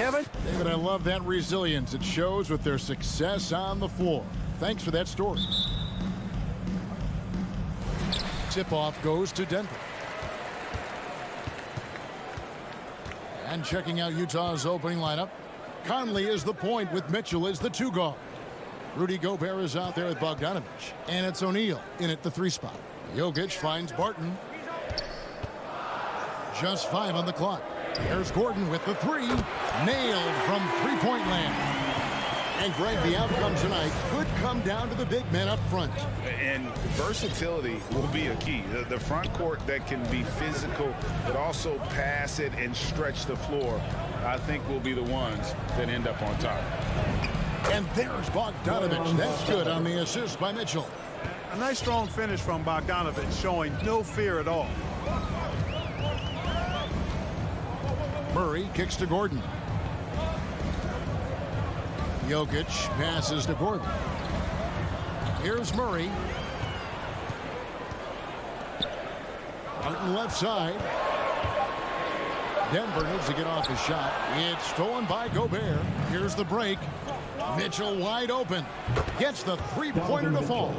Kevin. David, I love that resilience. It shows with their success on the floor. Thanks for that story. Tip-off goes to Denver. And checking out Utah's opening lineup, Conley is the point with Mitchell as the 2 guard. Rudy Gobert is out there with Bogdanovich. And it's O'Neal in at the 3 spot. Jokic finds Barton. Just 5 on the clock. There's Gordon with the 3. Nailed from three-point land. And Greg, the outcome tonight could come down to the big men up front. And versatility will be a key. The front court that can be physical, but also pass it and stretch the floor, I think will be the ones that end up on top. And there's Bogdanovich. That's good on the assist by Mitchell. A nice strong finish from Bogdanovich, showing no fear at all. Murray kicks to Gordon. Jokic passes to Gordon. Here's Murray. Martin left side. Denver needs to get off his shot. It's stolen by Gobert. Here's the break. Mitchell wide open. Gets the three-pointer to fall.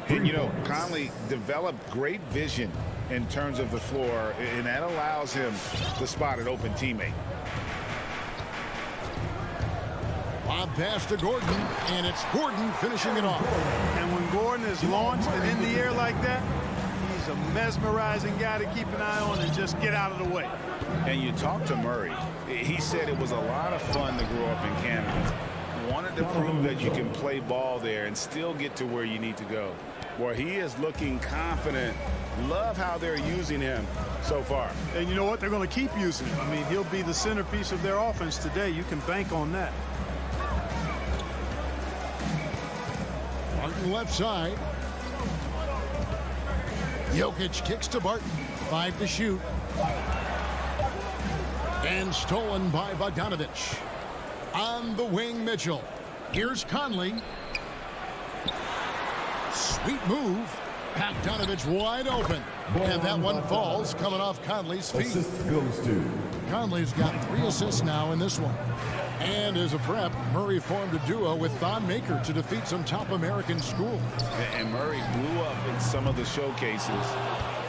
And, you know, Conley developed great vision in terms of the floor, and that allows him to spot an open teammate. Lob pass to Gordon, and it's Gordon finishing it off. And when Gordon is launched and in the air like that, he's a mesmerizing guy to keep an eye on and just get out of the way. And you talk to Murray. He said it was a lot of fun to grow up in Canada. Wanted to prove that you can play ball there and still get to where you need to go. Well, he is looking confident. Love how they're using him so far. And you know what? They're going to keep using him. I mean, he'll be the centerpiece of their offense today. You can bank on that. Barton left side. Jokic kicks to Barton. 5 to shoot. And stolen by Bogdanovich. On the wing, Mitchell. Here's Conley. Sweet move. Bogdanovich wide open. And that one falls coming off Conley's feet. Assist goes to Conley's got 3 assists now in this one. And as a prep, Murray formed a duo with Thon Maker to defeat some top American schools. And Murray blew up in some of the showcases.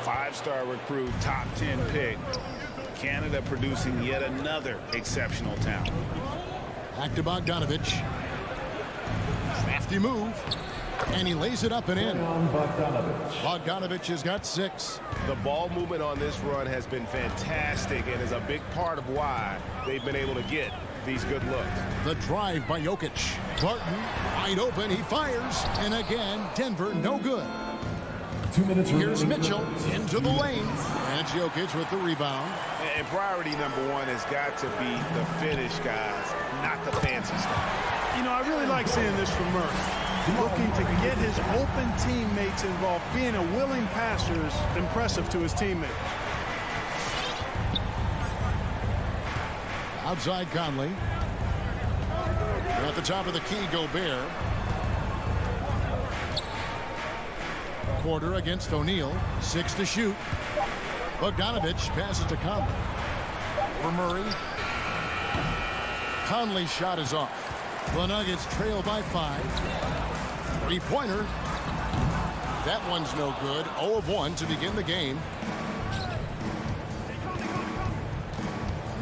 5-star recruit, top 10 pick. Canada producing yet another exceptional talent. Back to Bogdanovich. Crafty move. And he lays it up and in. Bogdanovich has got 6. The ball movement on this run has been fantastic and is a big part of why they've been able to get these good looks. The drive by Jokic. Barton wide open. He fires. And again, Denver no good. 2 minutes. Here's Mitchell into the lane. And Jokic with the rebound. And priority number 1 has got to be the finish, guys, not the fancy stuff. You know, I really like seeing this from Murray. Looking to get his open teammates involved. Being a willing passer is impressive to his teammates. Outside Conley. At the top of the key, Gobert. Quarter against O'Neal. 6 to shoot. Bogdanovich passes to Conley. For Murray. Conley's shot is off. The Nuggets trail by 5. 3-pointer. That one's no good. 0 of 1 to begin the game.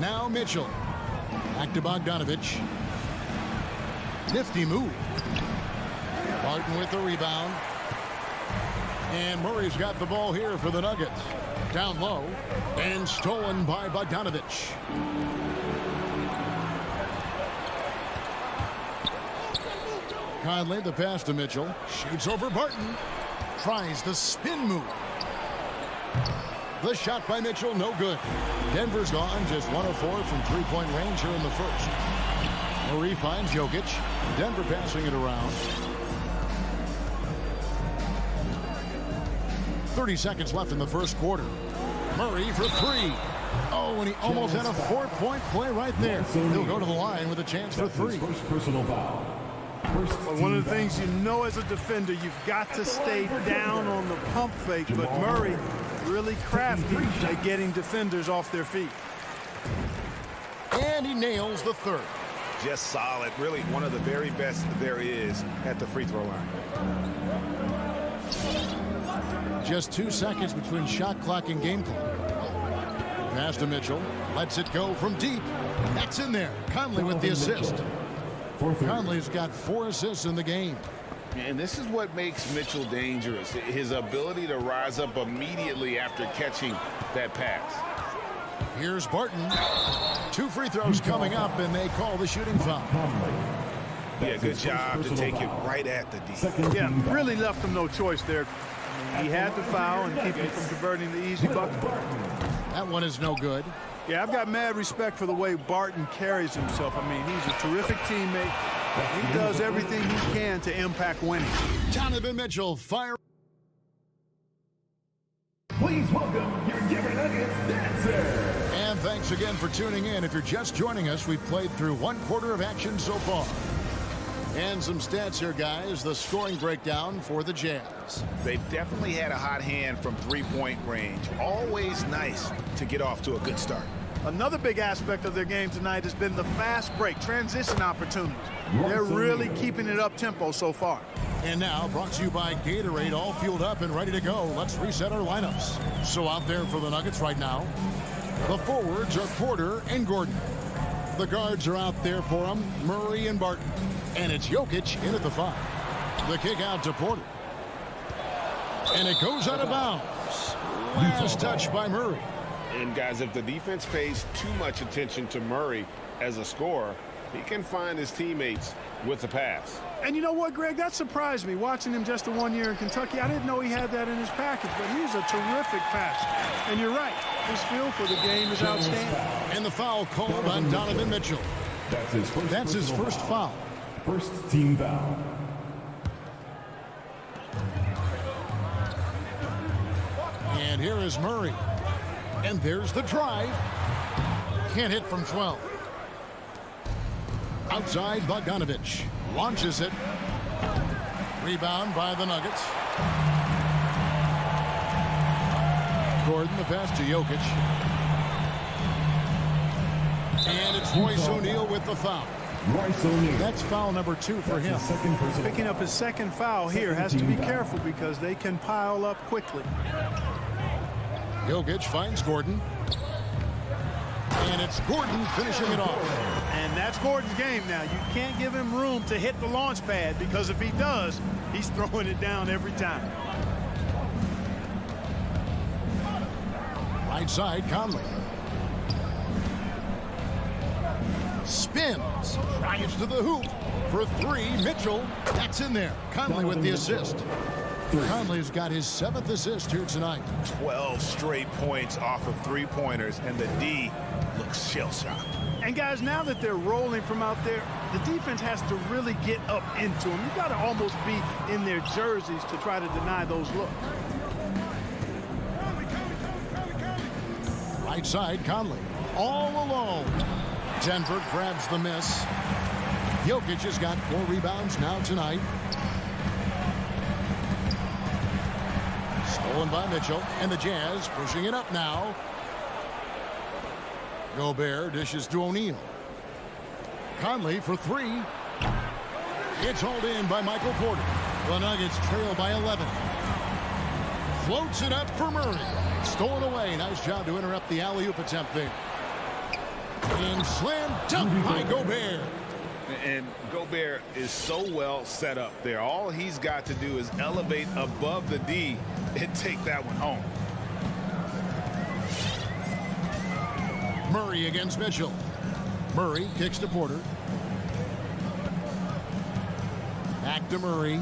Now Mitchell. Back to Bogdanovich. Nifty move. Barton with the rebound. And Murray's got the ball here for the Nuggets. Down low. And stolen by Bogdanovich. Conley, the pass to Mitchell. Shoots over Barton. Tries the spin move. The shot by Mitchell, no good. Denver's gone just 1 of 4 from three-point range here in the first. Murray finds Jokic. Denver passing it around. 30 seconds left in the first quarter. Murray for 3. Oh, and he almost had a 4-point play right there. He'll go to the line with a chance for 3. First personal foul. Well, one of the things you know as a defender, you've got to stay down on the pump fake, but Murray really crafty at getting defenders off their feet. And he nails the third. Just solid. Really one of the very best there is at the free throw line. Just 2 seconds between shot clock and game clock. Pass to Mitchell. Lets it go from deep. That's in there. Conley with the assist. Conley's got 4 assists in the game. And this is what makes Mitchell dangerous. His ability to rise up immediately after catching that pass. Here's Barton. 2 free throws coming up, and they call the shooting foul. Yeah, good job to take it right at the D. Yeah, really left him no choice there. He had to foul and keep him from converting the easy bucket. That one is no good. Yeah, I've got mad respect for the way Barton carries himself. I mean, he's a terrific teammate. He does everything he can to impact winning. Donovan Mitchell fire. Please welcome your Denver Nuggets dancer. And thanks again for tuning in. If you're just joining us, we've played through 1/4 of action so far. And some stats here, guys. The scoring breakdown for the Jazz. They've definitely had a hot hand from three-point range. Always nice to get off to a good start. Another big aspect of their game tonight has been the fast break, transition opportunities. They're really keeping it up-tempo so far. And now, brought to you by Gatorade, all fueled up and ready to go. Let's reset our lineups. So out there for the Nuggets right now, the forwards are Porter and Gordon. The guards are out there for them, Murray and Barton. And it's Jokic in at the 5. The kick out to Porter. And it goes out of bounds. Last touch by Murray. And guys, if the defense pays too much attention to Murray as a scorer, he can find his teammates with the pass. And you know what, Greg? That surprised me. Watching him just the 1 year in Kentucky, I didn't know he had that in his package, but he's a terrific passer. And you're right. His feel for the game is outstanding. And the foul called on Donovan Mitchell. That's his first foul. First team foul. And here is Murray. And there's the drive. Can't hit from 12. Outside, Bogdanovich launches it. Rebound by the Nuggets. Gordon, the pass to Jokic. And it's Royce O'Neal with the foul. Royce O'Neal. That's foul number 2 for him. Picking up his second foul here, has to be careful because they can pile up quickly. Jokic finds Gordon. And it's Gordon finishing it off. And that's Gordon's game now. You can't give him room to hit the launch pad because if he does, he's throwing it down every time. Right side, Conley. Spins. Drives to the hoop. For 3, Mitchell. That's in there. Conley with the assist. Conley's got his 7th assist here tonight. 12 straight points off of three-pointers, and the D looks shell-shocked. And guys, now that they're rolling from out there, the defense has to really get up into them. You've got to almost be in their jerseys to try to deny those looks. Right side, Conley. All alone. Denver grabs the miss. Jokic has got 4 rebounds now tonight. Stolen by Mitchell, and the Jazz pushing it up now. Gobert dishes to O'Neal. Conley for 3. It's hauled in by Michael Porter. The Nuggets trail by 11. Floats it up for Murray. Stolen away. Nice job to interrupt the alley-oop attempt there. And slam dunk by Gobert. And Gobert is so well set up there. All he's got to do is elevate above the D and take that one home. Murray against Mitchell. Murray kicks to Porter. Back to Murray.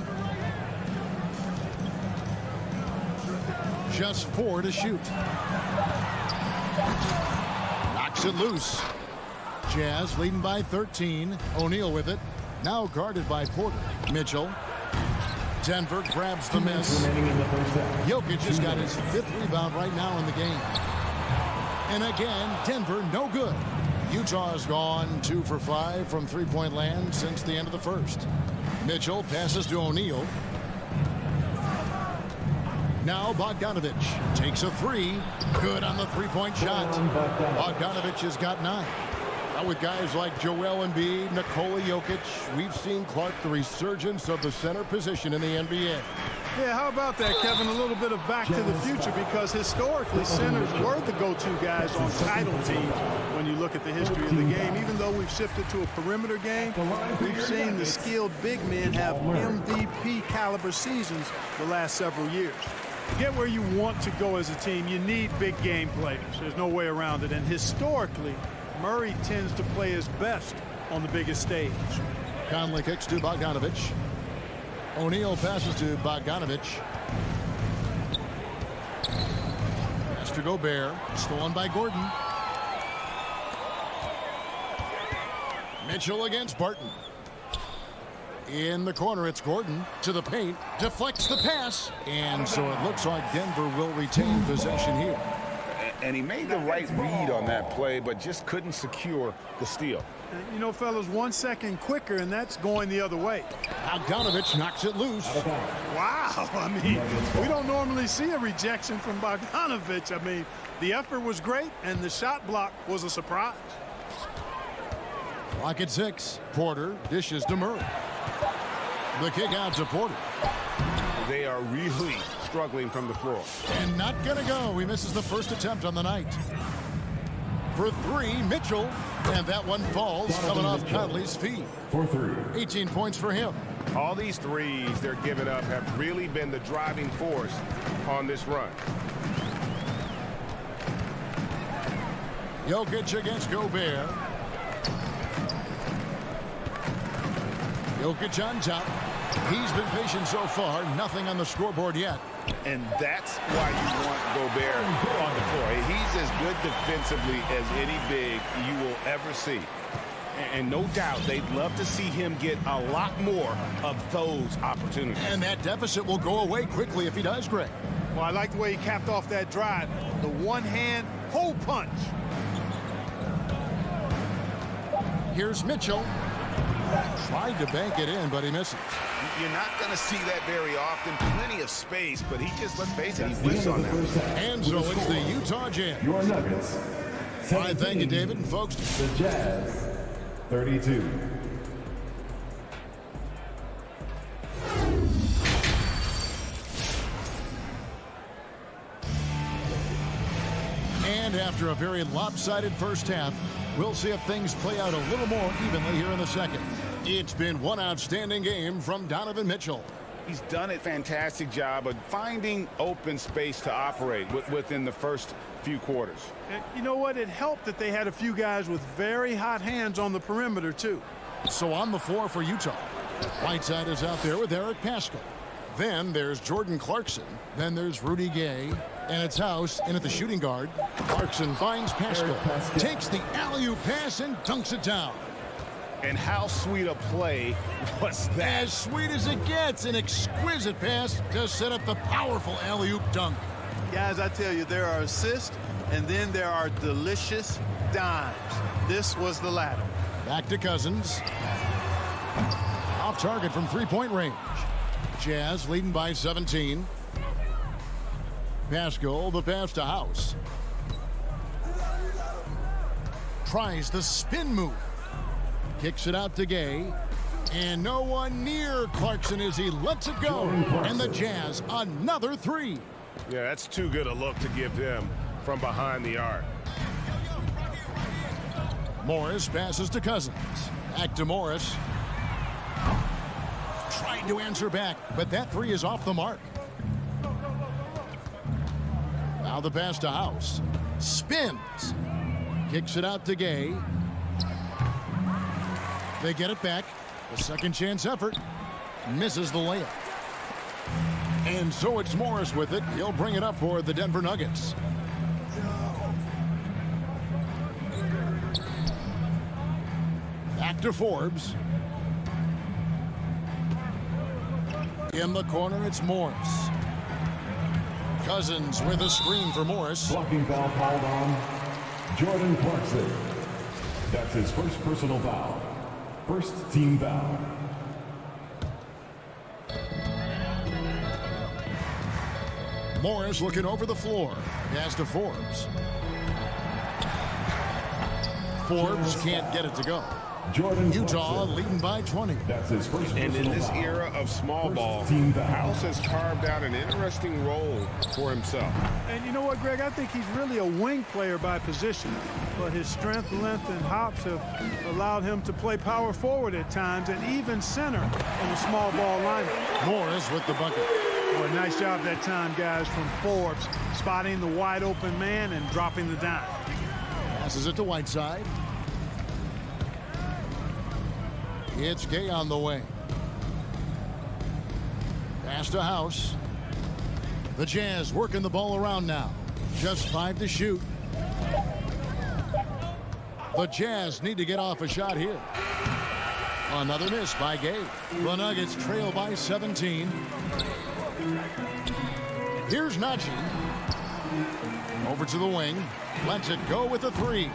Just 4 to shoot. Knocks it loose. Jazz leading by 13. O'Neal with it. Now guarded by Porter. Mitchell. Denver grabs the miss. Jokic has got his 5th rebound right now in the game. And again, Denver no good. Utah's gone 2 for 5 from three-point land since the end of the first. Mitchell passes to O'Neal. Now Bogdanovich takes a 3. Good on the three-point shot. Bogdanovich has got 9. With guys like Joel Embiid, Nikola Jokic, we've seen, Clark, the resurgence of the center position in the NBA. Yeah, how about that, Kevin? A little bit of back to the future, because historically centers were the go-to guys on title teams when you look at the history of the game. Even though we've shifted to a perimeter game, we've seen the skilled big men have MVP caliber seasons the last several years. To get where you want to go as a team, you need big game players. There's no way around it. And historically, Murray tends to play his best on the biggest stage. Conley kicks to Bogdanovich. O'Neal passes to Bogdanovich. Pass to Gobert. Stolen by Gordon. Mitchell against Barton. In the corner, it's Gordon to the paint. Deflects the pass. And so it looks like Denver will retain possession here. And he made the right read on that play, but just couldn't secure the steal. You know, fellas, 1 second quicker, and that's going the other way. Bogdanovich knocks it loose. Wow. I mean, we don't normally see a rejection from Bogdanovich. I mean, the effort was great, and the shot block was a surprise. Clock at 6. Porter dishes to Murray. The kick out to Porter. They are really struggling from the floor. And not going to go. He misses the first attempt on the night. For 3, Mitchell. And that one falls, coming off Conley's feet. For 3. 18 points for him. All these threes they're giving up have really been the driving force on this run. Jokic against Gobert. Jokic on top. He's been patient so far. Nothing on the scoreboard yet. And that's why you want Gobert on the floor. He's as good defensively as any big you will ever see. And no doubt they'd love to see him get a lot more of those opportunities. And that deficit will go away quickly if he does, Greg. Well, I like the way he capped off that drive. The one-hand hole punch. Here's Mitchell. Tried to bank it in, but he misses. You're not going to see that very often. Plenty of space, but he just, let's face it, he whiffs on that. And so it's the Utah Jazz. Your Nuggets. All right, thank you, David. And folks, The Jazz, 32. and after a very lopsided first half, we'll see if things play out a little more evenly here in the second. It's been one outstanding game from Donovan Mitchell. He's done a fantastic job of finding open space to operate within the first few quarters. And you know what? It helped that they had a few guys with very hot hands on the perimeter, too. So on the floor for Utah, Whiteside is out there with Eric Paschall. Then there's Jordan Clarkson. Then there's Rudy Gay. And it's House in at the shooting guard. Clarkson finds Paschall, takes the alley-oop pass and dunks it down. And how sweet a play was that? As sweet as it gets, an exquisite pass to set up the powerful alley-oop dunk. Guys, I tell you, there are assists, and then there are delicious dimes. This was the latter. Back to Cousins. Off target from three-point range. Jazz leading by 17. Paschall, the pass to House. Tries the spin move. Kicks it out to Gay. And no one near Clarkson as he lets it go. And the Jazz, another three. Yeah, that's too good a look to give them from behind the arc. Morris passes to Cousins. Back to Morris. Tried to answer back, but that three is off the mark. Now the pass to House. Spins. Kicks it out to Gay. They get it back. A second chance effort. Misses the layup. And so it's Morris with it. He'll bring it up for the Denver Nuggets. Back to Forbes. In the corner, it's Morris. Cousins with a screen for Morris. Blocking foul called on Jordan Clarkson. That's his first personal foul. First team foul. Morris looking over the floor. Pass to Forbes. Forbes can't get it to go. Jordan Utah Clarkson. leading by 20. That's his first And in personal this foul. era of small ball, team foul. House has carved out an interesting role for himself. And you know what, Greg? I think he's really a wing player by position. But his strength, length, and hops have allowed him to play power forward at times and even center in the small ball lineup. Morris with the bucket. Boy, nice job that time, guys, from Forbes, spotting the wide open man and dropping the dime. Passes it to Whiteside. It's Gay on the way. Pass to House. The Jazz working the ball around now. Just 5 to shoot. The Jazz need to get off a shot here. Another miss by Gay. The Nuggets trail by 17. Here's Najee. Over to the wing. Lets it go with a 3.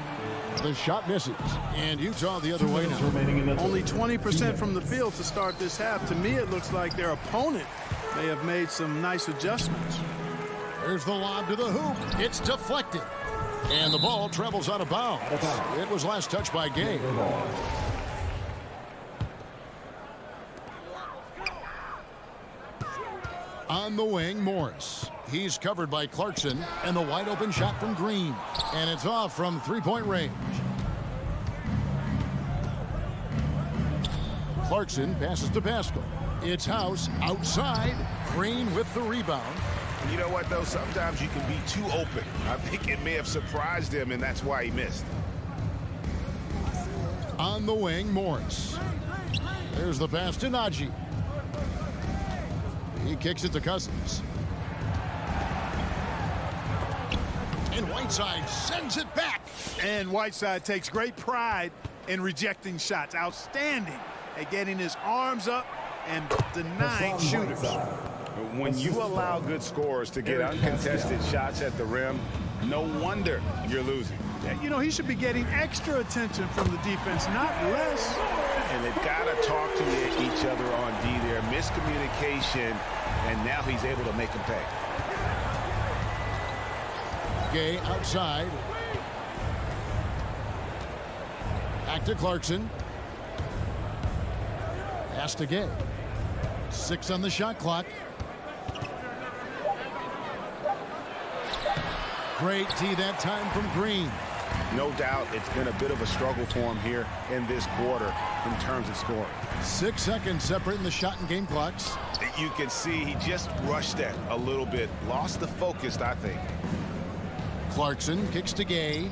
The shot misses. And Utah the other way now. Remaining in the Only 20% from the field to start this half. To me, it looks like their opponent may have made some nice adjustments. There's the lob to the hoop. It's deflected. And the ball travels out of bounds. It was last touched by Gay. On the wing, Morris. He's covered by Clarkson, and the wide open shot from Green. And it's off from three-point range. Clarkson passes to Pascal. It's House outside. Green with the rebound. You know what, though? Sometimes you can be too open. I think it may have surprised him, and that's why he missed. On the wing, Morris. There's the pass to Najee. He kicks it to Cousins. And Whiteside sends it back. And Whiteside takes great pride in rejecting shots. Outstanding at getting his arms up and denying shooters. When you allow good scorers to get uncontested shots at the rim, no wonder you're losing. You know, he should be getting extra attention from the defense, not less. And they've got to talk to each other on D there. Miscommunication, and now he's able to make him pay. Gay outside. Back to Clarkson. Pass to Gay. 6 on the shot clock. Great D that time from Green. No doubt it's been a bit of a struggle for him here in this quarter in terms of scoring. 6 seconds separating the shot and game clocks. You can see he just rushed that a little bit. Lost the focus, I think. Clarkson kicks to Gay.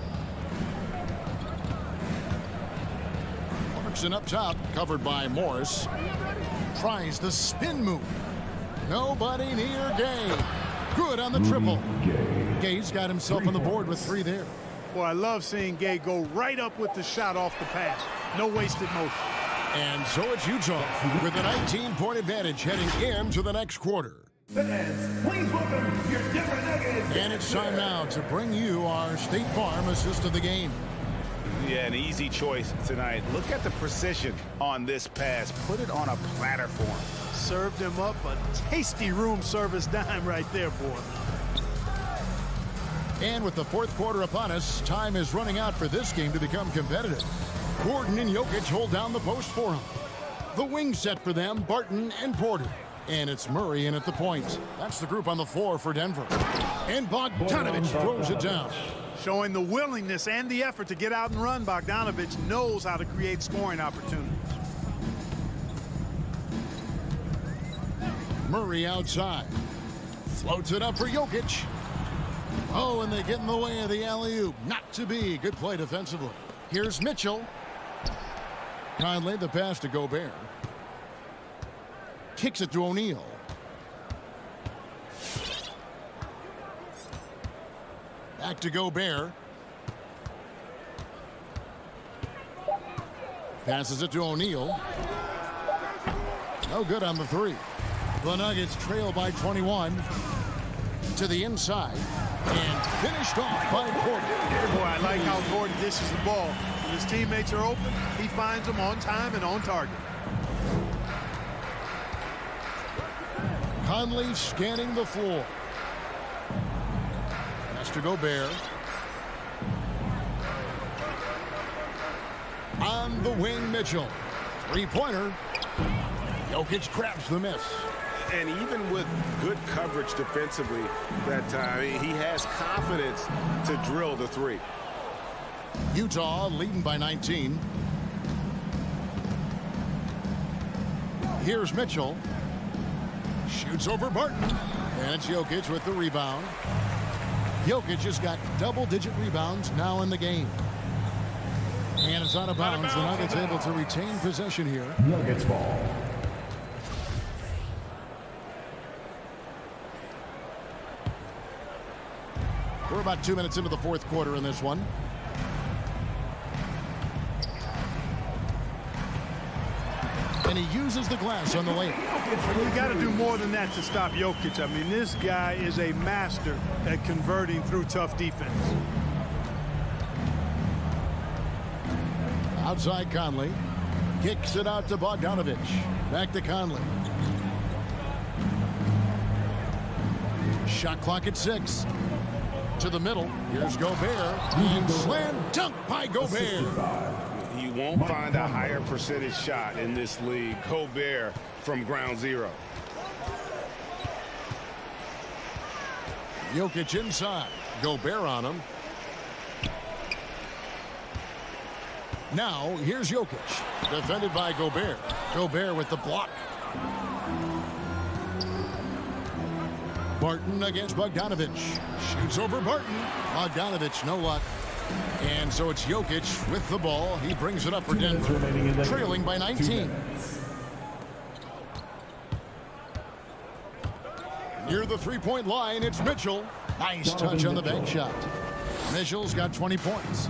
Clarkson up top, covered by Morris. Tries the spin move. Nobody near Gay. Good on the triple. Gay's got himself on the board with 3 there. Boy, I love seeing Gay go right up with the shot off the pass. No wasted motion. And so it's Utah with a 19-point advantage heading into the next quarter. Fans, please welcome your Denver Nuggets. And it's time now to bring you our State Farm assist of the game. Yeah, an easy choice tonight. Look at the precision on this pass. Put it on a platter for him. Served him up a tasty room service dime right there, boy. And with the fourth quarter upon us, time is running out for this game to become competitive. Gordon and Jokic hold down the post for him. The wing set for them, Barton and Porter. And it's Murray in at the point. That's the group on the floor for Denver. And Bogdanovich throws it down. Showing the willingness and the effort to get out and run, Bogdanovich knows how to create scoring opportunities. Murray outside. Floats it up for Jokic. Oh, and they get in the way of the alley-oop. Not to be. Good play defensively. Here's Mitchell. Conley, the pass to Gobert. Kicks it to O'Neal. Back to Gobert. Passes it to O'Neal. No good on the 3. The Nuggets trail by 21. To the inside. And finished off by Porter. Boy, I like how Gordon dishes the ball. When his teammates are open, he finds them on time and on target. Conley scanning the floor. Pass to Gobert. On the wing, Mitchell. Three-pointer. Jokic grabs the miss. And even with good coverage defensively that time, he has confidence to drill the three. Utah leading by 19. Here's Mitchell. Shoots over Barton. And it's Jokic with the rebound. Jokic has got double-digit rebounds now in the game. And it's out of bounds. The Nuggets able to retain possession here. Nuggets ball. We're about 2 minutes into the fourth quarter in this one. And he uses the glass on the layup. You got to do more than that to stop Jokic. I mean, this guy is a master at converting through tough defense. Outside Conley. Kicks it out to Bogdanovich. Back to Conley. Shot clock at 6. To the middle. Here's Gobert. And slam dunk by Gobert. You won't find a higher percentage shot in this league. Gobert from ground zero. Jokic inside. Gobert on him. Now, here's Jokic. Defended by Gobert. Gobert with the block. Barton against Bogdanovich. Shoots over Barton. Bogdanovich, no luck. And so it's Jokic with the ball. He brings it up for Denver. Trailing by 19. Near the three-point line, it's Mitchell. Nice touch on the bank shot. Mitchell's got 20 points.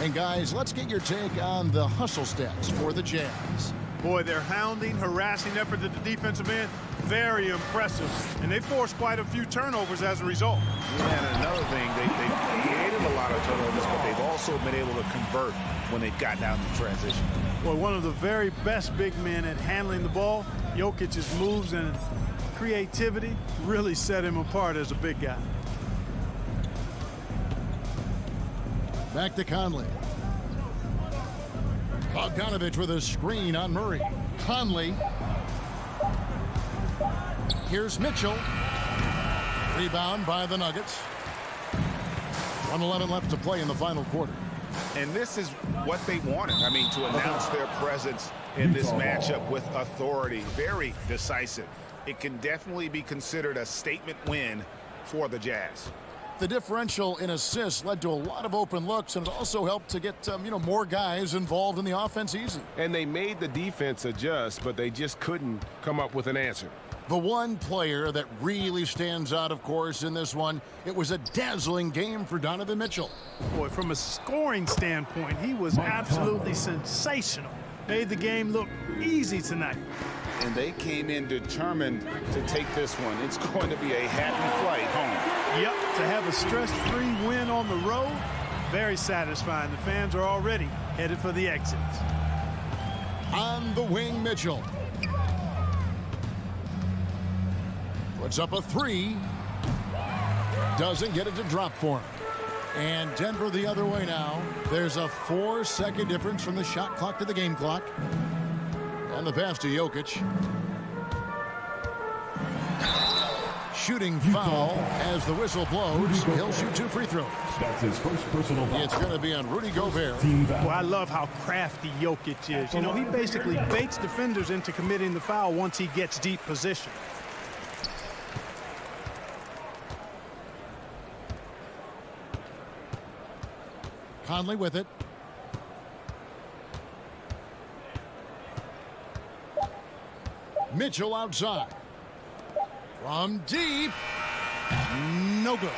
And guys, let's get your take on the hustle stats for the Jazz. Boy, their hounding, harassing effort at the defensive end, very impressive. And they forced quite a few turnovers as a result. And another thing, they've created a lot of turnovers, but they've also been able to convert when they've gotten out in transition. Boy, one of the very best big men at handling the ball. Jokic's moves and creativity really set him apart as a big guy. Back to Conley. Bogdanovich with a screen on Murray. Conley. Here's Mitchell. Rebound by the Nuggets. 1:11 left to play in the final quarter. And this is what they wanted. I mean, to announce their presence in this matchup with authority. Very decisive. It can definitely be considered a statement win for the Jazz. The differential in assists led to a lot of open looks, and it also helped to get more guys involved in the offense easy. And they made the defense adjust, but they just couldn't come up with an answer. The one player that really stands out, of course, in this one, it was a dazzling game for Donovan Mitchell. Boy, from a scoring standpoint, he was absolutely sensational. Made the game look easy tonight. And they came in determined to take this one. It's going to be a happy flight home. Yep, to have a stress-free win on the road, very satisfying. The fans are already headed for the exits. On the wing, Mitchell. Puts up a three. Doesn't get it to drop for him. And Denver the other way now. There's a 4-second difference from the shot clock to the game clock. And the pass to Jokic. Shooting foul as the whistle blows. He'll shoot 2 free throws. That's his first personal foul. It's going to be on Rudy Gobert. Well, I love how crafty Jokic is. You know, he basically baits defenders into committing the foul once he gets deep position. Conley with it. Mitchell outside. From deep. No good.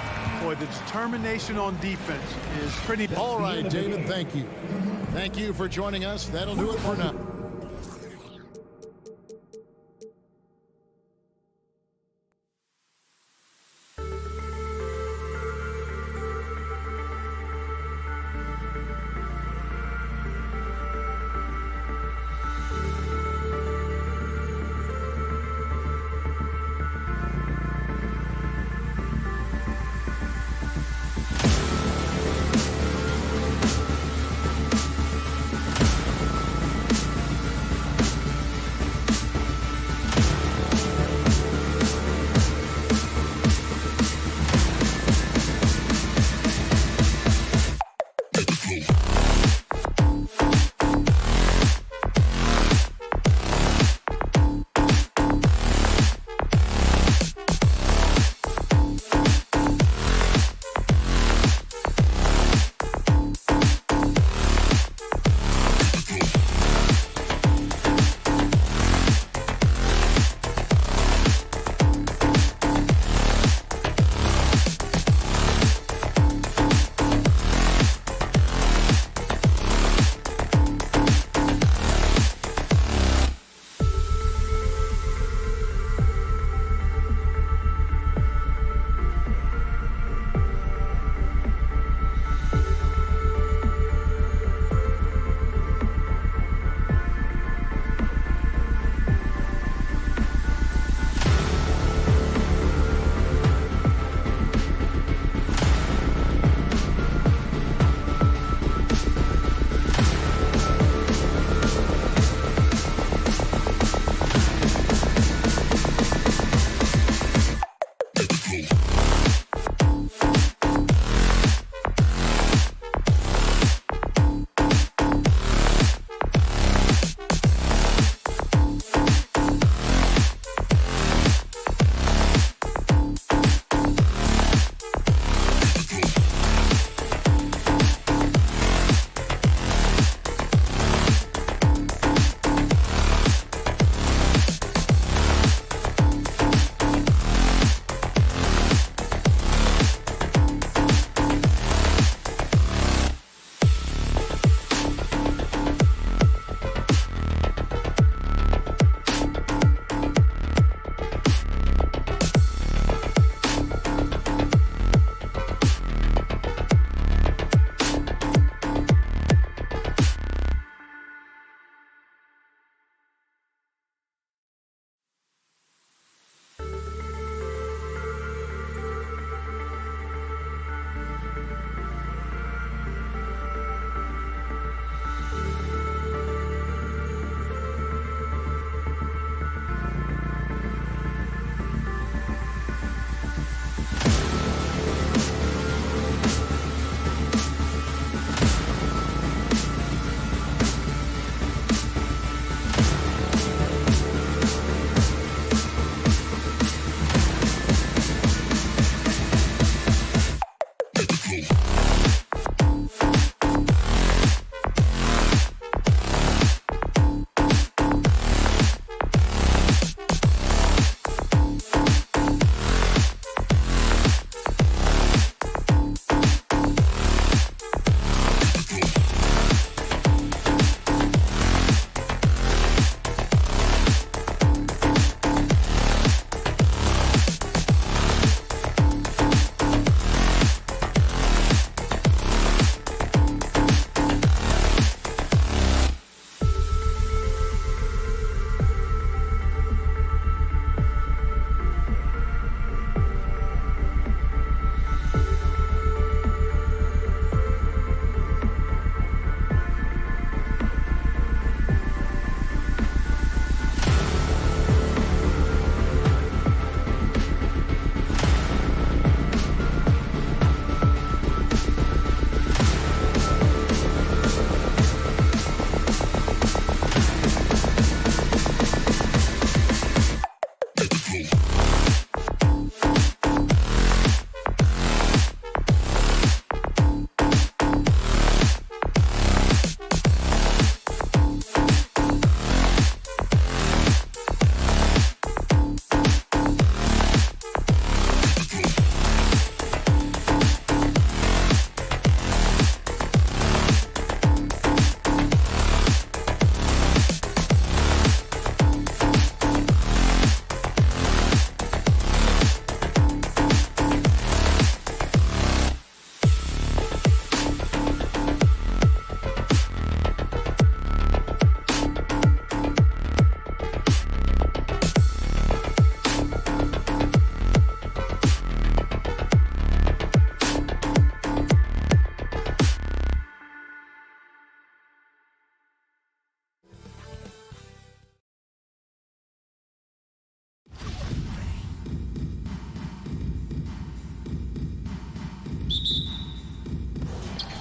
Boy, the determination on defense is pretty... All right, David, thank you. Thank you for joining us. That'll do it for now.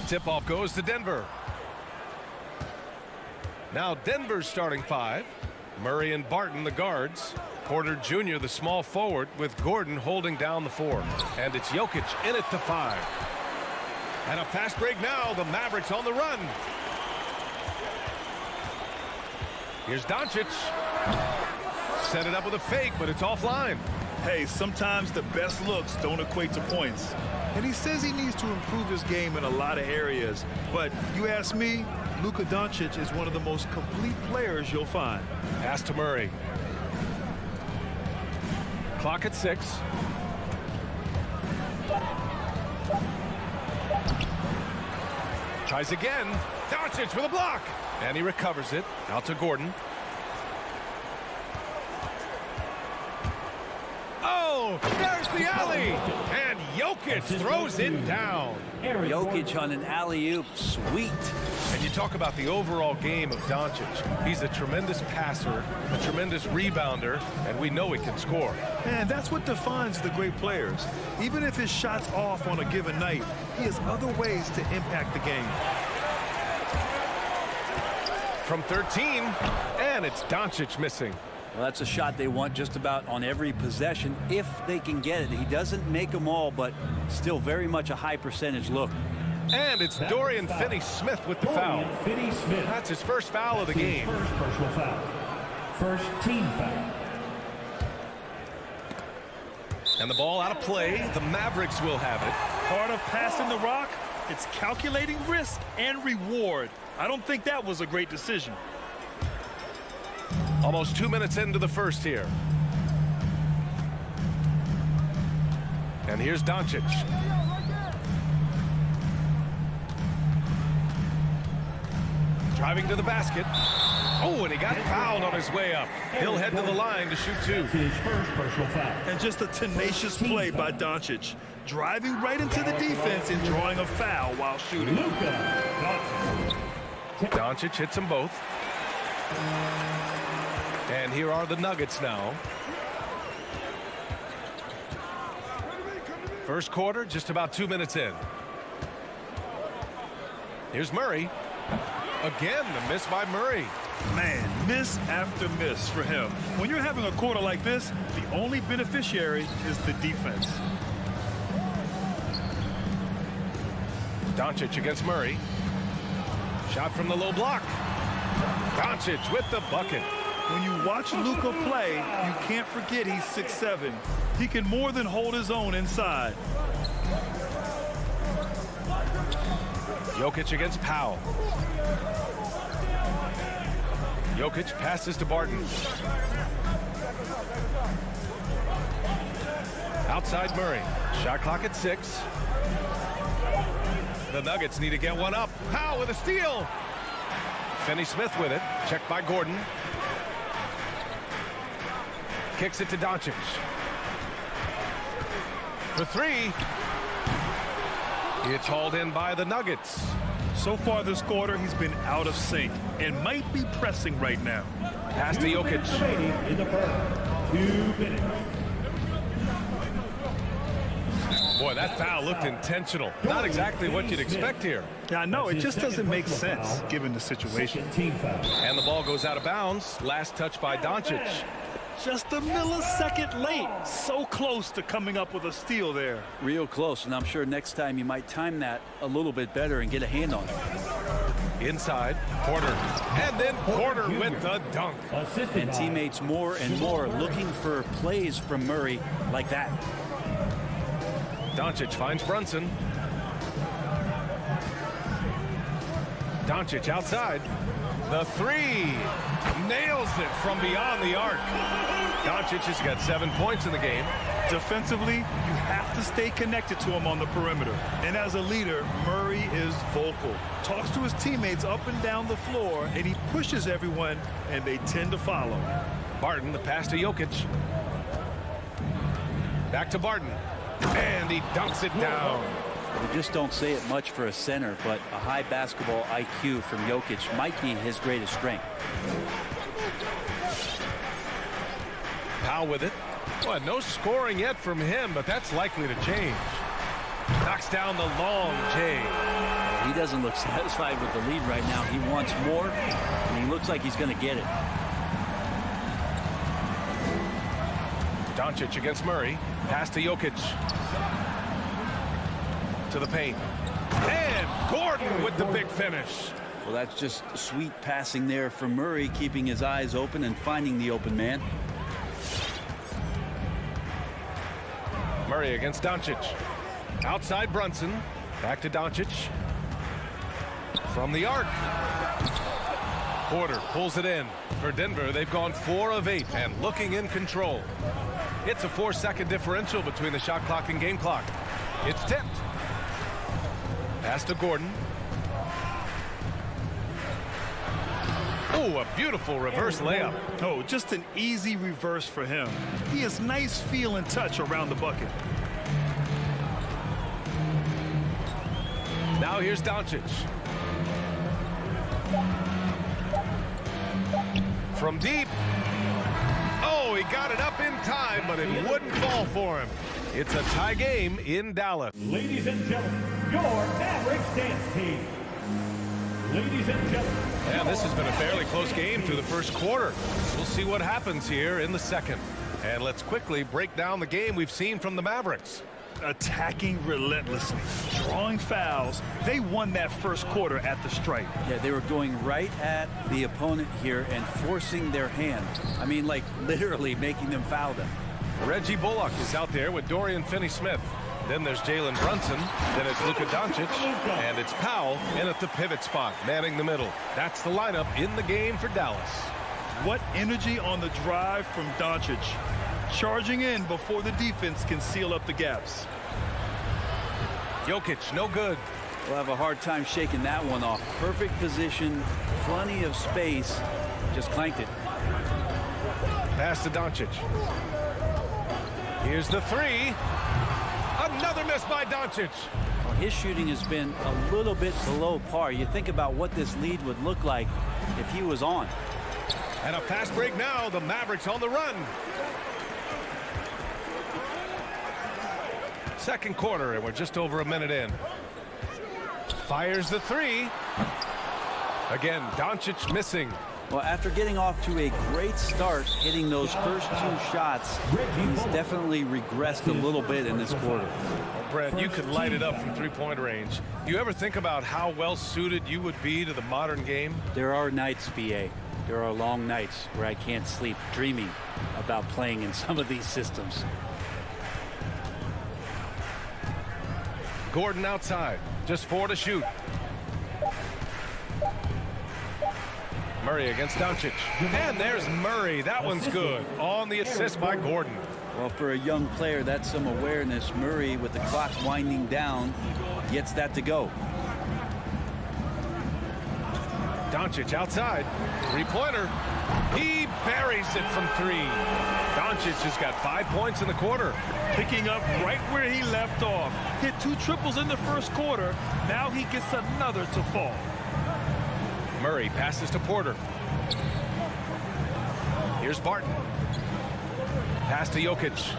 Tip-off goes to Denver. Now Denver's starting 5. Murray and Barton, the guards. Porter Jr., the small forward, with Gordon holding down the 4. And it's Jokic in at the 5. And a fast break now. The Mavericks on the run. Here's Doncic. Set it up with a fake, but it's offline. Hey, sometimes the best looks don't equate to points. And he says he needs to improve his game in a lot of areas. But you ask me, Luka Doncic is one of the most complete players you'll find. Pass to Murray. Clock at 6. Tries again. Doncic with a block. And he recovers it. Out to Gordon. Oh, there's the alley. And Jokic throws it down. Jokic on an alley-oop. Sweet. And you talk about the overall game of Doncic. He's a tremendous passer, a tremendous rebounder, and we know he can score. And that's what defines the great players. Even if his shot's off on a given night, he has other ways to impact the game. From 13, and it's Doncic missing. Well, that's a shot they want just about on every possession if they can get it. He doesn't make them all, but still very much a high percentage look. And it's Dorian Finney-Smith with the foul. Finney-Smith. That's his first foul of the game. First personal foul. First team foul. And the ball out of play. The Mavericks will have it. Part of passing the rock, it's calculating risk and reward. I don't think that was a great decision. Almost 2 minutes into the first here. And here's Doncic. Driving to the basket. Oh, and he got fouled on his way up. He'll head to the line to shoot 2. His first personal foul. And just a tenacious play by Doncic. Driving right into the defense and drawing a foul while shooting. Doncic hits them both. And here are the Nuggets now. First quarter, just about 2 minutes in. Here's Murray. Again, the miss by Murray. Man, miss after miss for him. When you're having a quarter like this, the only beneficiary is the defense. Doncic against Murray. Shot from the low block. Doncic with the bucket. When you watch Luka play, you can't forget he's 6'7". He can more than hold his own inside. Jokic against Powell. Jokic passes to Barton. Outside Murray. Shot clock at 6. The Nuggets need to get one up. Powell with a steal. Finney-Smith with it. Checked by Gordon. Kicks it to Doncic. For 3. It's hauled in by the Nuggets. So far this quarter, he's been out of sync and might be pressing right now. Pass to Jokic. In the first 2 minutes. Boy, that foul looked intentional. Not exactly what you'd expect here. Yeah, I know. It just doesn't make sense given the situation. Team foul. And the ball goes out of bounds. Last touch by Doncic. Just a millisecond late. So close to coming up with a steal there. Real close, and I'm sure next time you might time that a little bit better and get a hand on it. Inside, Porter. And then Porter with the dunk. And teammates more and more looking for plays from Murray like that. Doncic finds Brunson. Doncic outside. The 3. Nails it from beyond the arc. Doncic has got 7 points in the game. Defensively, you have to stay connected to him on the perimeter. And as a leader, Murray is vocal. Talks to his teammates up and down the floor, and he pushes everyone, and they tend to follow. Barton, the pass to Jokic. Back to Barton. And he dunks it down. We just don't say it much for a center, but a high basketball IQ from Jokic might be his greatest strength. Powell with it. Well, no scoring yet from him, but that's likely to change. Knocks down the long J. He doesn't look satisfied with the lead right now. He wants more, and he looks like he's going to get it. Doncic against Murray. Pass to Jokic. To the paint. And Gordon with the big finish. Well, that's just sweet passing there from Murray, keeping his eyes open and finding the open man. Murray against Doncic. Outside Brunson. Back to Doncic. From the arc. Porter pulls it in. For Denver, they've gone 4 of 8 and looking in control. It's a 4-second differential between the shot clock and game clock. It's tipped. Pass to Gordon. Oh, a beautiful reverse layup. Oh, just an easy reverse for him. He has nice feel and touch around the bucket. Now here's Doncic. From deep. Oh, he got it up in time, but it wouldn't fall for him. It's a tie game in Dallas. Ladies and gentlemen, your Mavericks dance team. Ladies and gentlemen. And this has been a fairly close game through the first quarter. We'll see what happens here in the second. And let's quickly break down the game we've seen from the Mavericks. Attacking relentlessly, drawing fouls. They won that first quarter at the stripe. Yeah, they were going right at the opponent here and forcing their hand. I mean, like literally making them foul them. Reggie Bullock is out there with Dorian Finney-Smith. Then there's Jalen Brunson. Then it's Luka Doncic. And it's Powell in at the pivot spot, manning the middle. That's the lineup in the game for Dallas. What energy on the drive from Doncic. Charging in before the defense can seal up the gaps. Jokic, no good. We'll have a hard time shaking that one off. Perfect position, plenty of space. Just clanked it. Pass to Doncic. Here's the three. Another miss by Doncic. Well, his shooting has been a little bit below par. You think about what this lead would look like if he was on. And a fast break now. The Mavericks on the run. Second quarter, and we're just over a minute in. Fires the three. Again, Doncic missing. Well, after getting off to a great start, hitting those first 2 shots, he's definitely regressed a little bit in this quarter. Well, Brett, you could light it up from three-point range. Do you ever think about how well suited you would be to the modern game? There are nights, BA. There are long nights where I can't sleep dreaming about playing in some of these systems. Gordon outside, just 4 to shoot. Murray against Doncic. And there's Murray. That one's good. On the assist by Gordon. Well, for a young player, that's some awareness. Murray, with the clock winding down, gets that to go. Doncic outside. Three-pointer. He buries it from 3. Doncic has got 5 points in the quarter. Picking up right where he left off. Hit 2 triples in the first quarter. Now he gets another to fall. Murray passes to Porter. Here's Barton. Pass to Jokic.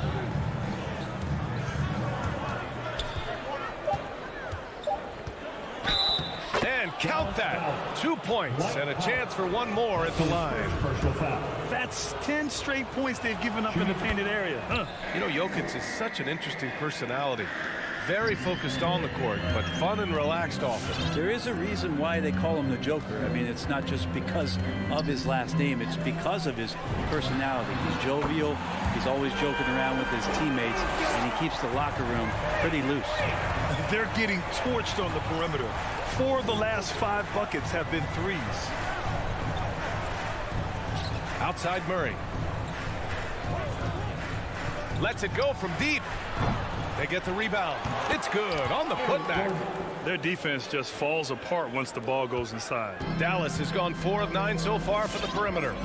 And count that. 2 points and a chance for one more at the line. That's 10 straight points they've given up in the painted area. You know, Jokic is such an interesting personality. Very focused on the court, but fun and relaxed often. There is a reason why they call him the Joker. I mean, it's not just because of his last name. It's because of his personality. He's jovial. He's always joking around with his teammates, and he keeps the locker room pretty loose. They're getting torched on the perimeter. 4 of the last 5 buckets have been threes. Outside Murray. Lets it go from deep. They get the rebound. It's good on the putback. Their defense just falls apart once the ball goes inside. Dallas has gone 4 of 9 so far for the perimeter.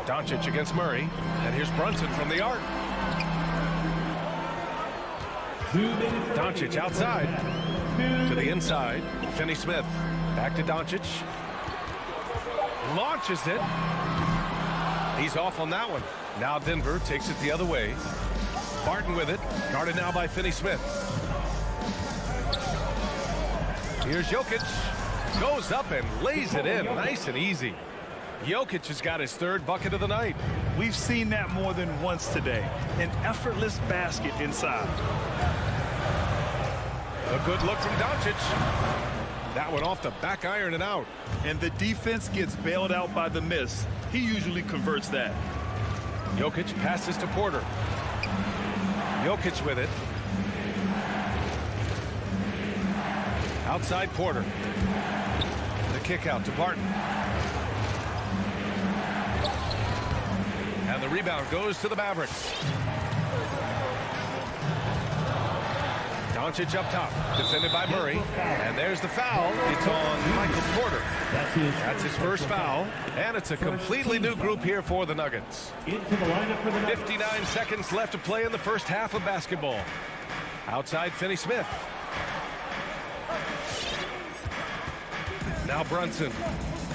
Doncic against Murray. And here's Brunson from the arc. Doncic outside. To the inside. Finney-Smith. Back to Doncic. Launches it. He's off on that one. Now Denver takes it the other way. Barton with it. Guarded now by Finney-Smith. Here's Jokic. Goes up and lays it in. Nice and easy. Jokic has got his third bucket of the night. We've seen that more than once today. An effortless basket inside. A good look from Doncic. That one off the back iron and out. And the defense gets bailed out by the miss. He usually converts that. Jokic passes to Porter. Jokic with it. Outside Porter. The kick out to Barton. And the rebound goes to the Mavericks. Doncic up top, defended by Murray. And there's the foul. It's on Michael Porter. That's his first foul. And it's a completely new group here for the Nuggets. 59 seconds left to play in the first half of basketball. Outside Finney Smith. Now Brunson.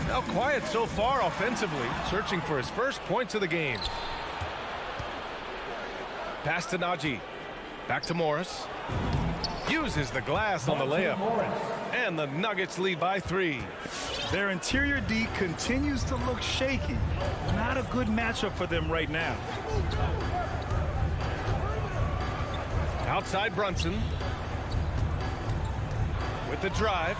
Now quiet so far offensively, searching for his first points of the game. Pass to Najee. Back to Morris. Uses the glass on the layup. And the Nuggets lead by 3. Their interior D continues to look shaky. Not a good matchup for them right now. Outside Brunson. With the drive.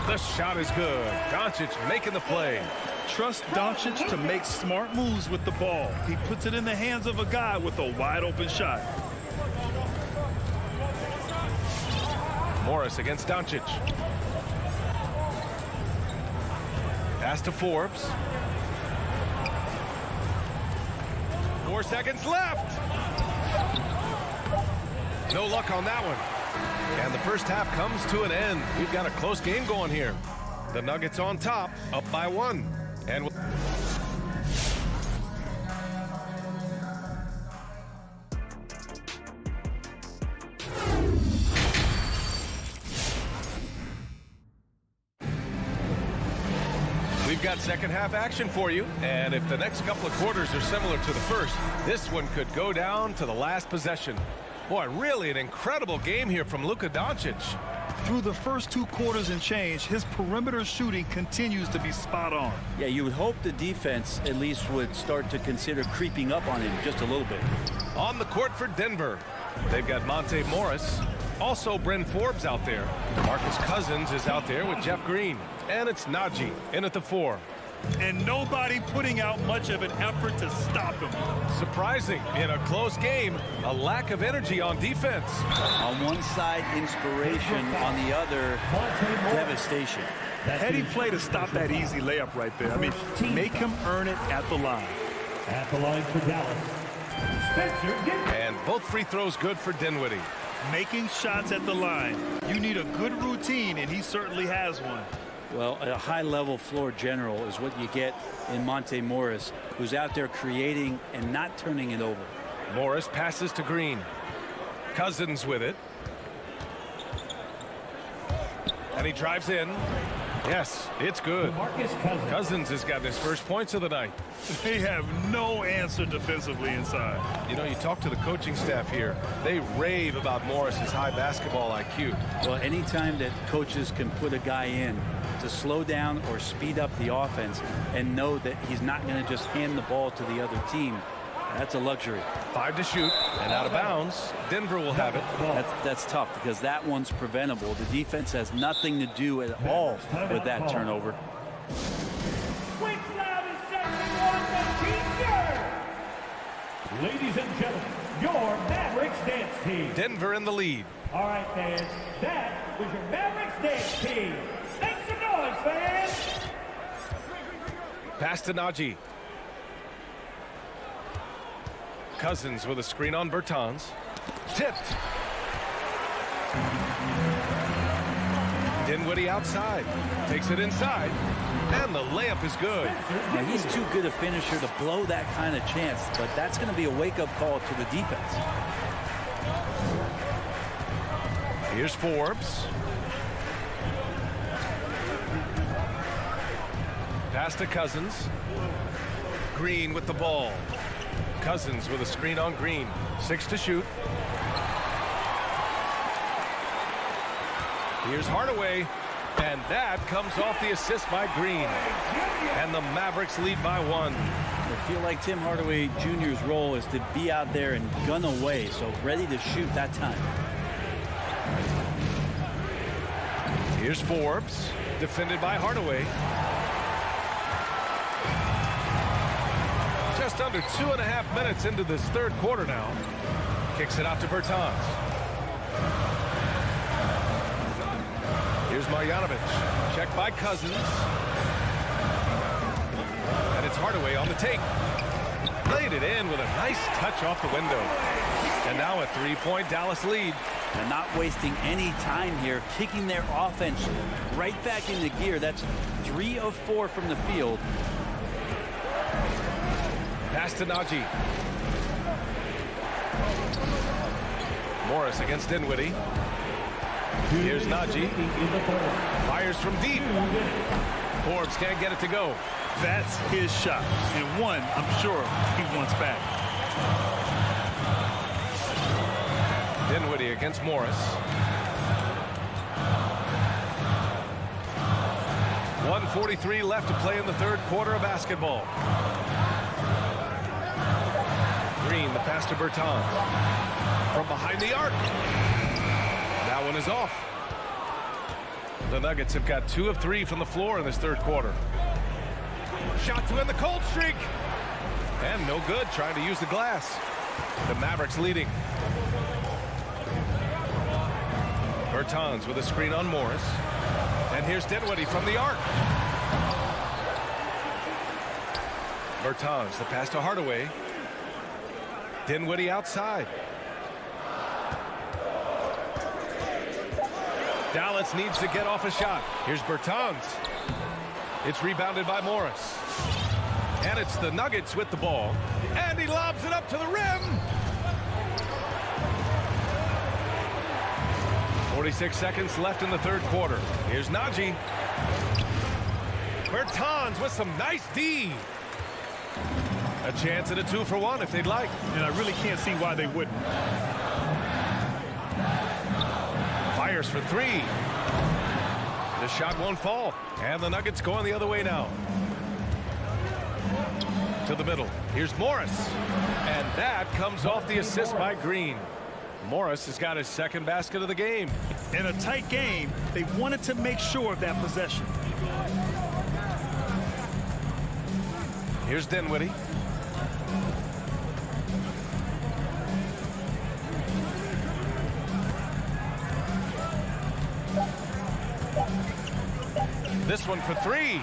The shot is good. Doncic making the play. Trust Doncic to make smart moves with the ball. He puts it in the hands of a guy with a wide open shot. Morris against Doncic. Pass to Forbes. 4 seconds left. No luck on that one. And the first half comes to an end. We've got a close game going here. The Nuggets on top, up by 1. And we've got second half action for you. And if the next couple of quarters are similar to the first, this one could go down to the last possession. Boy, really an incredible game here from Luka Doncic. Through the first 2 quarters and change, his perimeter shooting continues to be spot on. Yeah, you would hope the defense at least would start to consider creeping up on him just a little bit. On the court for Denver, they've got Monte Morris. Also, Bryn Forbes out there. Marcus Cousins is out there with Jeff Green. And it's Najee in at the 4. And nobody putting out much of an effort to stop him. Surprising in a close game, a lack of energy on defense. On one side, inspiration. On the other, devastation. Heady play to stop that easy layup right there. I mean, make him earn it at the line. At the line for Dallas, Spencer Dinwiddie. And both free throws good for Dinwiddie. Making shots at the line. You need a good routine, and he certainly has one. Well, a high-level floor general is what you get in Monte Morris, who's out there creating and not turning it over. Morris passes to Green. Cousins with it. And he drives in. Yes, it's good. Cousins has gotten his first points of the night. They have no answer defensively inside. You know, you talk to the coaching staff here. They rave about Morris's high basketball IQ. Well, anytime that coaches can put a guy in to slow down or speed up the offense and know that he's not going to just hand the ball to the other team, that's a luxury. 5 to shoot and out of bounds. Denver will have it. That's tough because that one's preventable. The defense has nothing to do at all with that turnover. Ladies and gentlemen, your Mavericks dance team. Denver in the lead. All right, fans, that was your Mavericks dance team. Make some noise, fans. Pass to Najee. Cousins with a screen on Bertans. Tipped. Dinwiddie outside. Takes it inside. And the layup is good. Now, he's too good a finisher to blow that kind of chance, but that's going to be a wake-up call to the defense. Here's Forbes. Pass to Cousins. Green with the ball. Cousins with a screen on Green. 6 to shoot. Here's Hardaway. And that comes off the assist by Green. And the Mavericks lead by 1. I feel like Tim Hardaway Jr.'s role is to be out there and gun away, so ready to shoot that time. Here's Forbes, defended by Hardaway. Just under 2.5 minutes into this third quarter now. Kicks it out to Bertans. Here's Marjanovic. Checked by Cousins. And it's Hardaway on the take. Laid it in with a nice touch off the window. And now a 3-point Dallas lead. And not wasting any time here, kicking their offense right back into gear. That's 3 of 4 from the field. Pass to Najee. Morris against Dinwiddie. Here's Najee. Fires from deep. Forbes can't get it to go. That's his shot. And one, I'm sure he wants back. Dinwiddie against Morris. 1:43 left to play in the third quarter of basketball. Green, the pass to Bertans. From behind the arc. That one is off. The Nuggets have got 2 of 3 from the floor in this third quarter. Shot to end the cold streak. And no good, trying to use the glass. The Mavericks leading. Bertans with a screen on Morris. And here's Dinwiddie from the arc. Bertans, the pass to Hardaway. Dinwiddie outside. Dallas needs to get off a shot. Here's Bertans. It's rebounded by Morris. And it's the Nuggets with the ball. And he lobs it up to the rim. 46 seconds left in the third quarter. Here's Najee. Bertans with some nice D. A chance at a 2-for-1 if they'd like. And I really can't see why they wouldn't. Fires for 3. The shot won't fall. And the Nuggets going the other way now. To the middle. Here's Morris. And that comes off the assist by Green. Morris has got his second basket of the game. In a tight game, they wanted to make sure of that possession. Here's Dinwiddie. This one for 3.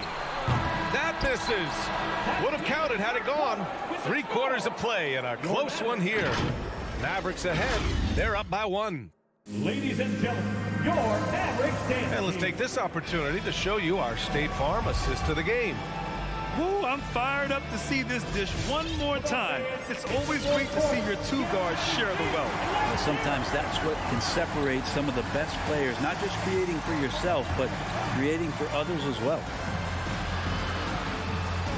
That misses. Would have counted had it gone. 3 quarters of play and a close one here. Mavericks ahead. They're up by 1. Ladies and gentlemen, your Mavericks dance. And let's take this opportunity to show you our State Farm assist to the game. Woo, I'm fired up to see this dish one more time. It's always great to see your 2 guards share the wealth. Well, sometimes that's what can separate some of the best players, not just creating for yourself, but creating for others as well.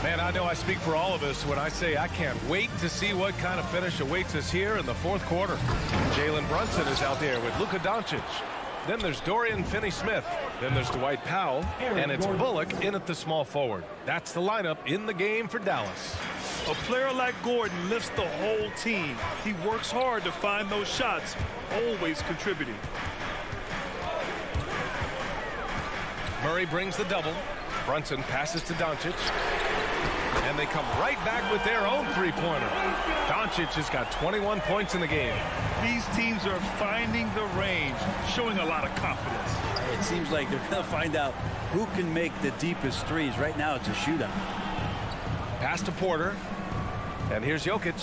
Man, I know I speak for all of us when I say I can't wait to see what kind of finish awaits us here in the fourth quarter. Jalen Brunson is out there with Luka Doncic. Then there's Dorian Finney-Smith. Then there's Dwight Powell. And it's Bullock in at the small forward. That's the lineup in the game for Dallas. A player like Gordon lifts the whole team. He works hard to find those shots, always contributing. Murray brings the double. Brunson passes to Doncic. And they come right back with their own three-pointer. Doncic has got 21 points in the game. These teams are finding the range, showing a lot of confidence. It seems like they're going to find out who can make the deepest threes. Right now, it's a shootout. Pass to Porter. And here's Jokic.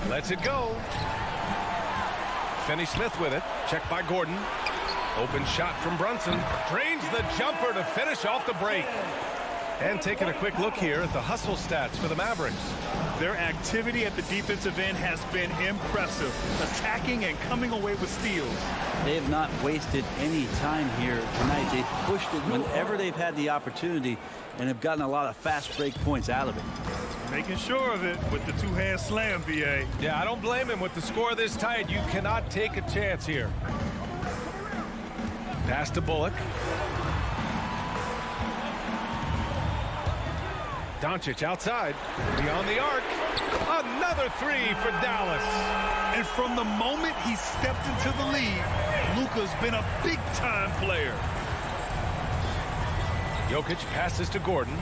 Lets it go. Finney-Smith with it. Checked by Gordon. Open shot from Brunson. Drains the jumper to finish off the break. And taking a quick look here at the hustle stats for the Mavericks. Their activity at the defensive end has been impressive, attacking and coming away with steals. They have not wasted any time here tonight. They've pushed it whenever they've had the opportunity and have gotten a lot of fast break points out of it. Making sure of it with the two-hand slam, BA. Yeah, I don't blame him with the score this tight. You cannot take a chance here. Pass to Bullock. Doncic outside, beyond the arc. Another three for Dallas. And from the moment he stepped into the league, Luka's been a big-time player. Jokic passes to Gordon.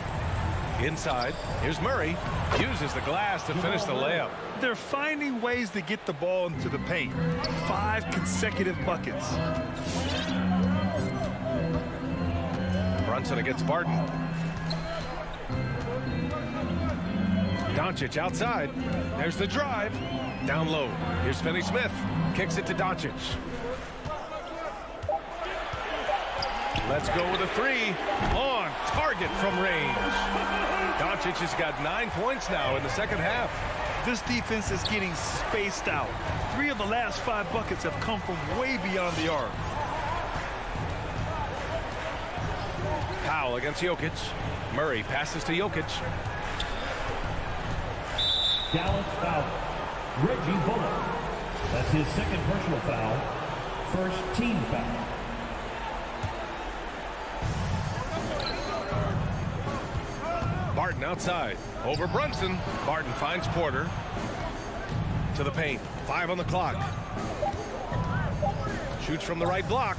Inside, here's Murray. Uses the glass to finish the layup. They're finding ways to get the ball into the paint. 5 consecutive buckets. Brunson against Barton. Doncic outside. There's the drive. Down low. Here's Finney Smith. Kicks it to Doncic. Let's go with a three. On target from range. Doncic has got 9 points now in the second half. This defense is getting spaced out. 3 of the last 5 buckets have come from way beyond the arc. Powell against Jokic. Murray passes to Jokic. Dallas foul. Reggie Bullock. That's his second personal foul. First team foul. Barton outside. Over Brunson. Barton finds Porter. To the paint. 5 on the clock. Shoots from the right block.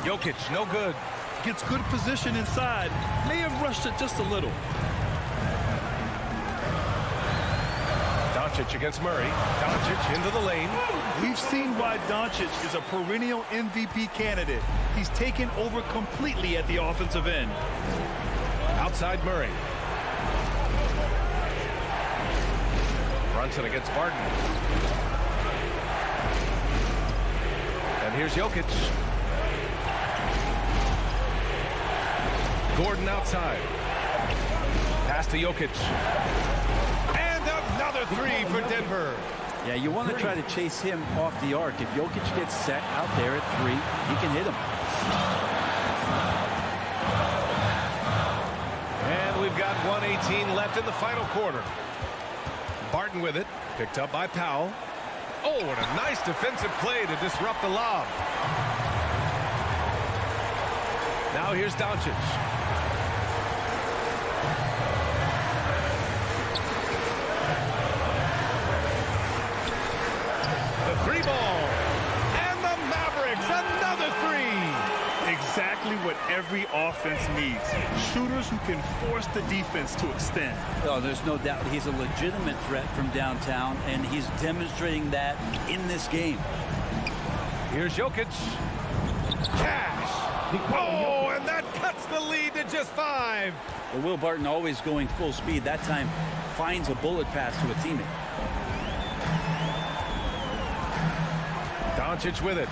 Jokic, no good. Gets good position inside. May have rushed it just a little. Doncic against Murray. Doncic into the lane. We've seen why Doncic is a perennial MVP candidate. He's taken over completely at the offensive end. Outside Murray. Brunson against Barton. And here's Jokic. Gordon outside. Pass to Jokic. And another three for Denver. Yeah, you want to try to chase him off the arc. If Jokic gets set out there at 3, you can hit him. And we've got 1:18 left in the final quarter. Barton with it. Picked up by Powell. Oh, and a nice defensive play to disrupt the lob. Now here's Doncic. The three ball. And the Mavericks, another three. Exactly what every offense needs. Shooters who can force the defense to extend. Oh, there's no doubt he's a legitimate threat from downtown, and he's demonstrating that in this game. Here's Jokic. Cash. Oh, and that cuts the lead to just 5. Well, Will Barton, always going full speed, that time finds a bullet pass to a teammate. Doncic with it.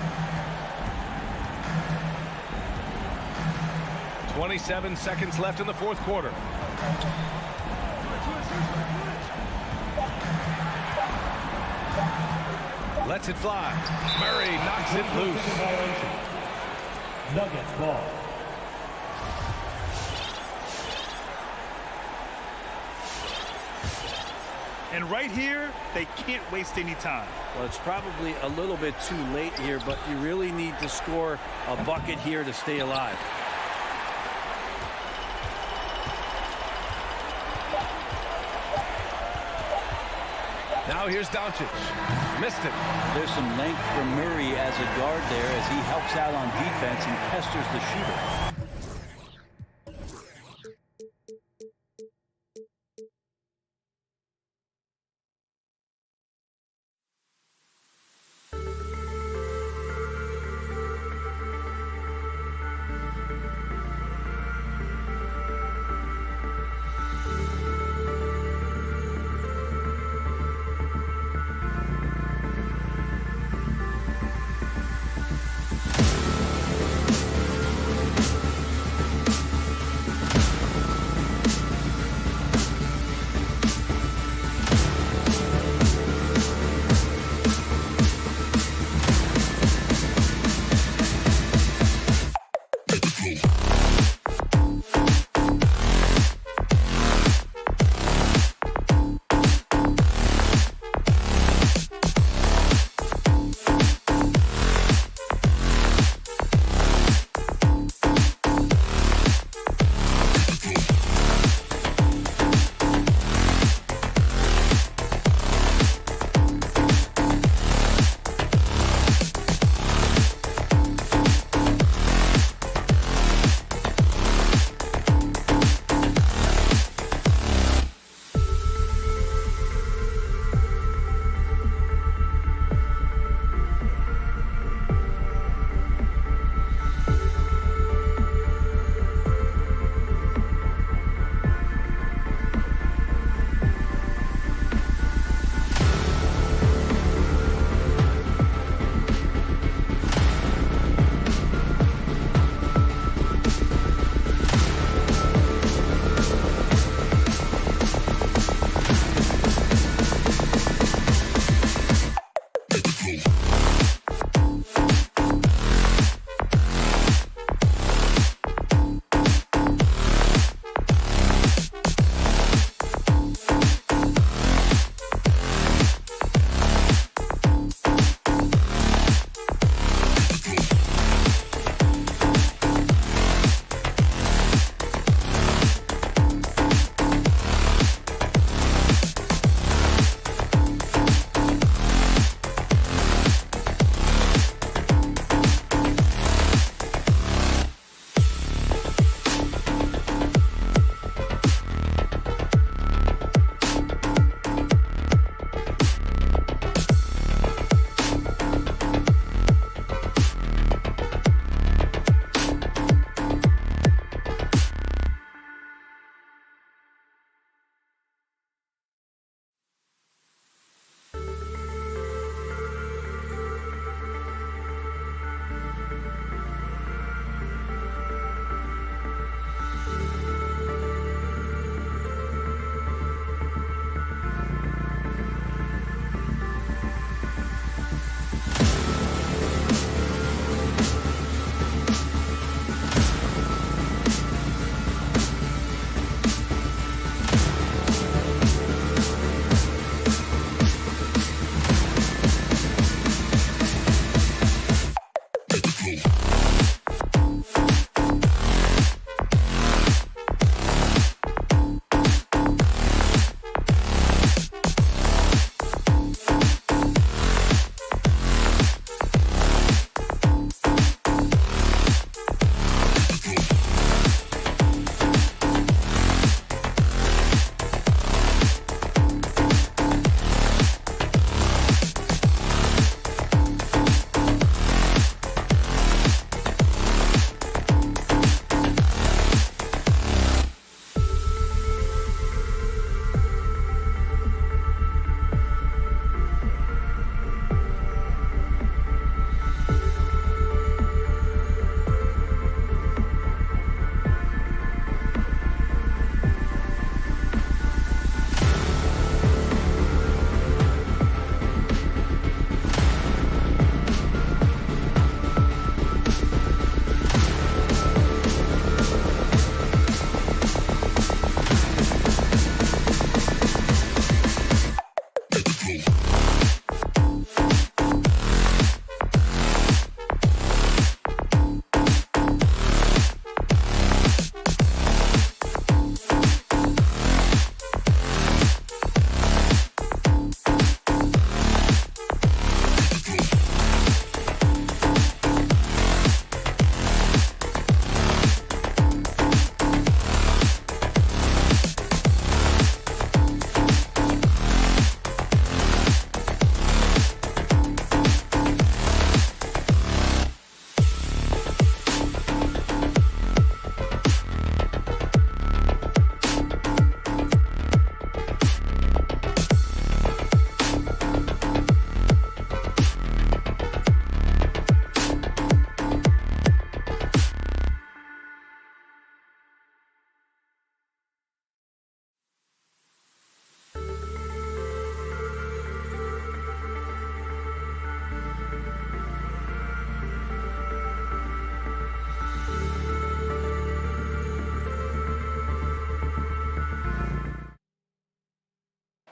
27 seconds left in the fourth quarter. Lets it fly. Murray knocks it loose. Nuggets ball. And right here, they can't waste any time. Well, it's probably a little bit too late here, but you really need to score a bucket here to stay alive. Now here's Doncic. Missed it. There's some length from Murray as a guard there as he helps out on defense and pesters the shooter.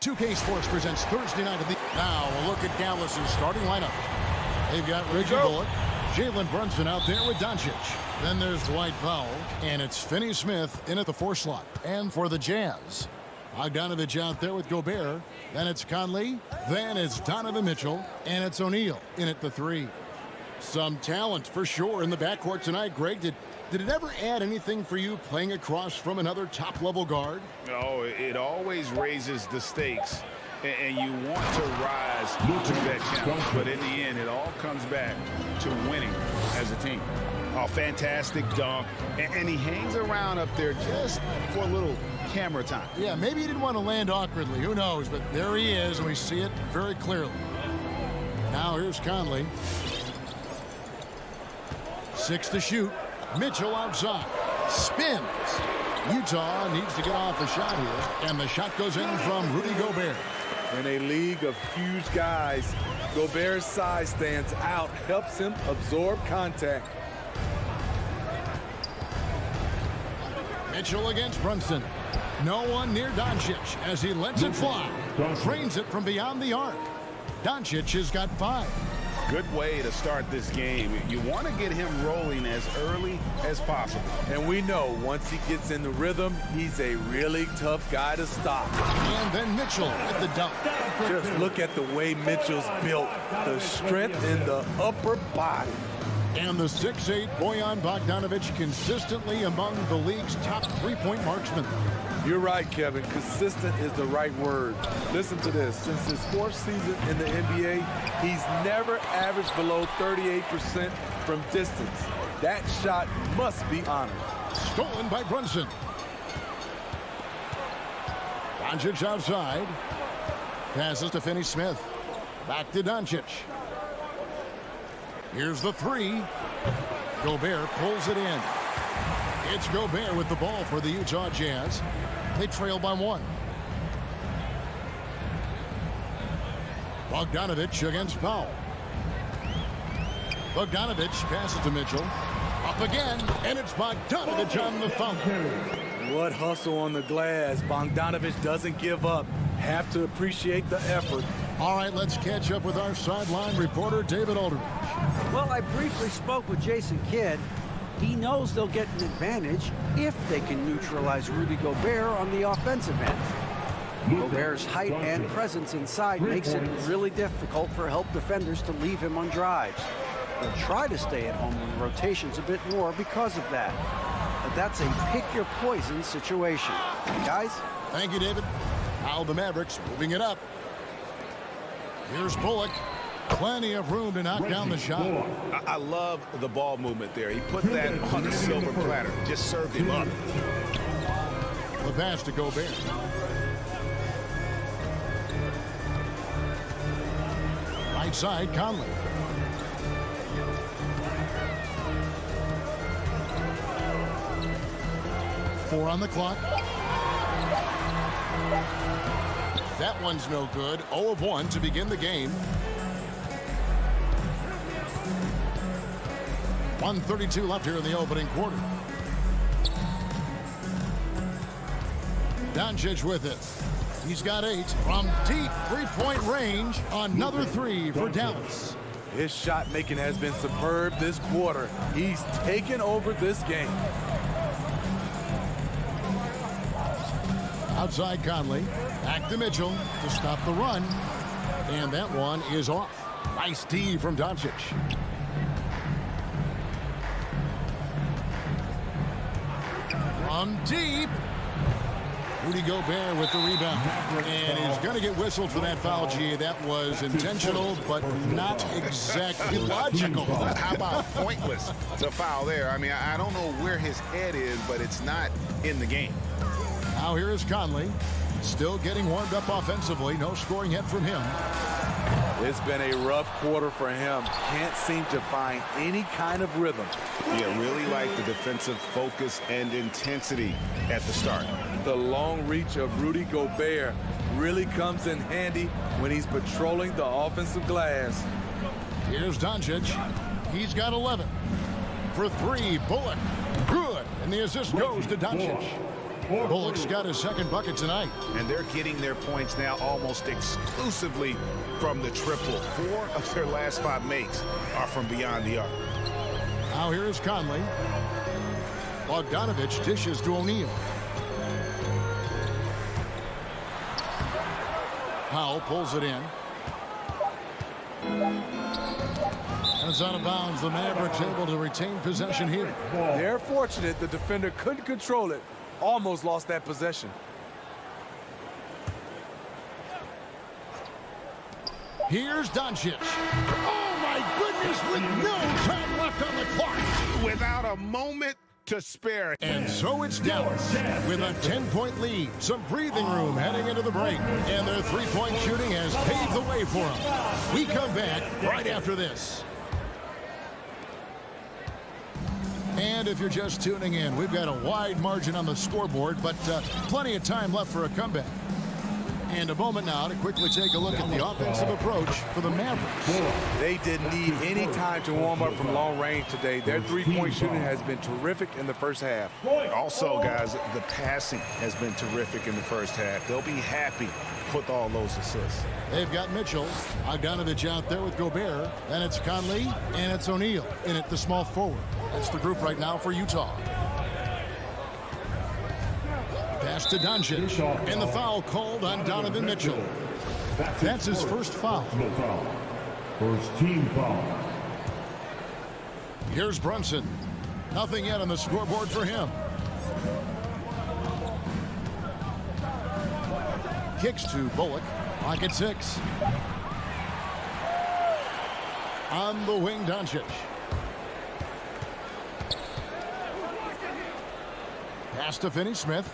2K Sports presents Thursday night of the... Now a look at Dallas's starting lineup. They've got Reggie Bullock, Jalen Brunson out there with Doncic. Then there's Dwight Powell, and it's Finney Smith in at the 4 slot. And for the Jazz, Bogdanovich out there with Gobert. Then it's Conley. Then it's Donovan Mitchell, and it's O'Neal in at the 3. Some talent for sure in the backcourt tonight. Greg, did it ever add anything for you playing across from another top-level guard? Oh, it always raises the stakes, and you want to rise to that challenge. But in the end, it all comes back to winning as a team. Oh, fantastic dunk. And he hangs around up there just for a little camera time. Yeah, maybe he didn't want to land awkwardly. Who knows? But there he is, and we see it very clearly. Now here's Conley. 6 to shoot. Mitchell outside. Spins. Utah needs to get off the shot here. And the shot goes in from Rudy Gobert. In a league of huge guys, Gobert's size stands out, helps him absorb contact. Mitchell against Brunson. No one near Doncic as he lets it fly. Trains it from beyond the arc. Doncic has got 5. Good way to start this game. You want to get him rolling as early as possible. And we know once he gets in the rhythm, he's a really tough guy to stop. And then Mitchell at the dunk. Just look at the way Mitchell's built. The strength in the upper body. And the 6'8" Bojan Bogdanovich consistently among the league's top 3-point marksmen. You're right, Kevin. Consistent is the right word. Listen to this. Since his 4th season in the NBA, he's never averaged below 38% from distance. That shot must be honored. Stolen by Brunson. Doncic outside. Passes to Finney Smith. Back to Doncic. Here's the 3. Gobert pulls it in. It's Gobert with the ball for the Utah Jazz. They trail by 1. Bogdanovich against Powell. Bogdanovich passes to Mitchell. Up again, and it's Bogdanovich on the foul. What hustle on the glass. Bogdanovich doesn't give up. Have to appreciate the effort. All right, let's catch up with our sideline reporter, David Aldridge. Well, I briefly spoke with Jason Kidd. He knows they'll get an advantage if they can neutralize Rudy Gobert on the offensive end. Gobert's height and presence inside makes it really difficult for help defenders to leave him on drives. They'll try to stay at home in rotations a bit more because of that. But that's a pick-your-poison situation. Guys? Thank you, David. Now the Mavericks moving it up. Here's Bullock. Plenty of room to knock down the shot. I love the ball movement there. He put that on a silver platter. Just served him up. The pass to Gobert. Right side, Conley. Four on the clock. That one's no good. 0 of 1 to begin the game. 1:32 left here in the opening quarter. Doncic with it. He's got 8 from deep 3-point range. Another 3 for Dallas. His shot making has been superb this quarter. He's taken over this game. Outside Conley. Back to Mitchell to stop the run. And that one is off. Nice D from Doncic. From deep. Rudy Gobert with the rebound. And he's going to get whistled for that foul, G. That was intentional, but not exactly logical. How about pointless to foul there? I mean, I don't know where his head is, but it's not in the game. Now here is Conley. Still getting warmed up offensively. No scoring yet from him. It's been a rough quarter for him. Can't seem to find any kind of rhythm. Yeah, really like the defensive focus and intensity at the start. The long reach of Rudy Gobert really comes in handy when he's patrolling the offensive glass. Here's Doncic. He's got 11. For 3, Bullock. Good. And the assist goes to Doncic. Bullock's got his second bucket tonight. And they're getting their points now almost exclusively from the triple. 4 of their last 5 makes are from beyond the arc. Now here is Conley. Bogdanovich dishes to O'Neal. Powell pulls it in. And it's out of bounds. The Mavericks able to retain possession here. They're fortunate the defender couldn't control it. Almost lost that possession. Here's Doncic. Oh, my goodness, with no time left on the clock. Without a moment to spare. And so it's Dallas with a 10-point lead. Some breathing room heading into the break. And their three-point shooting has paved the way for them. We come back right after this. And if you're just tuning in, we've got a wide margin on the scoreboard, but plenty of time left for a comeback. And a moment now to quickly take a look at the offensive approach for the Mavericks. They didn't need any time to warm up from long range today. Their three-point shooting has been terrific in the first half. Also, guys, the passing has been terrific in the first half. They'll be happy with all those assists. They've got Mitchell, Bogdanovich out there with Gobert. Then it's Conley, and it's O'Neal in at the small forward. That's the group right now for Utah. Pass to Doncic, and the foul called on Donovan Mitchell. That's his first foul. First team foul. Here's Brunson. Nothing yet on the scoreboard for him. Kicks to Bullock. Pocket 6. On the wing, Doncic. Pass to Finney Smith.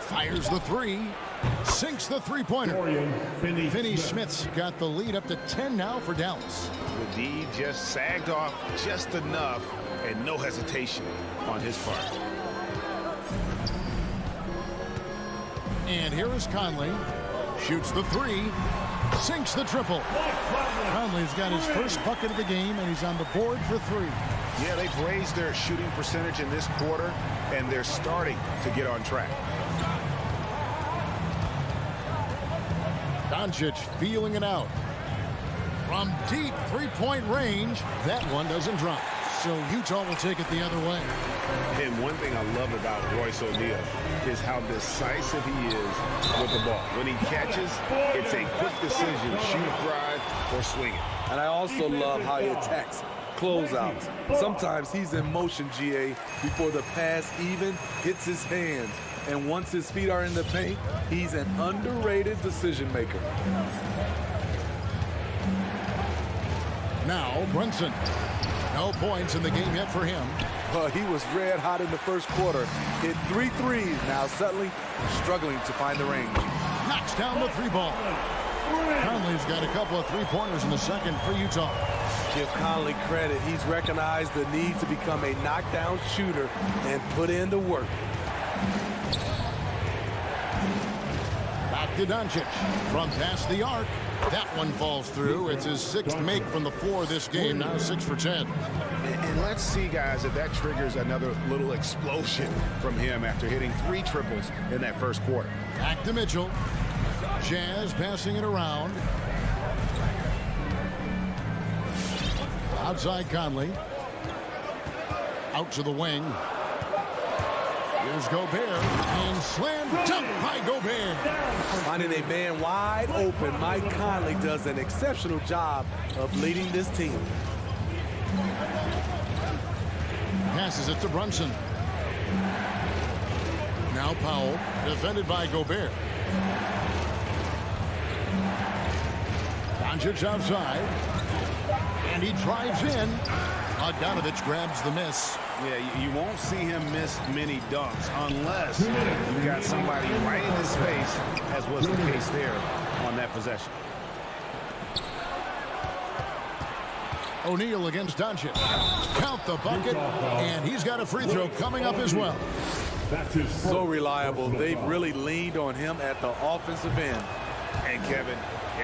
Fires the three. Sinks the three-pointer. Dorian, Finney Smith's got the lead up to 10 now for Dallas. The D just sagged off just enough and no hesitation on his part. And here is Conley. Shoots the three. Sinks the triple. Conley's got his first bucket of the game, and he's on the board for 3. Yeah, they've raised their shooting percentage in this quarter, and they're starting to get on track. Doncic feeling it out. From deep three-point range, that one doesn't drop. So Utah will take it the other way. And one thing I love about Royce O'Neal is how decisive he is with the ball. When he catches, it's a quick decision, shoot, drive, or swing it. And I also love how he attacks closeouts. Sometimes he's in motion, GA, before the pass even hits his hands. And once his feet are in the paint, he's an underrated decision maker. Now Brunson. No points in the game yet for him. Well, he was red hot in the first quarter. Hit 3 threes. Now suddenly struggling to find the range. Knocks down the 3-ball. Conley's got a couple of 3-pointers in the second for Utah. Give Conley credit. He's recognized the need to become a knockdown shooter and put in the work. Back to Doncic. From past the arc. That one falls through. It's his 6th make from the floor this game. Now 6 for 10. And let's see, guys, if that triggers another little explosion from him after hitting 3 triples in that first quarter. Back to Mitchell. Jazz passing it around. Outside Conley. Out to the wing. Here's Gobert, and slam dunk by Gobert. Finding a man wide open, Mike Conley does an exceptional job of leading this team. Passes it to Brunson. Now Powell, defended by Gobert. Doncic outside, and he drives in. Bogdanovich grabs the miss. Yeah, you won't see him miss many dunks unless you got somebody right in his face, as was the case there on that possession. O'Neal against Doncic. Count the bucket, and he's got a free throw coming up as well. So reliable. They've really leaned on him at the offensive end. And Kevin,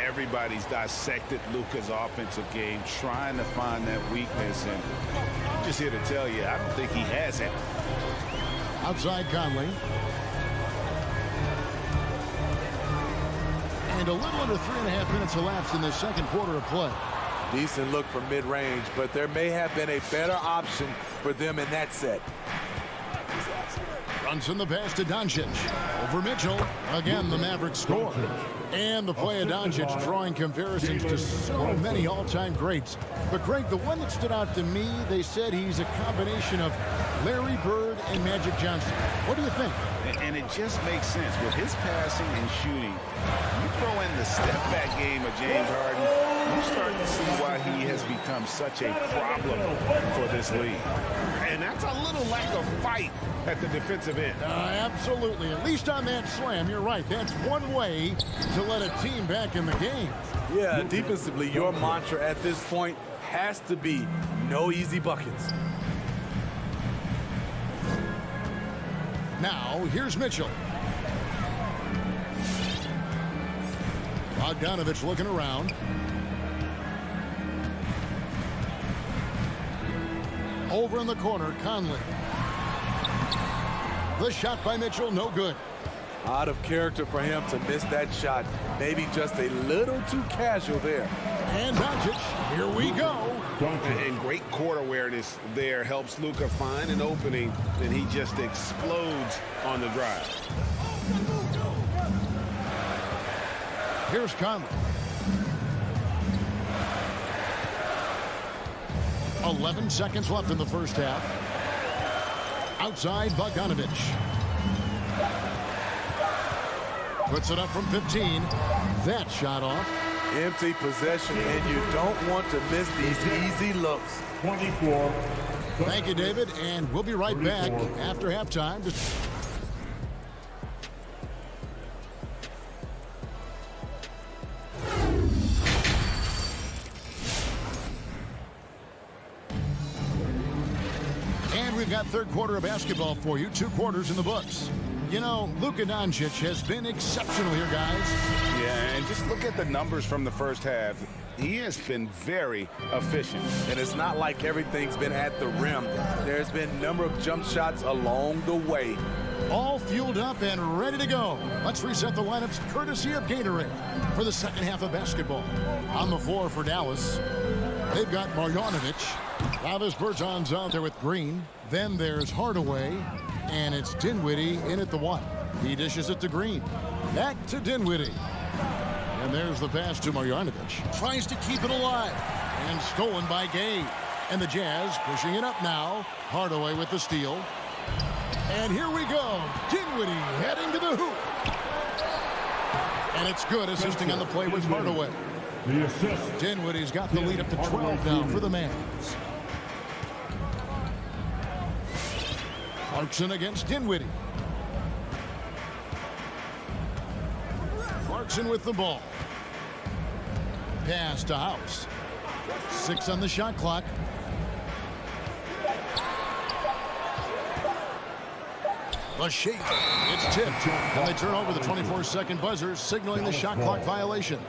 everybody's dissected Luka's offensive game, trying to find that weakness, and I'm just here to tell you, I don't think he has it. Outside Conley. And a little under 3.5 minutes elapsed in the second quarter of play. Decent look from mid-range, but there may have been a better option for them in that set. Brunson the pass to Doncic. Over Mitchell. Again, the Mavericks score. And the play of Doncic drawing comparisons to so many all-time greats. But, Greg, the one that stood out to me, they said he's a combination of Larry Bird and Magic Johnson. What do you think? And it just makes sense. With his passing and shooting, you throw in the step-back game of James Harden, you start to see why he has become such a problem for this league. And that's a little lack of fight at the defensive end. Absolutely. At least on that slam, you're right. That's one way to let a team back in the game. Yeah, defensively, your mantra at this point has to be no easy buckets. Now, here's Mitchell. Bogdanovich looking around. Over in the corner, Conley. The shot by Mitchell, no good. Out of character for him to miss that shot. Maybe just a little too casual there. And Doncic, here we go. And great court awareness there helps Luka find an opening, and he just explodes on the drive. Here's Conley. 11 seconds left in the first half. Outside Bogdanovich. Puts it up from 15. That shot off. Empty possession, and you don't want to miss these easy looks. 24. Thank you, David, and we'll be right back after halftime. And we've got third quarter of basketball for you, 2 quarters in the books. You know, Luka Doncic has been exceptional here, guys. Yeah, and just look at the numbers from the first half. He has been very efficient. And it's not like everything's been at the rim. There's been a number of jump shots along the way. All fueled up and ready to go. Let's reset the lineups courtesy of Gatorade for the second half of basketball. On the floor for Dallas, they've got Marjanovic. Travis Bertans out there with Green. Then there's Hardaway. And it's Dinwiddie in at the 1. He dishes it to Green. Back to Dinwiddie. And there's the pass to Marjanovic. Tries to keep it alive. And stolen by Gay. And the Jazz pushing it up now. Hardaway with the steal. And here we go. Dinwiddie heading to the hoop. And it's good, assisting on the play with Hardaway. The assist. Dinwiddie's got the lead up to 12 now for the Mavs. Clarkson against Dinwiddie. Clarkson with the ball. Pass to House. 6 on the shot clock. The shake. It's tipped. And they turn over the 24-second buzzer, signaling the shot clock violation.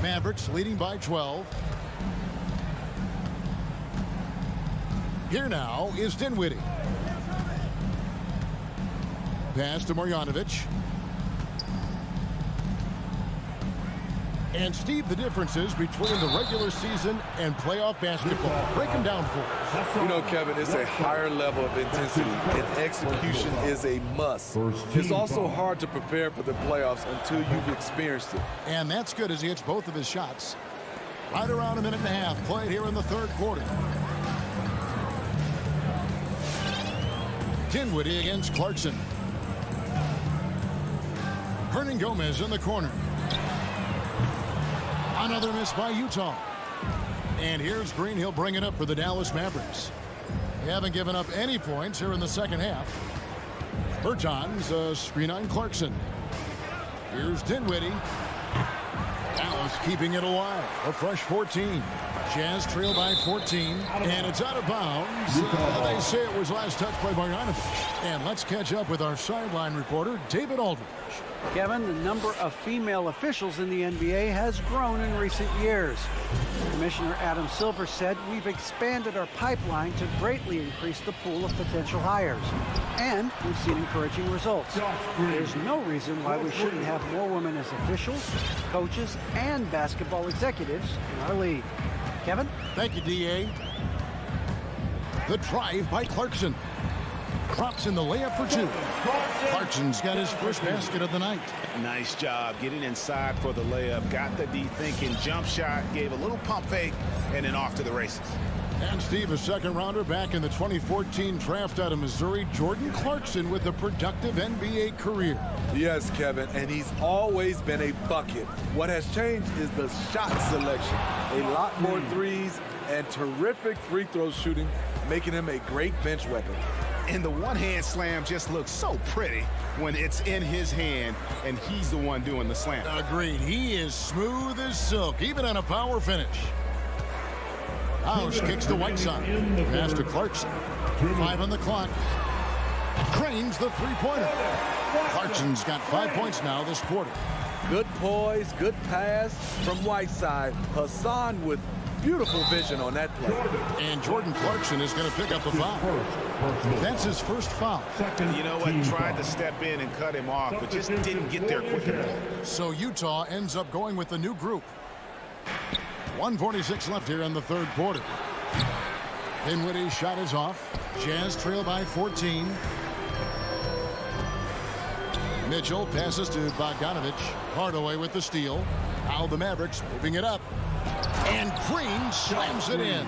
Mavericks leading by 12. Here now is Dinwiddie. Pass to Marjanovic. And Steve, the differences between the regular season and playoff basketball. Break them down for us. You know, Kevin, it's a higher level of intensity, and execution is a must. It's also hard to prepare for the playoffs until you've experienced it. And that's good as he hits both of his shots. Right around a minute and a half played here in the third quarter. Dinwiddie against Clarkson. Hernan Gomez in the corner. Another miss by Utah. And here's Green. He'll bring it up for the Dallas Mavericks. They haven't given up any points here in the second half. Bertans, screen on Clarkson. Here's Dinwiddie. Dallas keeping it alive. A fresh 14. Jazz trail by 14, and it's out of bounds. They say it was last touched by Bogdanovich. And let's catch up with our sideline reporter, David Aldridge. Kevin, the number of female officials in the NBA has grown in recent years. Commissioner Adam Silver said, "We've expanded our pipeline to greatly increase the pool of potential hires. And we've seen encouraging results. There's no reason why we shouldn't have more women as officials, coaches, and basketball executives in our league." Kevin? Thank you, D.A. The drive by Clarkson. Drops in the layup for two. Clarkson's got his first basket of the night. Nice job getting inside for the layup. Got the D thinking, jump shot, gave a little pump fake, and then off to the races. And Steve, a second rounder back in the 2014 draft out of Missouri, Jordan Clarkson with a productive NBA career. Yes, Kevin, and he's always been a bucket. What has changed is the shot selection. A lot more threes and terrific free throw shooting, making him a great bench weapon. And the one-hand slam just looks so pretty when it's in his hand and he's the one doing the slam. Agreed. He is smooth as silk, even on a power finish. House kicks to Whiteside. Pass to Clarkson. 5 on the clock. Cranes the three-pointer. Clarkson's got 5 points now this quarter. Good poise, good pass from Whiteside. Hassan with beautiful vision on that play. And Jordan Clarkson is going to pick up the foul. That's his first foul. You know what? Tried to step in and cut him off, but just didn't get there quick enough. So Utah ends up going with the new group. 1:46 left here in the third quarter. Dinwiddie's shot is off. Jazz trail by 14. Mitchell passes to Bogdanovich. Hardaway with the steal. Now the Mavericks moving it up. And Green slams it in.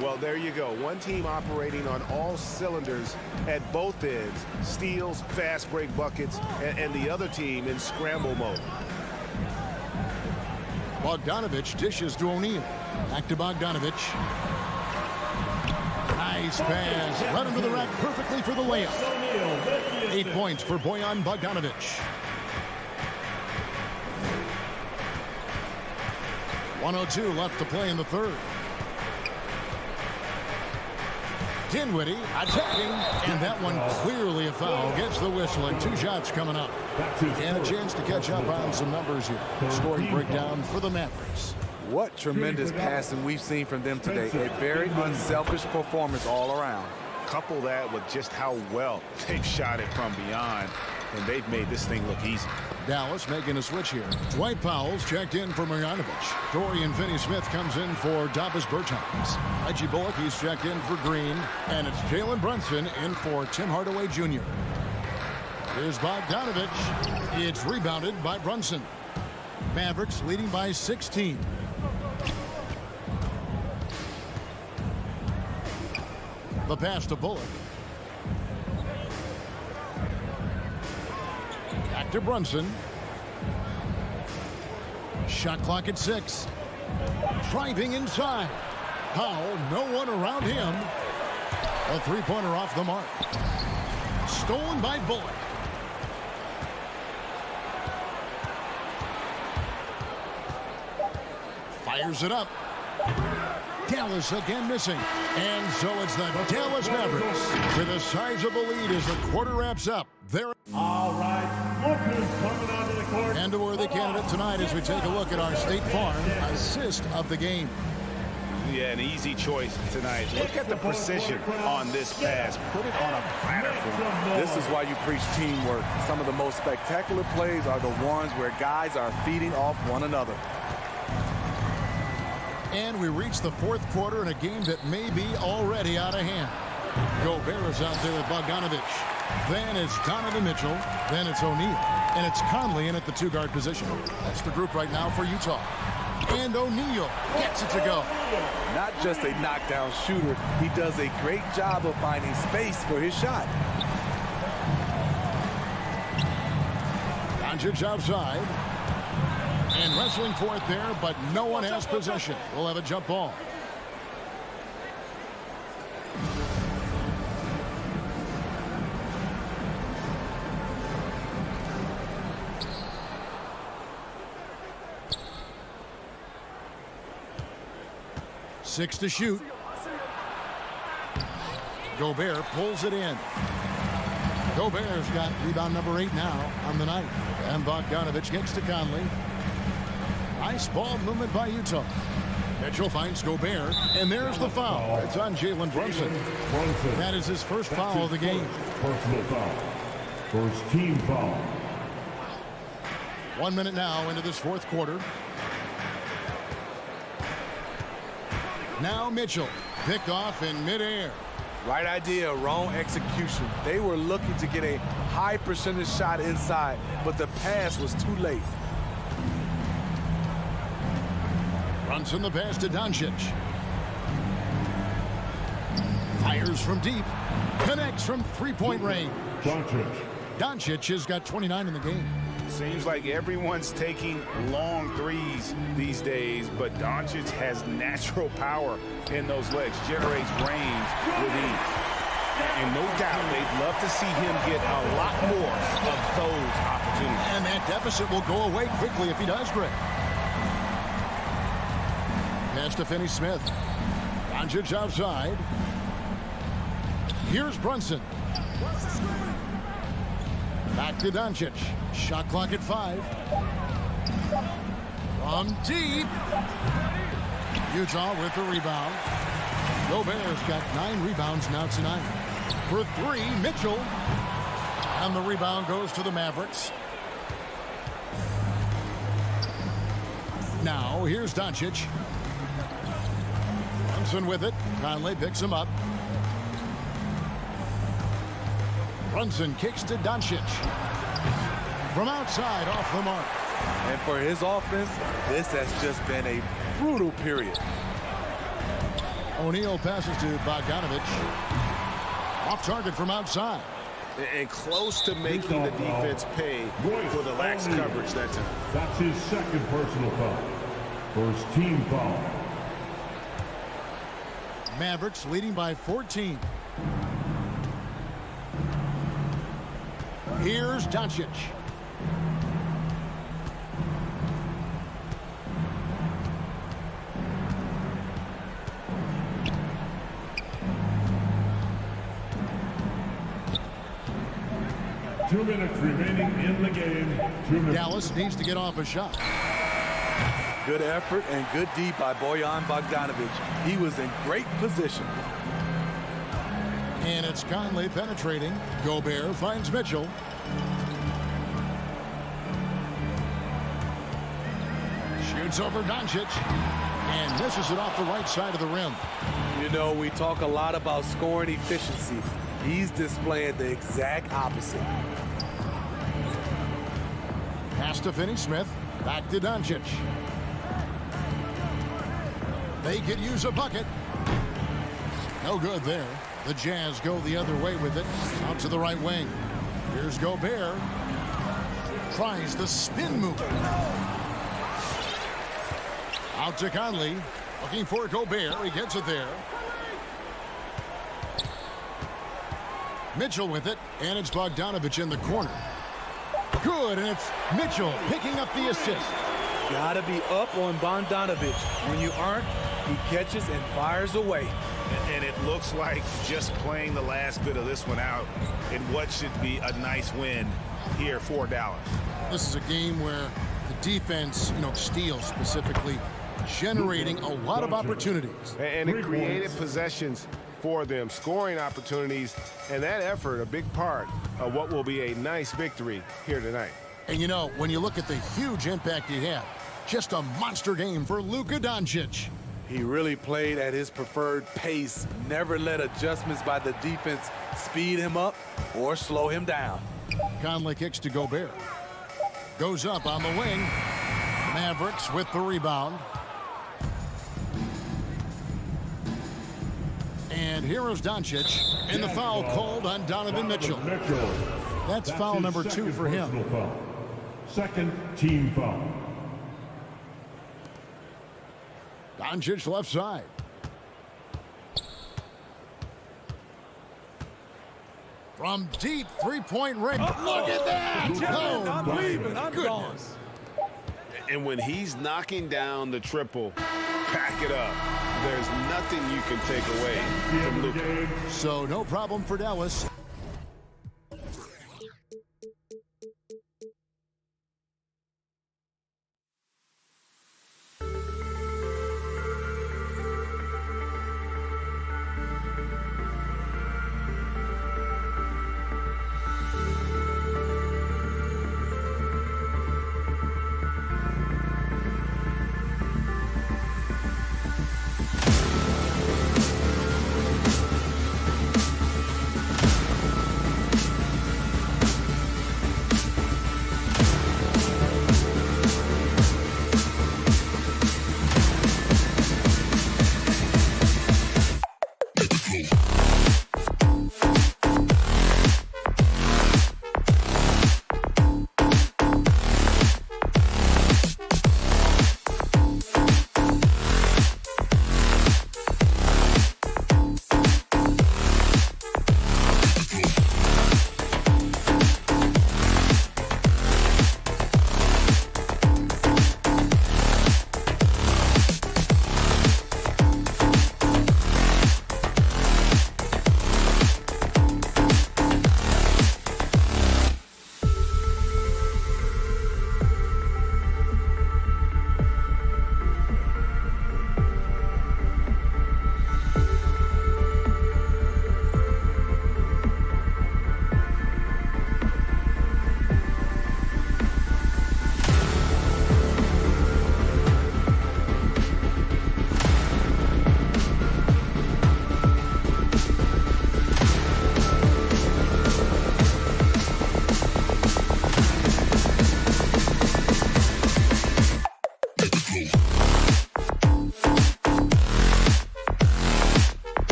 Well, there you go. One team operating on all cylinders at both ends. Steals, fast break buckets, and the other team in scramble mode. Bogdanovich dishes to O'Neal. Back to Bogdanovich. Nice pass. Led him to the rack perfectly for the layup. 8 points for Bojan Bogdanovich. 1:02 left to play in the third. Dinwiddie attacking, and that one clearly a foul. Gets the whistle, and 2 shots coming up. And a chance to catch up on some numbers here. Scoring breakdown for the Mavericks. What tremendous passing we've seen from them today. A very unselfish performance all around. Couple that with just how well they've shot it from beyond, and they've made this thing look easy. Dallas making a switch here. Dwight Powell's checked in for Marjanovic. Dorian Finney-Smith comes in for Davis Bertans. Reggie Bullock, he's checked in for Green. And it's Jalen Brunson in for Tim Hardaway Jr. Here's Bogdanovich. It's rebounded by Brunson. Mavericks leading by 16. The pass to Bullock. Back to Brunson. Shot clock at 6. Driving inside. Powell, no one around him. A three-pointer off the mark. Stolen by Bullock. Fires it up. Dallas again missing. And so it's the Dallas Mavericks with a sizable lead as the quarter wraps up. There. All right, look who's coming onto the court. And a worthy candidate tonight as we take a look at our State Farm assist of the game. Yeah, an easy choice tonight. Look at the precision on this pass. Put it on a platter for him. This is why you preach teamwork. Some of the most spectacular plays are the ones where guys are feeding off one another. And we reach the fourth quarter in a game that may be already out of hand. Gobert is out there with Bogdanovich. Then it's Donovan Mitchell. Then it's O'Neal. And it's Conley in at the 2-guard position. That's the group right now for Utah. And O'Neal gets it to go. Not just a knockdown shooter, he does a great job of finding space for his shot. Doncic outside. And wrestling for it there, but no one has possession. We'll have a jump ball. 6 to shoot. Gobert pulls it in. Gobert's got rebound number 8 now on the night. And Bogdanovich kicks to Conley. Nice ball movement by Utah. Mitchell finds Gobert, and there's the foul. It's on Jalen Brunson. That is his first foul of the game. Personal foul. First team foul. 1 minute now into this fourth quarter. Now Mitchell, picked off in midair. Right idea, wrong execution. They were looking to get a high percentage shot inside, but the pass was too late. Brunson the pass to Doncic. Fires from deep. Connects from three-point range. Doncic has got 29 in the game. Seems like everyone's taking long threes these days, but Doncic has natural power in those legs, generates range with ease. And no doubt they'd love to see him get a lot more of those opportunities. And that deficit will go away quickly if he does, Greg. Pass to Finney Smith. Doncic outside. Here's Brunson. Back to Doncic. Shot clock at 5. From deep. Utah with the rebound. Gobert's got 9 rebounds now tonight. For 3, Mitchell. And the rebound goes to the Mavericks. Now, here's Doncic. Brunson with it. Conley picks him up. Brunson kicks to Doncic. From outside, off the mark. And for his offense, this has just been a brutal period. O'Neal passes to Bogdanovich. Off target from outside. And close to making the defense pay for the lax coverage that time. That's his second personal foul. First team foul. Mavericks leading by 14. Here's Doncic. Two minutes remaining in the game. 2 minutes. Dallas needs to get off a shot. Good effort and good D by Bojan Bogdanovich. He was in great position. And it's Conley penetrating. Gobert finds Mitchell. Shoots over Doncic. And misses it off the right side of the rim. You know, we talk a lot about scoring efficiency. He's displaying the exact opposite. Pass to Finney Smith. Back to Doncic. They could use a bucket. No good there. The Jazz go the other way with it. Out to the right wing. Here's Gobert. Tries the spin move. Out to Conley. Looking for Gobert. He gets it there. Mitchell with it. And it's Bogdanovich in the corner. Good, and it's Mitchell picking up the assist. Gotta be up on Bogdanovich. When you aren't, he catches and fires away. And it looks like just playing the last bit of this one out in what should be a nice win here for Dallas. This is a game where the defense, steals specifically, generating a lot of opportunities. And it created possessions for them, scoring opportunities, and that effort, a big part of what will be a nice victory here tonight. And when you look at the huge impact he had, just a monster game for Luka Doncic. He really played at his preferred pace, never let adjustments by the defense speed him up or slow him down. Conley kicks to Gobert. Goes up on the wing. Mavericks with the rebound. And here is Doncic, and the foul called on Donovan Mitchell. That's foul number 2 for him. Second team foul. Doncic left side. From deep three-point range. Look at that! I'm leaving. I'm And when he's knocking down the triple, pack it up. there's nothing you can take away from Luka. So no problem for Dallas.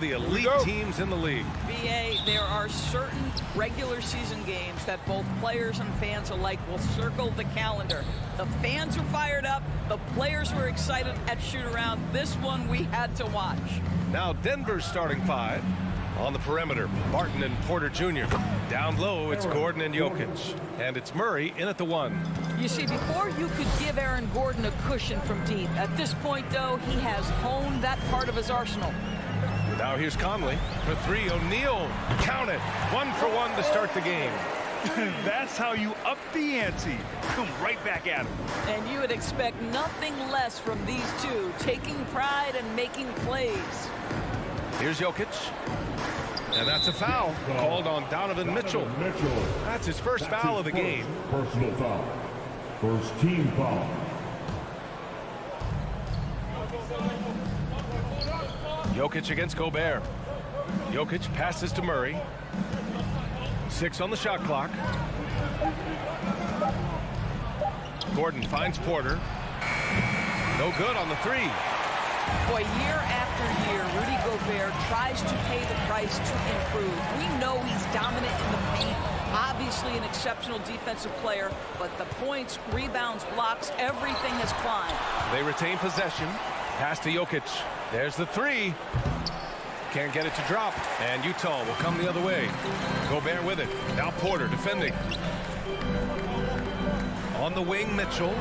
of the elite teams in the league. BA, there are certain regular season games that both players and fans alike will circle the calendar. The fans were fired up. The players were excited at shoot-around. This one we had to watch. Now Denver's starting 5. On the perimeter, Barton and Porter Jr. Down low, it's Gordon and Jokic. And it's Murray in at the 1. You see, before you could give Aaron Gordon a cushion from deep. At this point, though, he has honed that part of his arsenal. Now here's Conley for 3. O'Neal, count it. 1 for 1 to start the game. That's how you up the ante. Come right back at him. And you would expect nothing less from these two, taking pride and making plays. Here's Jokic. And that's a foul called on Donovan Mitchell. That's his first foul of the game. Personal foul. First team foul. Jokic against Gobert. Jokic passes to Murray. 6 on the shot clock. Gordon finds Porter. No good on the 3. Boy, year after year, Rudy Gobert tries to pay the price to improve. We know he's dominant in the paint, obviously an exceptional defensive player, but the points, rebounds, blocks, everything has climbed. They retain possession. Pass to Jokic. There's the 3. Can't get it to drop, and Utah will come the other way. Gobert with it. Now Porter defending. On the wing, Mitchell.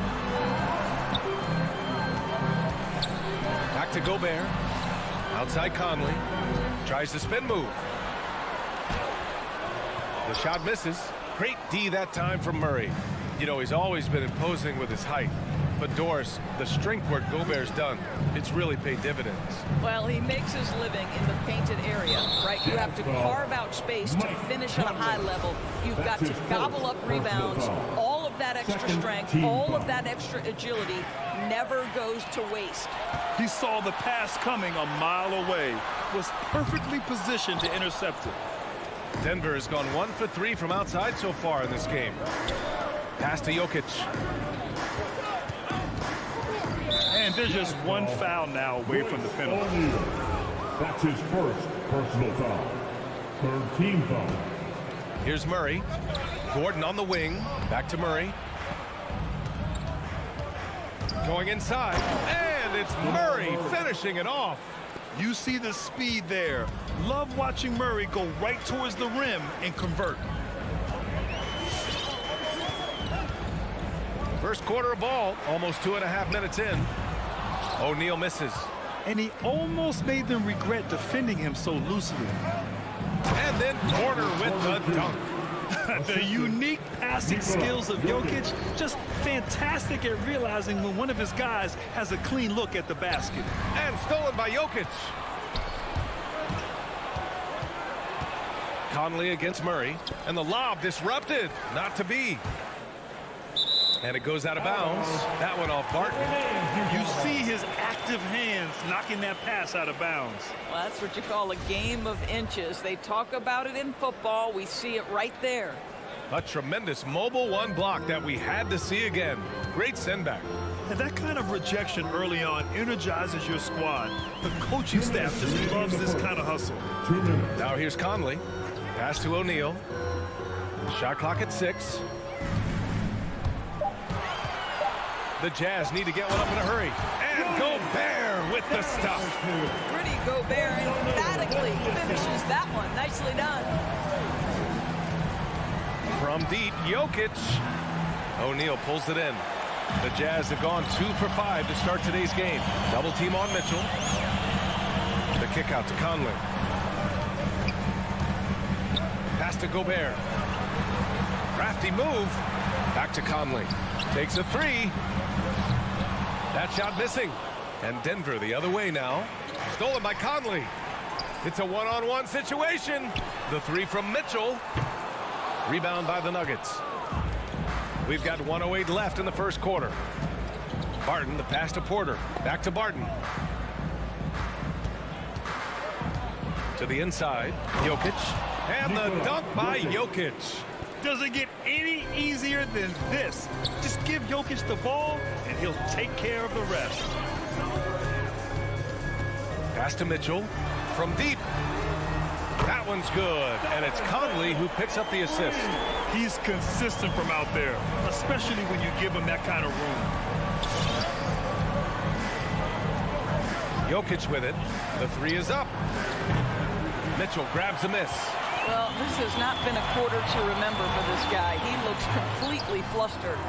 Back to Gobert. Outside Conley. Tries the spin move. The shot misses. Great D that time from Murray. You know, he's always been imposing with his height. But Doris, the strength work Gobert's done, it's really paid dividends. Well, he makes his living in the painted area, right? You have to carve out space to finish at a high level. You've got to gobble up rebounds. All of that extra strength, all of that extra agility never goes to waste. He saw the pass coming a mile away, was perfectly positioned to intercept it. Denver has gone 1 for 3 from outside so far in this game. Pass to Jokic. And there's just one foul now away from the penalty. That's his first personal foul. Third team foul. Here's Murray. Gordon on the wing. Back to Murray. Going inside. And it's Murray finishing it off. You see the speed there. Love watching Murray go right towards the rim and convert. First quarter of ball, almost 2.5 minutes in. O'Neal misses. And he almost made them regret defending him so loosely. And then Porter with the dunk. The unique passing skills of Jokic, just fantastic at realizing when one of his guys has a clean look at the basket. And stolen by Jokic. Conley against Murray. And the lob disrupted. Not to be. And it goes out of bounds. That one off Barton. You see his active hands knocking that pass out of bounds. Well, that's what you call a game of inches. They talk about it in football. We see it right there. A tremendous mobile 1 block that we had to see again. Great send back. And that kind of rejection early on energizes your squad. The coaching staff just loves this kind of hustle. Now here's Conley. Pass to O'Neal. Shot clock at 6. The Jazz need to get one up in a hurry. And Gobert with the stuff. Rudy Gobert emphatically finishes that one. Nicely done. From deep, Jokic. O'Neal pulls it in. The Jazz have gone 2 for 5 to start today's game. Double team on Mitchell. The kick out to Conley. Pass to Gobert. Crafty move. Back to Conley. Takes a 3. That shot missing. And Denver the other way now. Stolen by Conley. It's a one-on-one situation. The 3 from Mitchell. Rebound by the Nuggets. We've got 1:08 left in the first quarter. Barton, the pass to Porter. Back to Barton. To the inside. Jokic. And the dunk by Jokic. Doesn't get any easier than this. Just give Jokic the ball, and he'll take care of the rest. Pass to Mitchell. from deep. That one's good, and it's Conley who picks up the assist. He's consistent from out there, especially when you give him that kind of room. Jokic with it. The three is up. Mitchell grabs a miss. Well, this has not been a quarter to remember for this guy. He looks completely flustered.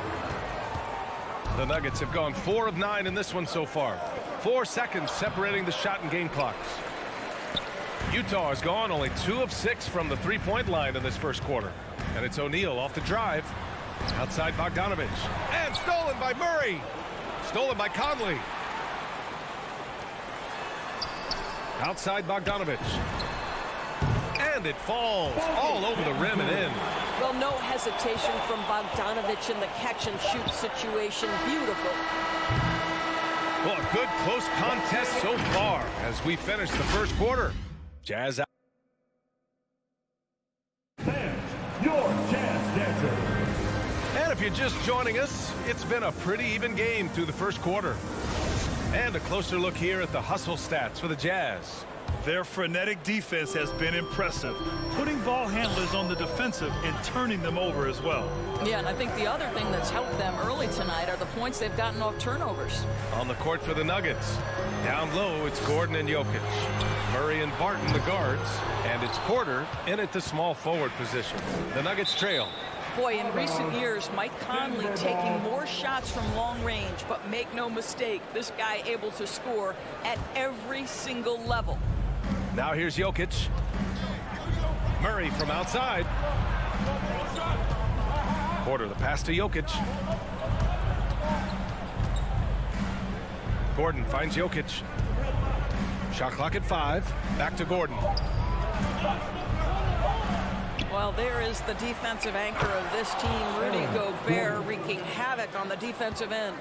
The Nuggets have gone 4 of 9 in this one so far. 4 seconds separating the shot and game clocks. Utah has gone only 2 of 6 from the three-point line in this first quarter. And it's O'Neal off the drive. Outside Bogdanovich. And stolen by Murray. Stolen by Conley. Outside Bogdanovich. And it falls all over the rim and in. Well, no hesitation from Bogdanovich in the catch-and-shoot situation. Beautiful. Well, a good close contest so far as we finish the first quarter. Jazz out. Fans, your Jazz Dancer. And if you're just joining us, it's been a pretty even game through the first quarter. And a closer look here at the hustle stats for the Jazz. Their frenetic defense has been impressive, putting ball handlers on the defensive and turning them over as well. Yeah, and I think the other thing that's helped them early tonight are the points they've gotten off turnovers. On the court for the Nuggets. Down low, it's Gordon and Jokic. Murray and Barton, the guards. And it's Porter in at the small forward position. The Nuggets trail. Boy, in recent years, Mike Conley taking more shots from long range, but make no mistake, this guy able to score at every single level. Now here's Jokic. Murray from outside. Porter the pass to Jokic. Gordon finds Jokic. Shot clock at 5. Back to Gordon. Well, there is the defensive anchor of this team, Rudy Gobert, wreaking havoc on the defensive end.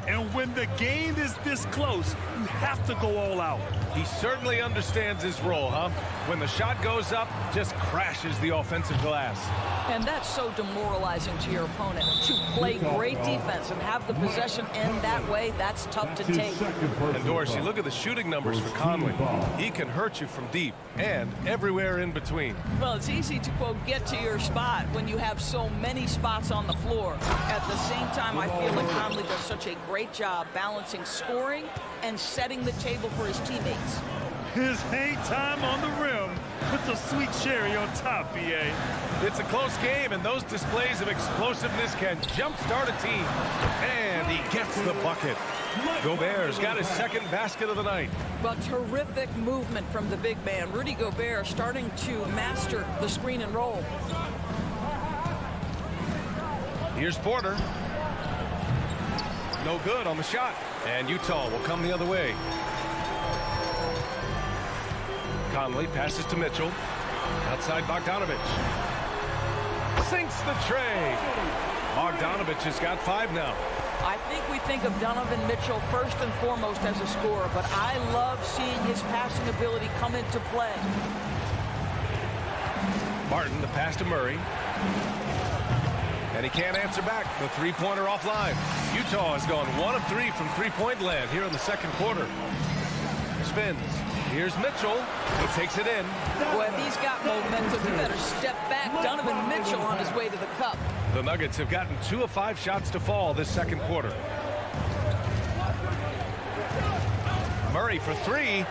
And when the game is this close, you have to go all out. He certainly understands his role, huh? When the shot goes up, just crashes the offensive glass. And that's so demoralizing to your opponent. To play great defense and have the possession end that way, that's tough to take. And Dorsey, look at the shooting numbers for Conley. He can hurt you from deep and everywhere in between. Well, it's easy to, quote, get to your spot when you have so many spots on the floor. At the same time, I feel like Conley does such a great job balancing scoring and setting the table for his teammates. His hang time on the rim puts a sweet cherry on top, B.A. It's a close game, and those displays of explosiveness can jumpstart a team. And he gets the bucket. Gobert's got his second basket of the night. But terrific movement from the big man. Rudy Gobert starting to master the screen and roll. Here's Porter. No good on the shot. And Utah will come the other way. Conley passes to Mitchell. Outside Bogdanovich. Sinks the tray. Bogdanovich has got 5 now. I think we think of Donovan Mitchell first and foremost as a scorer, but I love seeing his passing ability come into play. Barton, the pass to Murray. And he can't answer back. The three-pointer offline. Utah has gone 1 of 3 from three-point land here in the second quarter. Spins. Here's Mitchell. He takes it in. Boy, if he's got momentum, he better step back. Donovan Mitchell on his way to the cup. The Nuggets have gotten 2 of 5 shots to fall this second quarter. Murray for 3.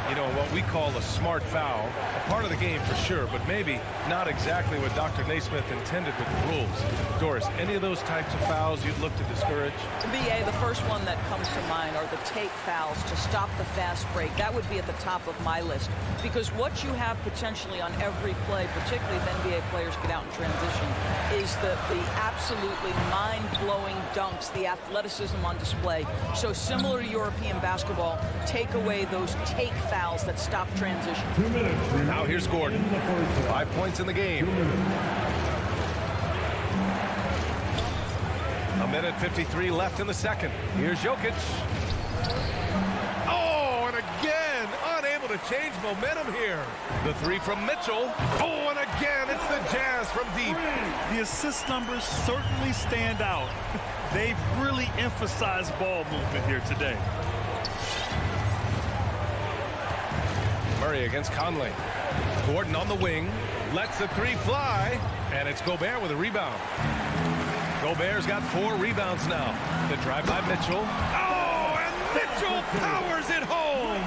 You know, what we call a smart foul. A part of the game for sure, but maybe not exactly what Dr. Naismith intended with the rules. Doris, any of those types of fouls you'd look to discourage? BA, the first one that comes to mind are the take fouls to stop the fast break. That would be at the top of my list. Because what you have potentially on every play, particularly if NBA players get out in transition, is the absolutely mind-blowing dunks, the athleticism on display. So similar to European basketball, take away those take fouls that stop transition. 2 minutes. Now here's Gordon. 5 points in the game. 1:53 left in the second. Here's Jokic. Oh, and again, unable to change momentum here. The 3 from Mitchell. Oh, and again, it's the Jazz from deep. The assist numbers certainly stand out. They've really emphasized ball movement here today. Murray against Conley. Gordon on the wing. Lets the three fly. And it's Gobert with a rebound. Gobert's got 4 rebounds now. The drive by Mitchell. Oh, and Mitchell powers it home.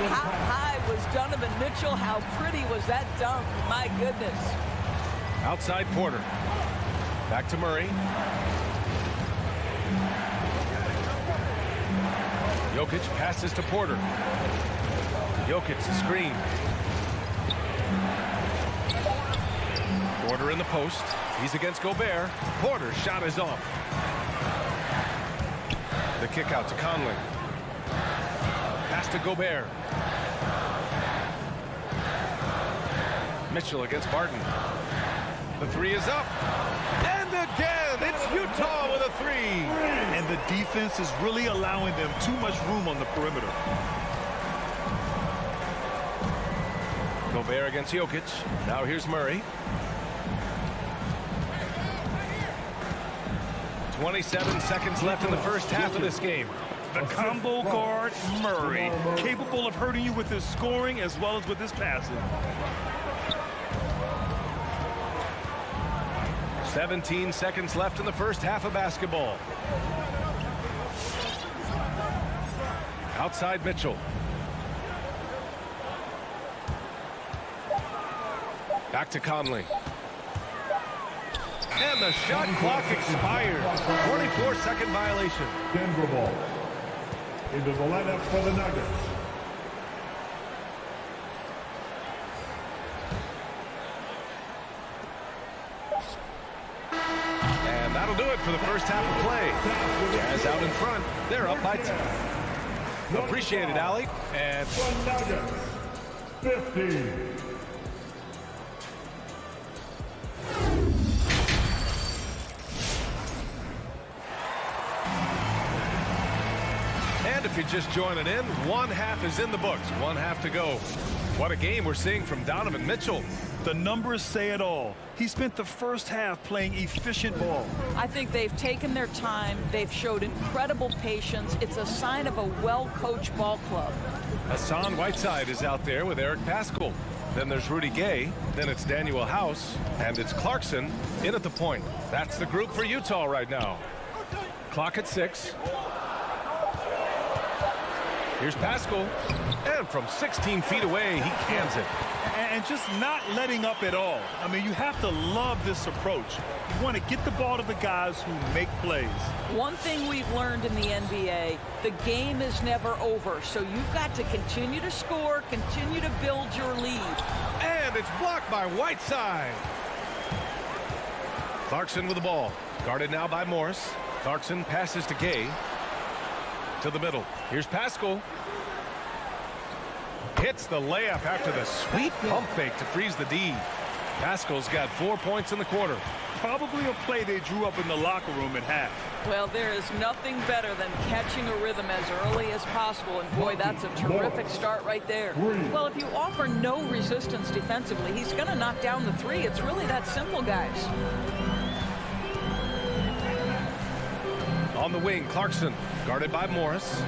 How high was Donovan Mitchell? How pretty was that dunk? My goodness. Outside Porter. Back to Murray. Jokic passes to Porter. Jokic the screen. Porter in the post. He's against Gobert. Porter's shot is off. The kick out to Conley. Pass to Gobert. Mitchell against Barton. The three is up. And again, it's Utah with a 3. And the defense is really allowing them too much room on the perimeter. Gobert against Jokic. Now here's Murray. 27 seconds left in the first half of this game. The combo guard, Murray, capable of hurting you with his scoring as well as with his passing. 17 seconds left in the first half of basketball. Outside Mitchell. Back to Conley. And the shot clock expired. 24-second violation. Denver ball. Into the lineup for the Nuggets. And that'll do it for the first half of play. Jazz out in front. They're up by 10. Appreciate it, Allie. And Nuggets, 50. And if you're just joining in, one half is in the books. One half to go. What a game we're seeing from Donovan Mitchell. The numbers say it all. He spent the first half playing efficient ball. I think they've taken their time. They've showed incredible patience. It's a sign of a well-coached ball club. Hassan Whiteside is out there with Eric Paschall. Then there's Rudy Gay. Then it's Daniel House. And it's Clarkson in at the point. That's the group for Utah right now. Clock at 6. Here's Paschall. And from 16 feet away, he cans it. And just not letting up at all. I mean, you have to love this approach. You want to get the ball to the guys who make plays. One thing we've learned in the NBA, the game is never over. So you've got to continue to score, continue to build your lead. And it's blocked by Whiteside. Clarkson with the ball. Guarded now by Morris. Clarkson passes to Gay. To the middle. Here's Paschall. Hits the layup after the sweet pump fake to freeze the D. Paschall's got 4 points in the quarter. Probably a play they drew up in the locker room at half. Well, there is nothing better than catching a rhythm as early as possible. And boy, that's a terrific start right there. Well, if you offer no resistance defensively, he's going to knock down the 3. It's really that simple, guys. On the wing, Clarkson. Guarded by Morris.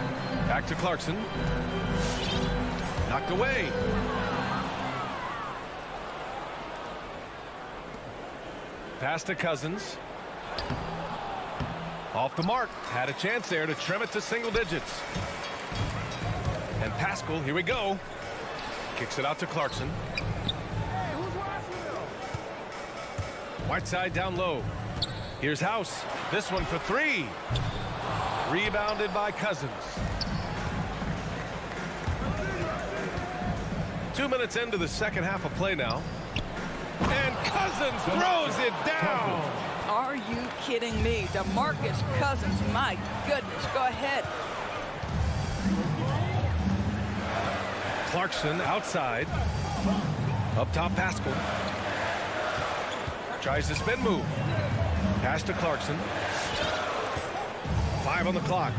Back to Clarkson. Knocked away. Pass to Cousins. Off the mark. Had a chance there to trim it to single digits. And Paschall, here we go. Kicks it out to Clarkson. Whiteside down low. Here's House. This one for 3. Rebounded by Cousins. 2 minutes into the second half of play now. And Cousins throws it down. Are you kidding me? DeMarcus Cousins, my goodness. Go ahead. Clarkson outside. Up top, Paschall. Tries the spin move. Pass to Clarkson. 5 on the clock.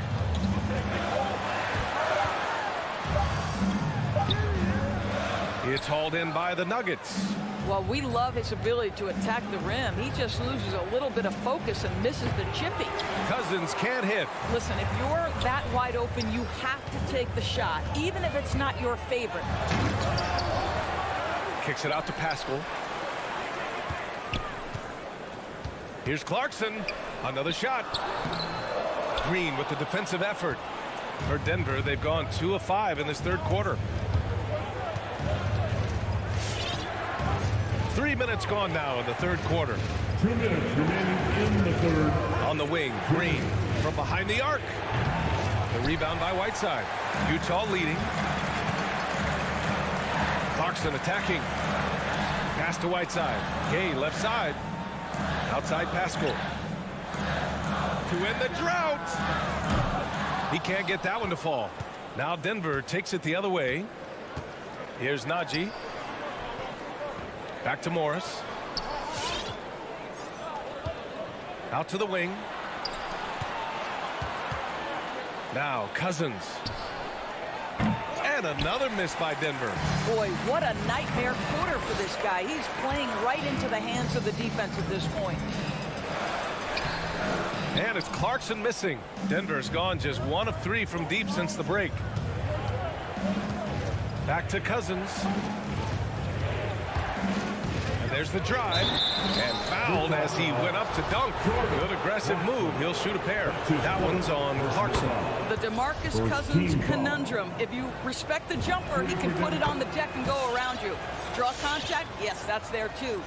It's hauled in by the Nuggets. Well, we love his ability to attack the rim. He just loses a little bit of focus and misses the chippy. Cousins can't hit. Listen, if you're that wide open, you have to take the shot, even if it's not your favorite. Kicks it out to Pascal. Here's Clarkson. Another shot. Green with the defensive effort. For Denver, they've gone 2 of 5 in this third quarter. 3 minutes gone now in the third quarter. 2 minutes remaining in the third. On the wing, Green from behind the arc. The rebound by Whiteside. Utah leading. Clarkson attacking. Pass to Whiteside. Gay left side. Outside Pascal. To end the drought. He can't get that one to fall. Now Denver takes it the other way. Here's Najee. Back to Morris. Out to the wing. Now Cousins. And another miss by Denver. Boy, what a nightmare quarter for this guy. He's playing right into the hands of the defense at this point. And it's Clarkson missing. Denver's gone just 1 of 3 from deep since the break. Back to Cousins. And there's the drive. And fouled as he went up to dunk. Good aggressive move. He'll shoot a pair. That one's on Clarkson. The DeMarcus Cousins conundrum. If you respect the jumper, he can put it on the deck and go around you. Draw contact? Yes, that's there too.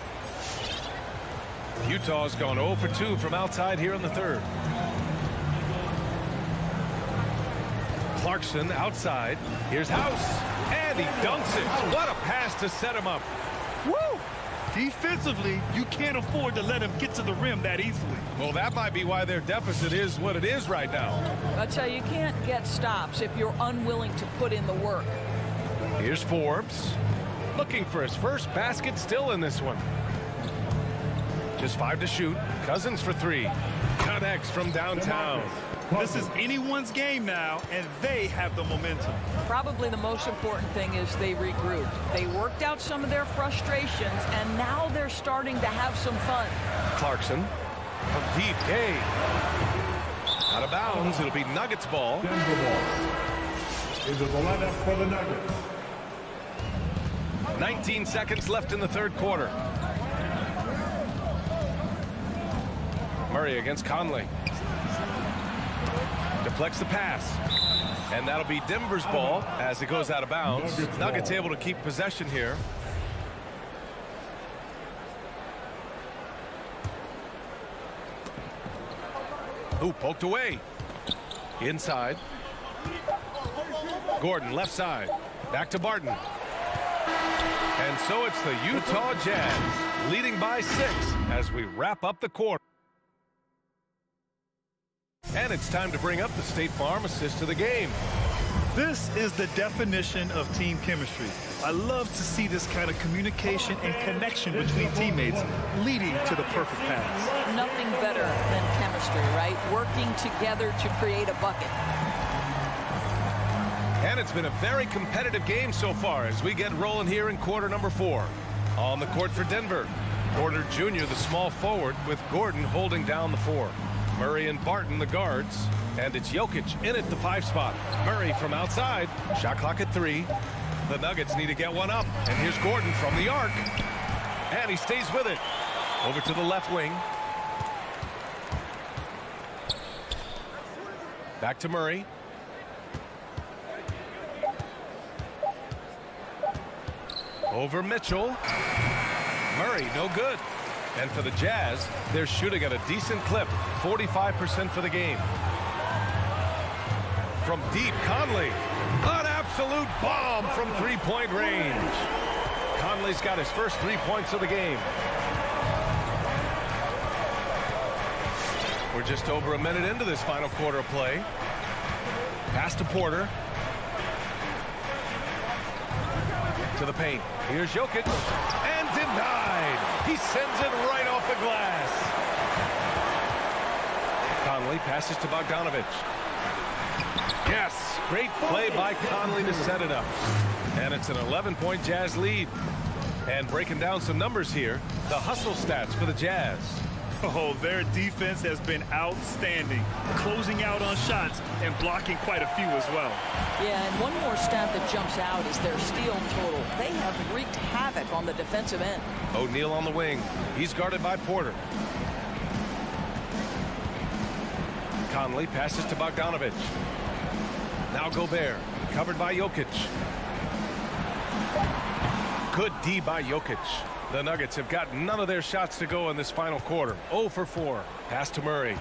Utah's gone 0 for 2 from outside here in the third. Clarkson outside. Here's House. And he dunks it. What a pass to set him up. Woo! Defensively, you can't afford to let him get to the rim that easily. Well, that might be why their deficit is what it is right now. I'll tell you, you can't get stops if you're unwilling to put in the work. Here's Forbes. Looking for his first basket still in this one. Just 5 to shoot. Cousins for 3. Connects from downtown. This is anyone's game now, and they have the momentum. Probably the most important thing is they regrouped. They worked out some of their frustrations, and now they're starting to have some fun. Clarkson from deep. Gay. Out of bounds. It'll be Nuggets ball. Denver ball. Into the lineup for the Nuggets. 19 seconds left in the third quarter. Murray against Conley. Deflects the pass. And that'll be Denver's ball as it goes out of bounds. Nuggets able to keep possession here. Ooh, poked away. Inside. Gordon left side. Back to Barton. And so it's the Utah Jazz leading by 6 as we wrap up the quarter. And it's time to bring up the State Farm assist to the game. This is the definition of team chemistry. I love to see this kind of communication and connection between teammates leading to the perfect pass. Nothing better than chemistry, right? Working together to create a bucket. And it's been a very competitive game so far as we get rolling here in quarter number 4. On the court for Denver, Porter Jr., the small forward, with Gordon holding down the 4. Murray and Barton, the guards, and it's Jokic in at the 5 spot. Murray from outside, shot clock at 3. The Nuggets need to get one up, and here's Gordon from the arc, and he stays with it. Over to the left wing. Back to Murray. Over Mitchell. Murray, no good. And for the Jazz, they're shooting at a decent clip, 45% for the game. From deep, Conley. An absolute bomb from three-point range. Conley's got his first 3 points of the game. We're just over a minute into this final quarter of play. Pass to Porter. To the paint. Here's Jokic. And denied. He sends it right off the glass. Conley passes to Bogdanovich. Yes, great play by Conley to set it up. And it's an 11-point Jazz lead. And breaking down some numbers here, the hustle stats for the Jazz. Oh, their defense has been outstanding, closing out on shots and blocking quite a few as well. Yeah, and one more stat that jumps out is their steal total. They have wreaked havoc on the defensive end. O'Neal on the wing. He's guarded by Porter. Conley passes to Bogdanovich. Now Gobert, covered by Jokic. Good D by Jokic. The Nuggets have got none of their shots to go in this final quarter. 0 for 4. Pass to Murray.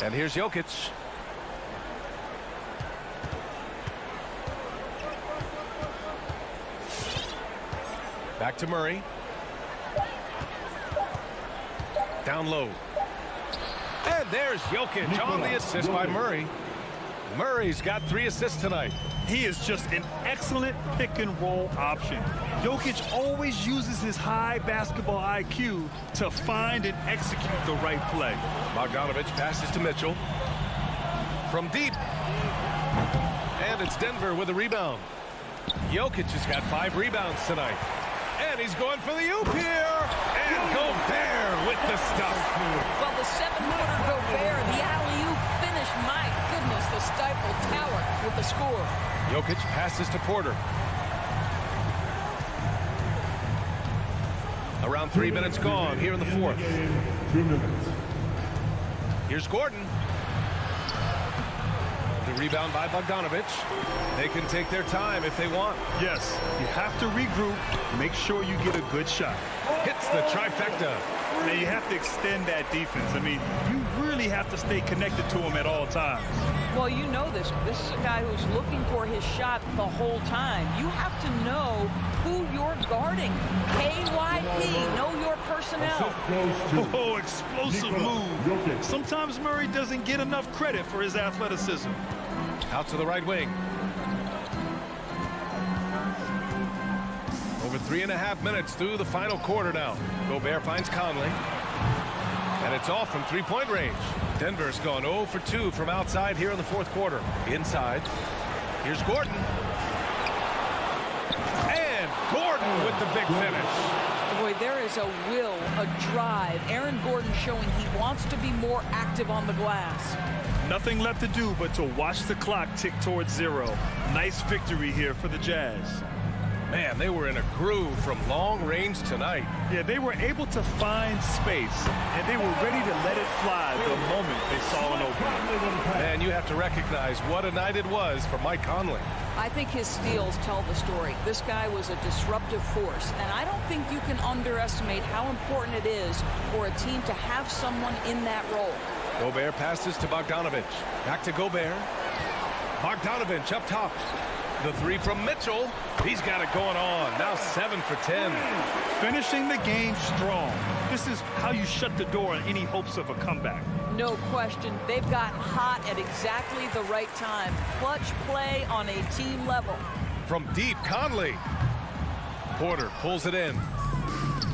And here's Jokic. Back to Murray. Down low. And there's Jokic on the assist by Murray. Murray's got 3 assists tonight. He is just an excellent pick-and-roll option. Jokic always uses his high basketball IQ to find and execute the right play. Bogdanovich passes to Mitchell. From deep. And it's Denver with a rebound. Jokic has got 5 rebounds tonight. And he's going for the oop here. And Gobert with the stuff. Well, the 7-footer Gobert, the alley-oop finish. My goodness, the Stifle Tower with the score. Jokic passes to Porter. Around 3 minutes gone here in the fourth. 2 minutes. Here's Gordon. The rebound by Bogdanovich. They can take their time if they want. Yes, you have to regroup. Make sure you get a good shot. Hits the trifecta. And you have to extend that defense. I mean, you really have to stay connected to him at all times. Well, you know this. This is a guy who's looking for his shot the whole time. You have to know who you're guarding. KYP, know your personnel. Oh, explosive move. Sometimes Murray doesn't get enough credit for his athleticism. Out to the right wing. Over 3.5 minutes through the final quarter now. Gobert finds Conley. And it's off from 3-point range. Denver's gone 0 for 2 from outside here in the fourth quarter. Inside. Here's Gordon. And Gordon with the big finish. Boy, there is a will, a drive. Aaron Gordon showing he wants to be more active on the glass. Nothing left to do but to watch the clock tick towards 0. Nice victory here for the Jazz. Man, they were in a groove from long range tonight. Yeah, they were able to find space, and they were ready to let it fly the moment they saw an opening. And you have to recognize what a night it was for Mike Conley. I think his steals tell the story. This guy was a disruptive force, and I don't think you can underestimate how important it is for a team to have someone in that role. Gobert passes to Bogdanovich. Back to Gobert. Bogdanovich up top. The 3 from Mitchell. He's got it going on. Now 7 for 10. Finishing the game strong. This is how you shut the door on any hopes of a comeback. No question. They've got hot at exactly the right time. Clutch play on a team level. From deep, Conley. Porter pulls it in.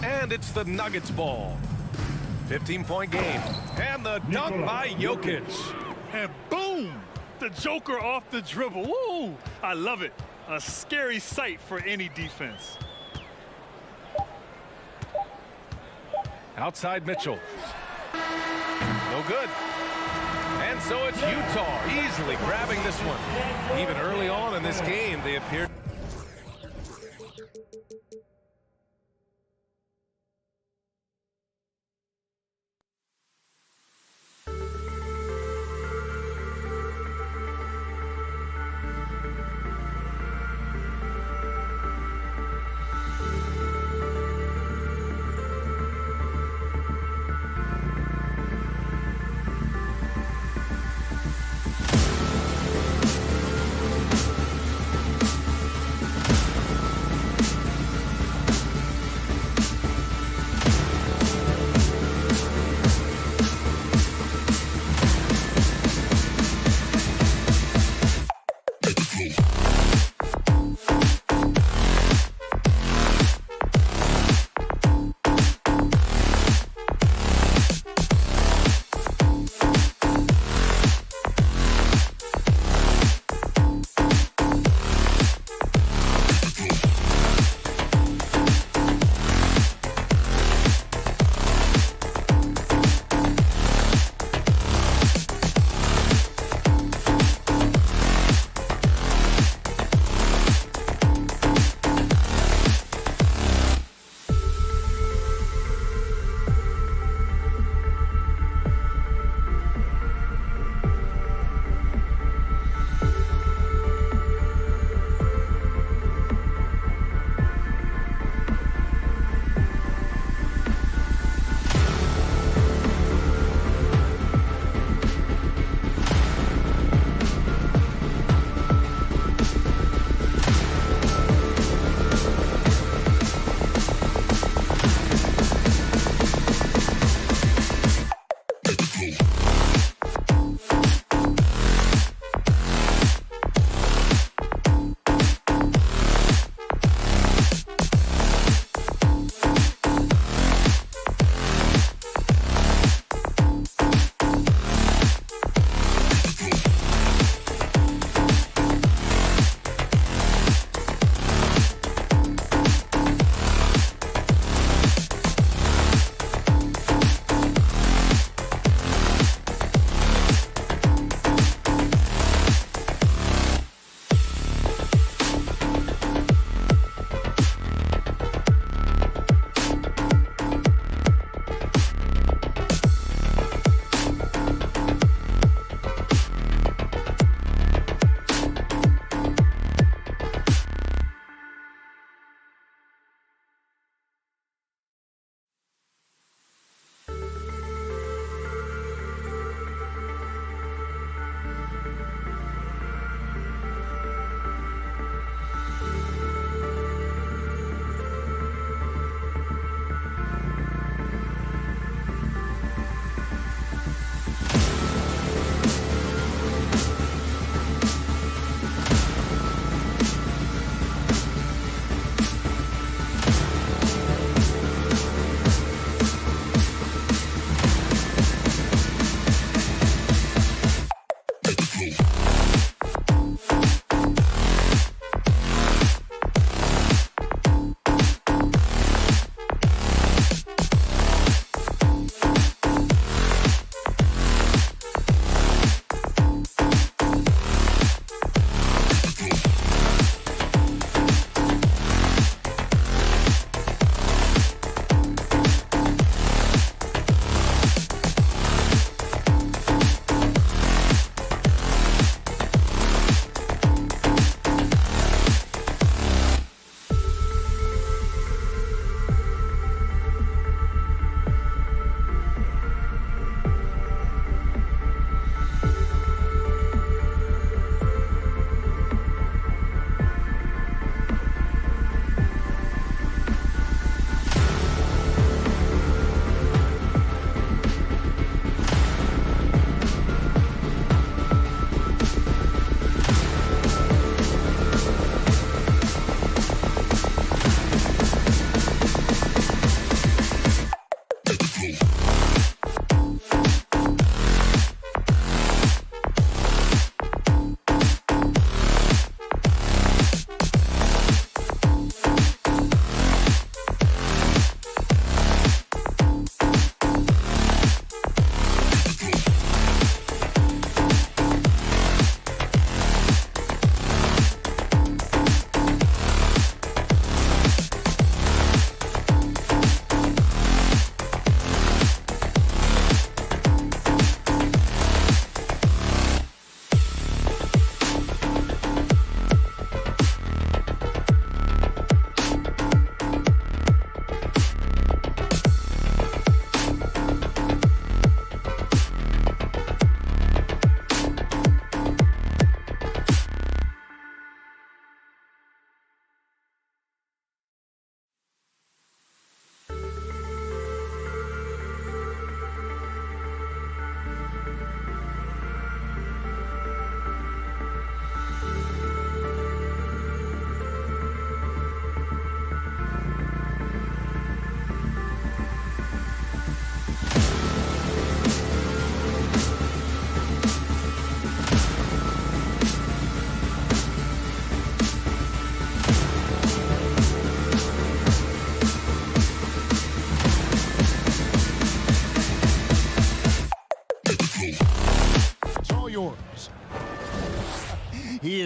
And it's the Nuggets ball. 15-point game. And the dunk by Jokic. And boom! The Joker off the dribble. Woo! I love it. A scary sight for any defense. Outside Mitchell. No good. And so it's Utah easily grabbing this one. Even early on in this game, they appeared.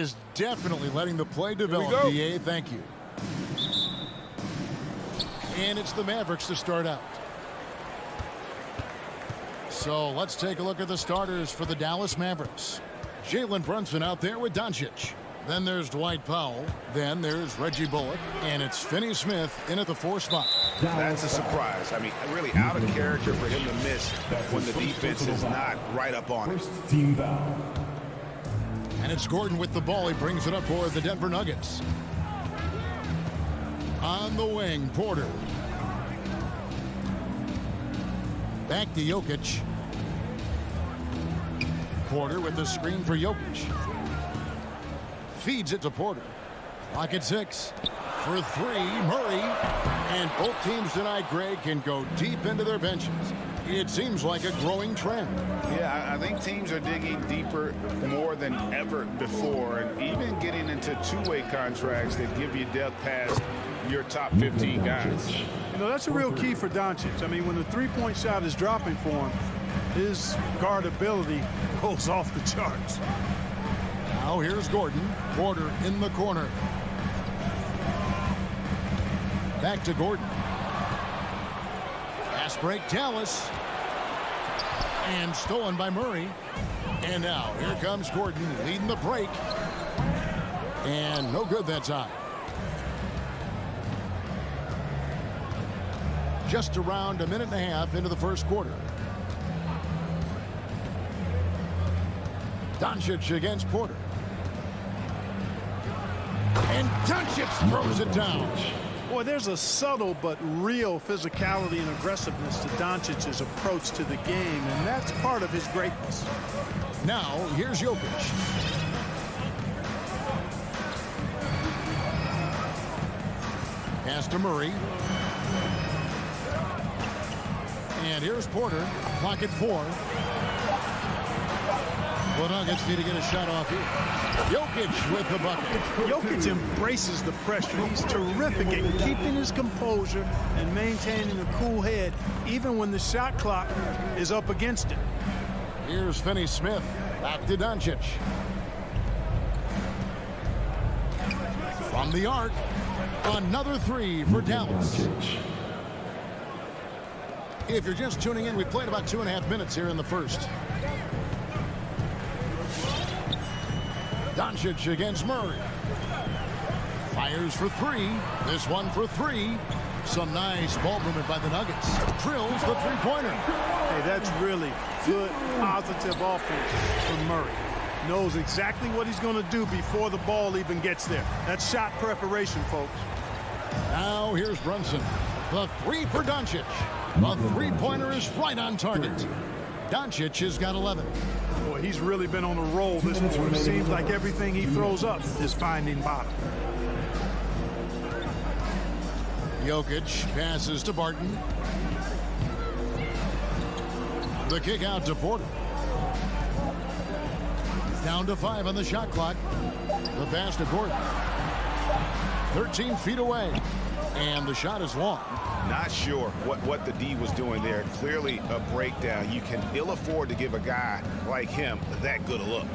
is definitely letting the play develop, DA. Thank you. And it's the Mavericks to start out. So let's take a look at the starters for the Dallas Mavericks. Jalen Brunson out there with Doncic. Then there's Dwight Powell. Then there's Reggie Bullock. And it's Finney Smith in at the 4 spot. That's a surprise. I mean, really out of character for him to miss when the defense is not right up on it. First team foul. And it's Gordon with the ball. He brings it up for the Denver Nuggets. On the wing, Porter. Back to Jokic. Porter with the screen for Jokic. Feeds it to Porter. Clock at 6. For 3, Murray. And both teams tonight, Greg, can go deep into their benches. It seems like a growing trend. Yeah, I think teams are digging deeper more than ever before, and even getting into two-way contracts that give you depth past your top 15 guys. You know, that's a real key for Doncic. I mean, when the three-point shot is dropping for him, his guardability goes off the charts. Now here's Gordon. Porter in the corner. Back to Gordon. Fast break, Dallas. And stolen by Murray. And now here comes Gordon leading the break. And no good that time. Just around a minute and a half into the first quarter. Doncic against Porter. And Doncic throws it down. Boy, there's a subtle but real physicality and aggressiveness to Doncic's approach to the game, and that's part of his greatness. Now, here's Jokic. Pass to Murray. And here's Porter. Clock at 4. The Nuggets need to get a shot off here. Jokic with the bucket. Jokic embraces the pressure. He's terrific at keeping his composure and maintaining a cool head, even when the shot clock is up against him. Here's Finney Smith. Back to Doncic. From the arc, another 3 for Dallas. If you're just tuning in, we played about 2.5 minutes here in the first. Doncic against Murray. Fires for 3. This one for 3. Some nice ball movement by the Nuggets. Drills the three-pointer. Hey, that's really good, positive offense from Murray. Knows exactly what he's going to do before the ball even gets there. That's shot preparation, folks. Now here's Brunson. The 3 for Doncic. The three-pointer is right on target. Doncic has got 11. Boy, he's really been on a roll this quarter. It seems like everything he throws up is finding bottom. Jokic passes to Barton. The kick out to Porter. Down to 5 on the shot clock. The pass to Gordon. 13 feet away. And the shot is long. Not sure what the D was doing there. Clearly a breakdown. You can ill afford to give a guy like him that good a look.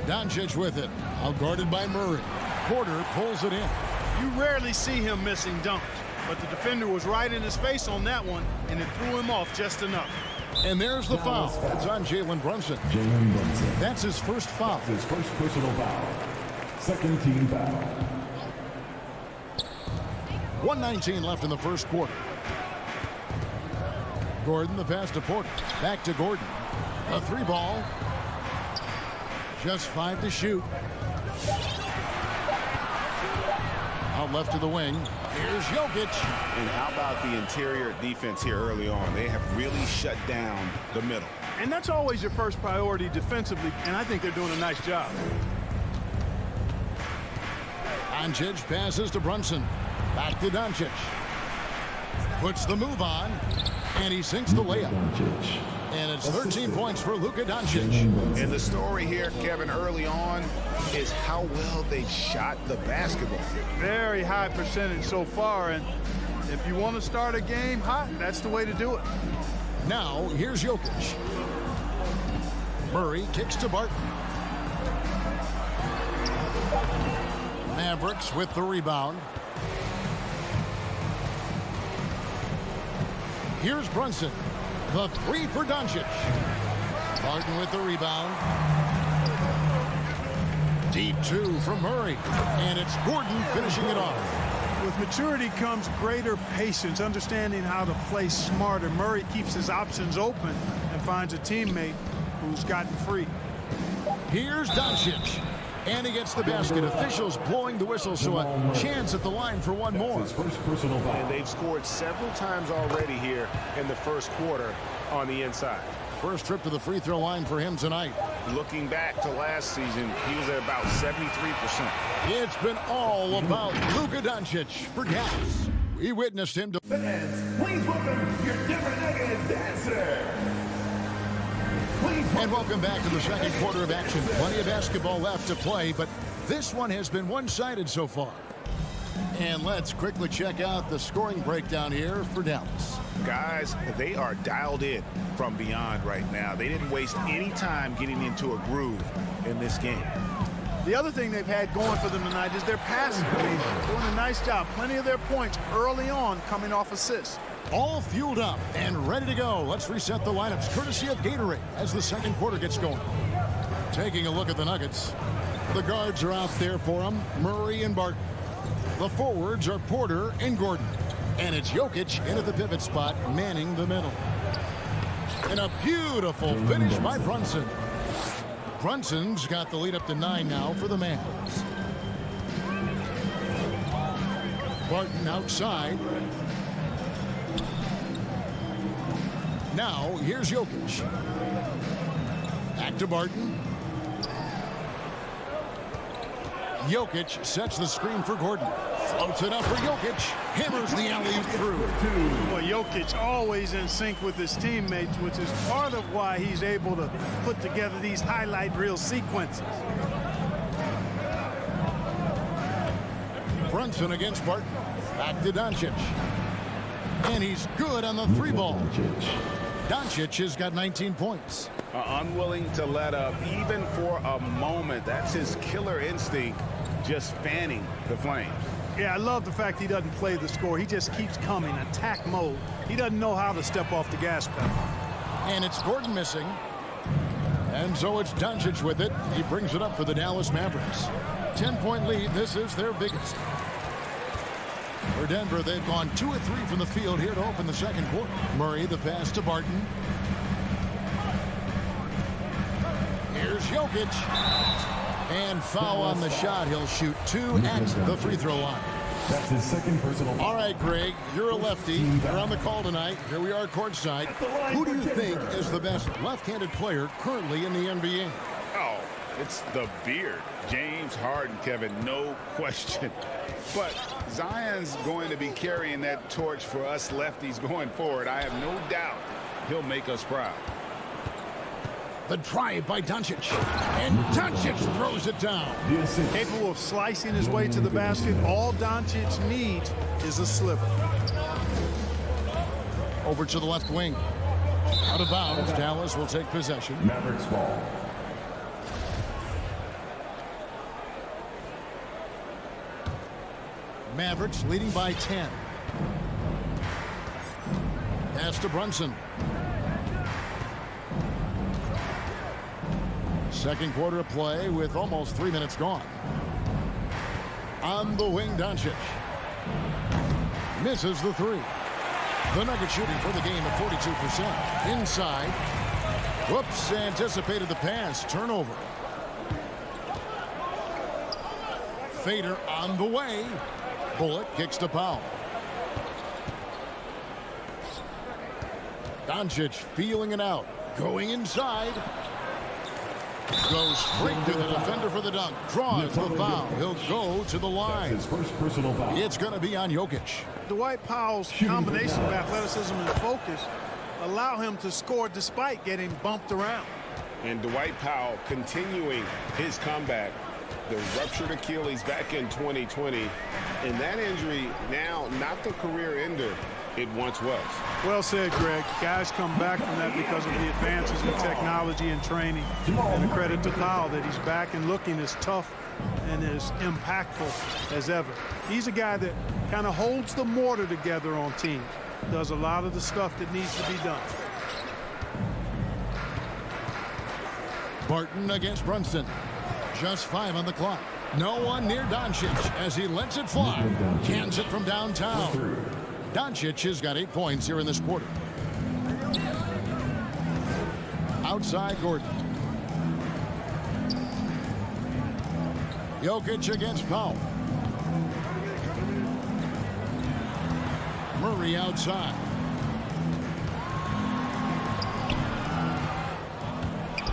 Doncic with it. Outguarded by Murray. Porter pulls it in. You rarely see him missing dunks, but the defender was right in his face on that one, and it threw him off just enough. And there's the foul. It's on Jalen Brunson. That's his first foul. His first personal foul. Second team foul. 1:19 left in the first quarter. Gordon, the pass to Porter. Back to Gordon. A 3 ball. Just 5 to shoot. Out left to the wing. Here's Jokic. And how about the interior defense here early on? They have really shut down the middle. And that's always your first priority defensively, and I think they're doing a nice job. Doncic passes to Brunson. Back to Doncic. Puts the move on, and he sinks the layup. And it's 13 points for Luka Doncic. And the story here, Kevin, early on is how well they shot the basketball. Very high percentage so far, and if you want to start a game hot, that's the way to do it. Now, here's Jokic. Murray kicks to Barton. Mavericks with the rebound. Here's Brunson. The three for Doncic. Barton with the rebound. Deep two from Murray. And it's Gordon finishing it off. With maturity comes greater patience, understanding how to play smarter. Murray keeps his options open and finds a teammate who's gotten free. Here's Doncic. And he gets the basket. Officials blowing the whistle, so a chance at the line for one more. And they've scored several times already here in the first quarter on the inside. First trip to the free throw line for him tonight. Looking back to last season, he was at about 73%. It's been all about Luka Doncic for Dallas. We witnessed him. Fans, please welcome your Denver Nuggets dancer. And welcome back to the second quarter of action. Plenty of basketball left to play, but this one has been one-sided so far. And let's quickly check out the scoring breakdown here for Dallas. Guys, they are dialed in from beyond right now. They didn't waste any time getting into a groove in this game. The other thing they've had going for them tonight is their passing. Doing a nice job. Plenty of their points early on coming off assists. All fueled up and ready to go. Let's reset the lineups courtesy of Gatorade as the second quarter gets going. Taking a look at the Nuggets. The guards are out there for them, Murray and Barton. The forwards are Porter and Gordon. And it's Jokic in at the pivot spot, manning the middle. And a beautiful finish by Brunson. Brunson's got the lead up to 9 now for the Mavs. Barton outside. Now, here's Jokic. Back to Barton. Jokic sets the screen for Gordon. Floats it up for Jokic. Hammers the alley-oop through. Well, Jokic always in sync with his teammates, which is part of why he's able to put together these highlight reel sequences. Brunson against Barton. Back to Doncic. And he's good on the three ball. Doncic has got 19 points. Unwilling to let up even for a moment. That's his killer instinct, just fanning the flames. Yeah, I love the fact he doesn't play the score. He just keeps coming, attack mode. He doesn't know how to step off the gas pedal. And it's Gordon missing. And so it's Doncic with it. He brings it up for the Dallas Mavericks. 10-point lead. This is their biggest. For Denver, they've gone 2 of 3 from the field here to open the second quarter. Murray, the pass to Barton. Here's Jokic. And foul on the shot. He'll shoot 2 at the free throw line. That's his second personal foul. All right, Greg, you're a lefty. You're on the call tonight. Here we are courtside. Who do you think is the best left-handed player currently in the NBA? Oh, it's the beard. James Harden, Kevin, no question. But Zion's going to be carrying that torch for us lefties going forward. I have no doubt he'll make us proud. The drive by Doncic. And Doncic throws it down. Capable of slicing his way to the basket. All Doncic needs is a sliver. Over to the left wing. Out of bounds. Dallas will take possession. Mavericks ball. Mavericks leading by 10. Pass to Brunson. Second quarter of play with almost 3 minutes gone. On the wing, Doncic. Misses the three. The Nuggets shooting for the game at 42%. Inside. Whoops, anticipated the pass. Turnover. Fader on the way. Bullock kicks to Powell. Doncic feeling it out. Going inside. Goes straight to the defender for the dunk. Draws the foul. He'll go to the line. That's his first personal foul. It's going to be on Jokic. Dwight Powell's combination of athleticism and focus allow him to score despite getting bumped around. And Dwight Powell continuing his comeback. The ruptured Achilles back in 2020. And that injury now not the career ender it once was. Well said, Greg. Guys come back from that because of the advances in technology and training. And a credit to Powell that he's back and looking as tough and as impactful as ever. He's a guy that kind of holds the mortar together on teams, does a lot of the stuff that needs to be done. Barton against Brunson. Just 5 on the clock. No one near Doncic as he lets it fly. Cans it from downtown. Doncic has got 8 points here in this quarter. Outside Gordon. Jokic against Powell. Murray outside.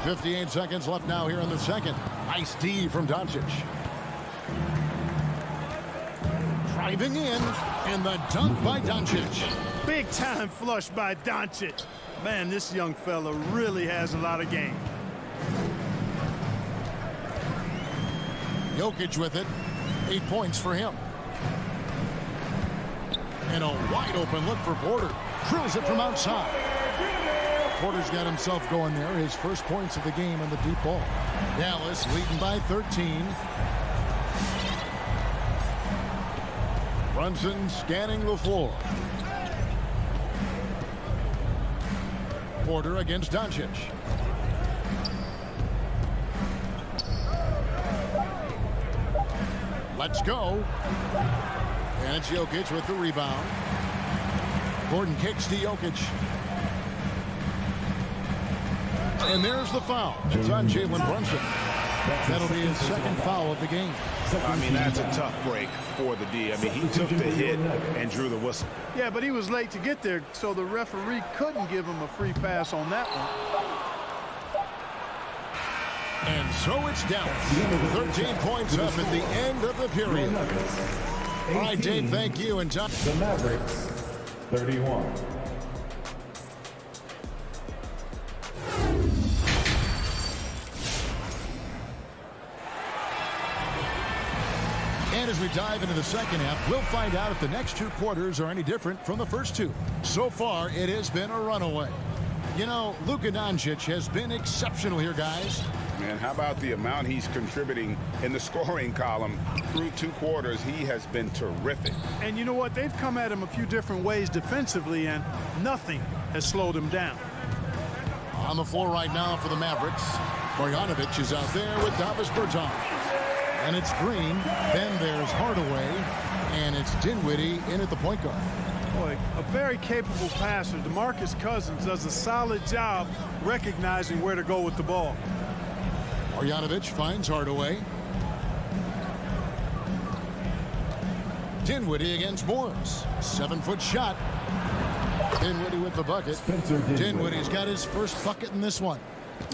58 seconds left now here in the second. Nice D from Doncic. Driving in, and the dunk by Doncic. Big time flush by Doncic. Man, this young fella really has a lot of game. Jokic with it. 8 points for him. And a wide open look for Porter. Drills it from outside. Porter's got himself going there. His first points of the game on the deep ball. Dallas leading by 13. Brunson scanning the floor. Porter against Doncic. Let's go. And it's Jokic with the rebound. Gordon kicks to Jokic. And there's the foul. It's on Jalen Brunson. That'll be his second foul of the game. I mean, that's a tough break for the D. I mean, he took the hit and drew the whistle. Yeah, but he was late to get there, so the referee couldn't give him a free pass on that one. And so it's Dallas. 13 points up at the end of the period. All right, Dave, thank you. And John. The Mavericks, 31. And as we dive into the second half, we'll find out if the next 2 quarters are any different from the first 2. So far, it has been a runaway. You know, Luka Doncic has been exceptional here, guys. Man, how about the amount he's contributing in the scoring column through 2 quarters? He has been terrific. And you know what? They've come at him a few different ways defensively, and nothing has slowed him down. On the floor right now for the Mavericks, Bogdanovic is out there with Davis Bertans. And it's Green, then there's Hardaway, and it's Dinwiddie in at the point guard. Boy, a very capable passer. DeMarcus Cousins does a solid job recognizing where to go with the ball. Bogdanovic finds Hardaway. Dinwiddie against Morris. 7-foot shot. Dinwiddie with the bucket. Dinwiddie's got his first bucket in this one.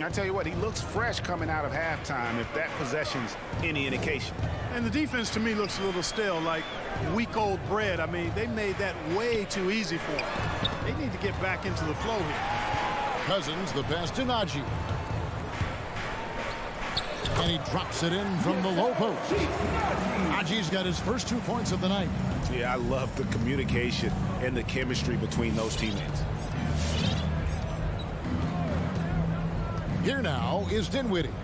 I tell you what, he looks fresh coming out of halftime if that possession's any indication. And the defense to me looks a little stale, like week-old bread. I mean, they made that way too easy for him. They need to get back into the flow here. Cousins, the pass to Najee. And he drops it in from the low post. Najee's got his first 2 points of the night. Yeah, I love the communication and the chemistry between those teammates. Here now is Dinwiddie.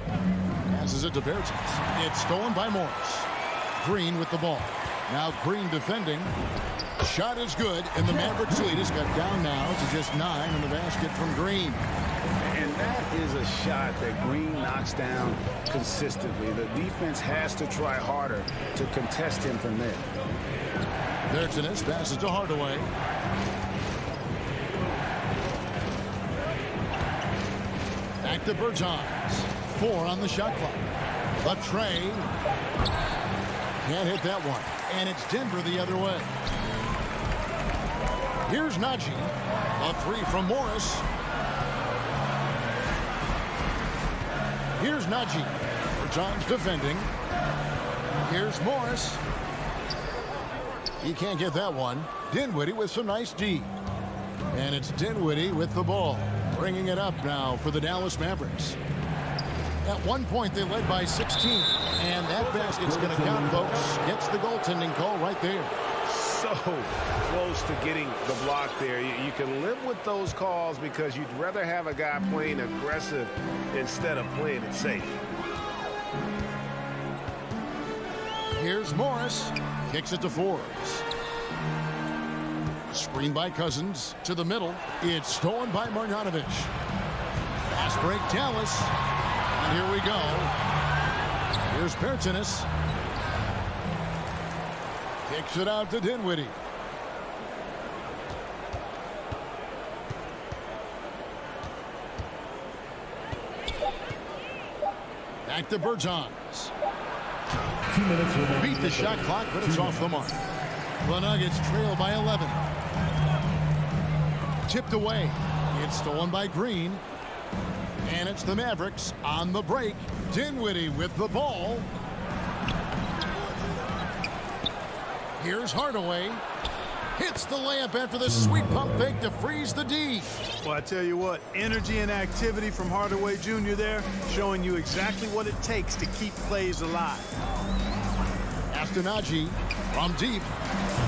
Passes it to Bertans. It's stolen by Morris. Green with the ball. Now Green defending. Shot is good, and the Mavericks lead has got down now to just 9 in the basket from Green. And that is a shot that Green knocks down consistently. The defense has to try harder to contest him from there. Bertans passes to Hardaway. Back to Bertans. 4 on the shot clock. A tray. Can't hit that one. And it's Denver the other way. Here's Najee. A 3 from Morris. Here's Najee. Bertans defending. Here's Morris. He can't get that one. Dinwiddie with some nice D. And it's Dinwiddie with the ball. Bringing it up now for the Dallas Mavericks. At one point, they led by 16. And that basket's going to count, folks. Gets the goaltending call right there. So close to getting the block there. You can live with those calls because you'd rather have a guy playing aggressive instead of playing it safe. Here's Morris. Kicks it to Forbes. Screen by Cousins to the middle. It's stolen by Marjanovic. Pass break Dallas. And here we go. Here's Pertinis. Kicks it out to Dinwiddie. Back to Bertans. 2 minutes remaining. Beat the shot clock, but it's off the mark. The Nuggets trail by 11. Tipped away. It's stolen by Green. And it's the Mavericks on the break. Dinwiddie with the ball. Here's Hardaway. Hits the layup after the sweet pump fake to freeze the D. Well, I tell you what, energy and activity from Hardaway Jr. there, showing you exactly what it takes to keep plays alive. Astonagi from deep.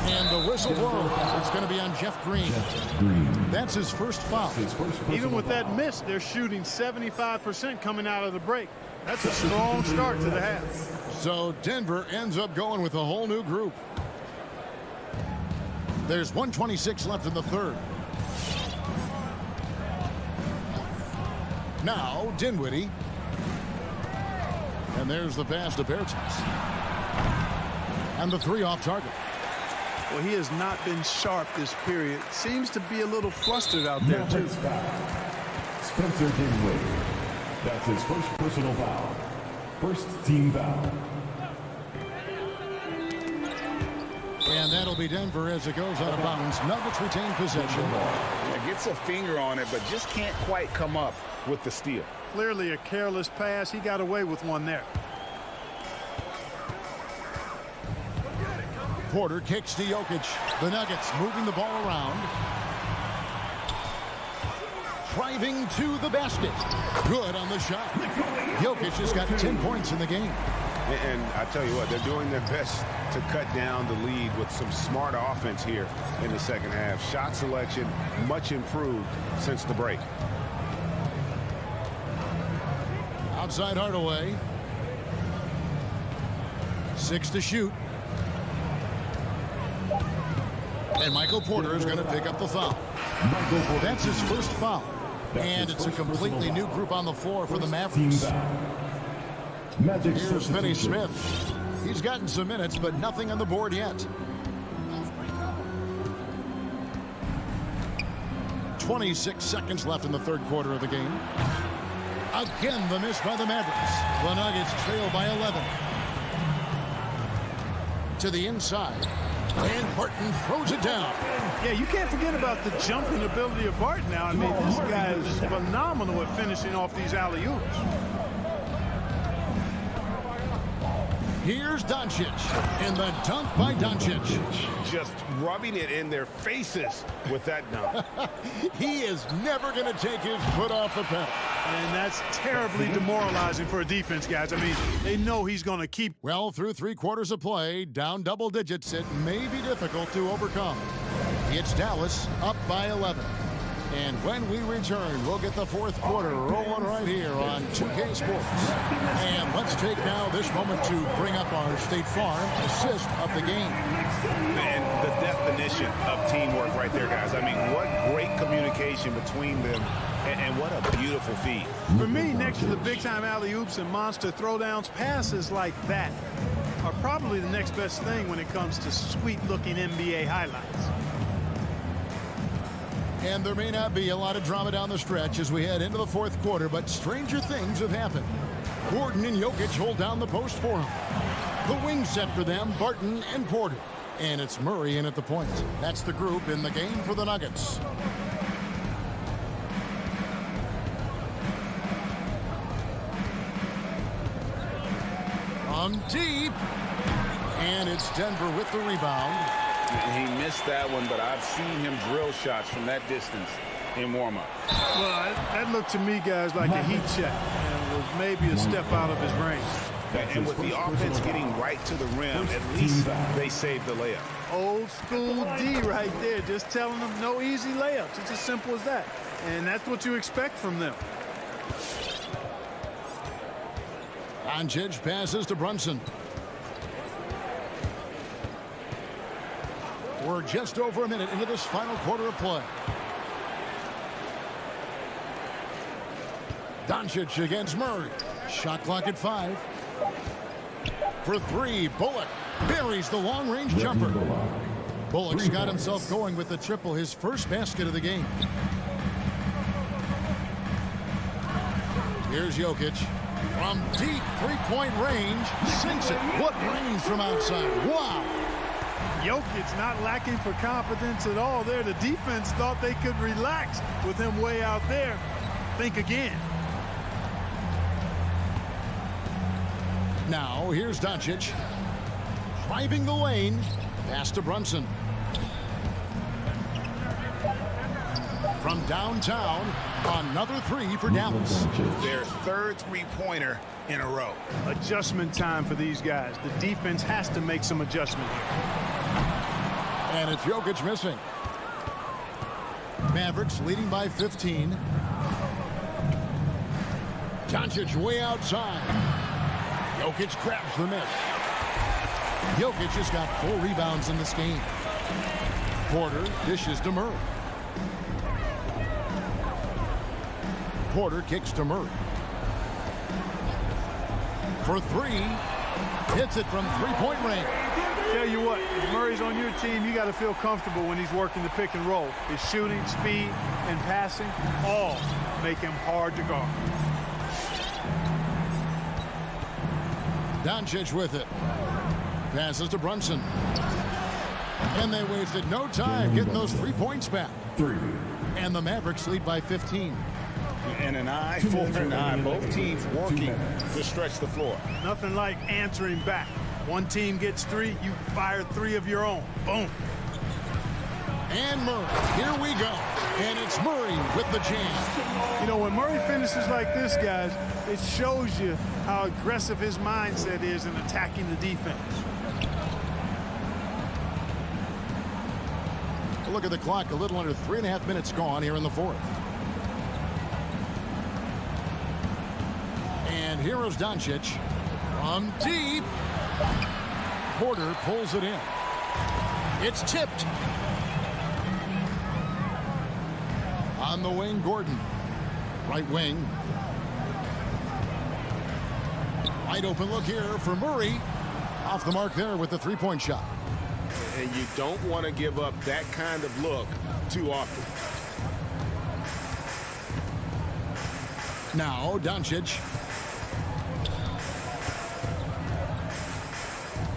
And the whistle blows. It's going to be on Jeff Green. That's his first foul. Even with that miss, they're shooting 75% coming out of the break. That's a strong start to the half. So Denver ends up going with a whole new group. There's 1:26 left in the third. Now Dinwiddie. And there's the pass to Bertans. And the three off target. Well, he has not been sharp this period. Seems to be a little flustered out there, too. Spencer Dinwiddie. That's his first personal foul. First team foul. And that'll be Denver as it goes out of bounds. Nuggets retain possession. Gets a finger on it, but just can't quite come up with the steal. Clearly a careless pass. He got away with one there. Porter kicks to Jokic. The Nuggets moving the ball around. Driving to the basket. Good on the shot. Jokic has got 10 points in the game. And I tell you what, they're doing their best to cut down the lead with some smart offense here in the second half. Shot selection much improved since the break. Outside Hardaway. 6 to shoot. And Michael Porter is going to pick up the foul. That's his first foul. And it's a completely new group on the floor for the Mavericks. Here's Finney Smith. He's gotten some minutes, but nothing on the board yet. 26 seconds left in the third quarter of the game. Again, the miss by the Mavericks. The Nuggets trail by 11. To the inside. And Barton throws it down. Yeah, you can't forget about the jumping ability of Barton now. I mean, this guy is phenomenal at finishing off these alley-oops. Here's Doncic. And the dunk by Doncic. Just rubbing it in their faces with that dunk. He is never going to take his foot off the pedal. And that's terribly demoralizing for a defense, guys. I mean, they know he's going to keep. Well, through 3 quarters of play, down double digits, it may be difficult to overcome. It's Dallas up by 11. And when we return, we'll get the fourth quarter rolling right here on 2K Sports. And let's take now this moment to bring up our State Farm assist of the game. And the definition of teamwork right there, guys. I mean, what great communication between them, and what a beautiful feed. For me, next to the big-time alley-oops and monster throwdowns, passes like that are probably the next best thing when it comes to sweet-looking NBA highlights. And there may not be a lot of drama down the stretch as we head into the fourth quarter, but stranger things have happened. Gordon and Jokic hold down the post for him. The wing set for them, Barton and Porter. And it's Murray in at the point. That's the group in the game for the Nuggets. From deep. And it's Denver with the rebound. He missed that one, but I've seen him drill shots from that distance in warm-up. Well, that looked to me, guys, like a heat check, and was maybe a step out of his range. And with the offense getting right to the rim, at least they saved the layup. Old school D right there, just telling them no easy layups. It's as simple as that. And that's what you expect from them. Doncic passes to Brunson. We're just over a minute into this final quarter of play. Doncic against Murray. Shot clock at 5. For 3, Bullock buries the long-range jumper. Bullock's got himself going with the triple, his first basket of the game. Here's Jokic. From deep three-point range, sinks it. What range from outside. Wow. Jokic not lacking for confidence at all there. The defense thought they could relax with him way out there. Think again. Now, here's Doncic. Driving the lane. Pass to Brunson. From downtown, another 3 for Dallas. Their third three-pointer in a row. Adjustment time for these guys. The defense has to make some adjustment here. And it's Jokic missing. Mavericks leading by 15. Doncic way outside. Jokic grabs the miss. Jokic has got 4 rebounds in this game. Porter dishes to Murray. Porter kicks to Murray. For 3. Hits it from three-point range. Tell you what, if Murray's on your team, you got to feel comfortable when he's working the pick and roll. His shooting, speed, and passing all make him hard to guard. Doncic with it. Passes to Brunson. And they wasted no time getting those 3 points back. 3. And the Mavericks lead by 15. And an eye for an eye. Both teams working to stretch the floor. Nothing like answering back. One team gets 3, you fire 3 of your own. Boom. And Murray, here we go. And it's Murray with the jam. You know, when Murray finishes like this, guys, it shows you how aggressive his mindset is in attacking the defense. Look at the clock, a little under 3.5 minutes gone here in the 4th. And here is Doncic from deep. Porter pulls it in. It's tipped. On the wing, Gordon. Right wing. Wide open look here for Murray. Off the mark there with the three-point shot. And you don't want to give up that kind of look too often. Now, Doncic.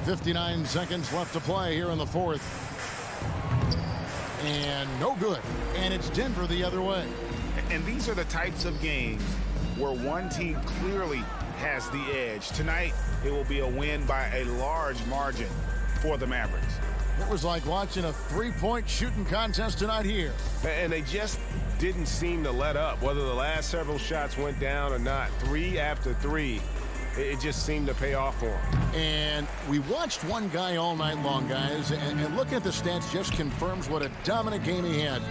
59 seconds left to play here in the 4th. And no good. And it's Denver the other way. And these are the types of games where one team clearly has the edge. Tonight, it will be a win by a large margin for the Mavericks. It was like watching a three-point shooting contest tonight here. And they just didn't seem to let up, whether the last several shots went down or not. 3 after 3. It just seemed to pay off for him. And we watched one guy all night long, guys, and looking at the stats just confirms what a dominant game he had.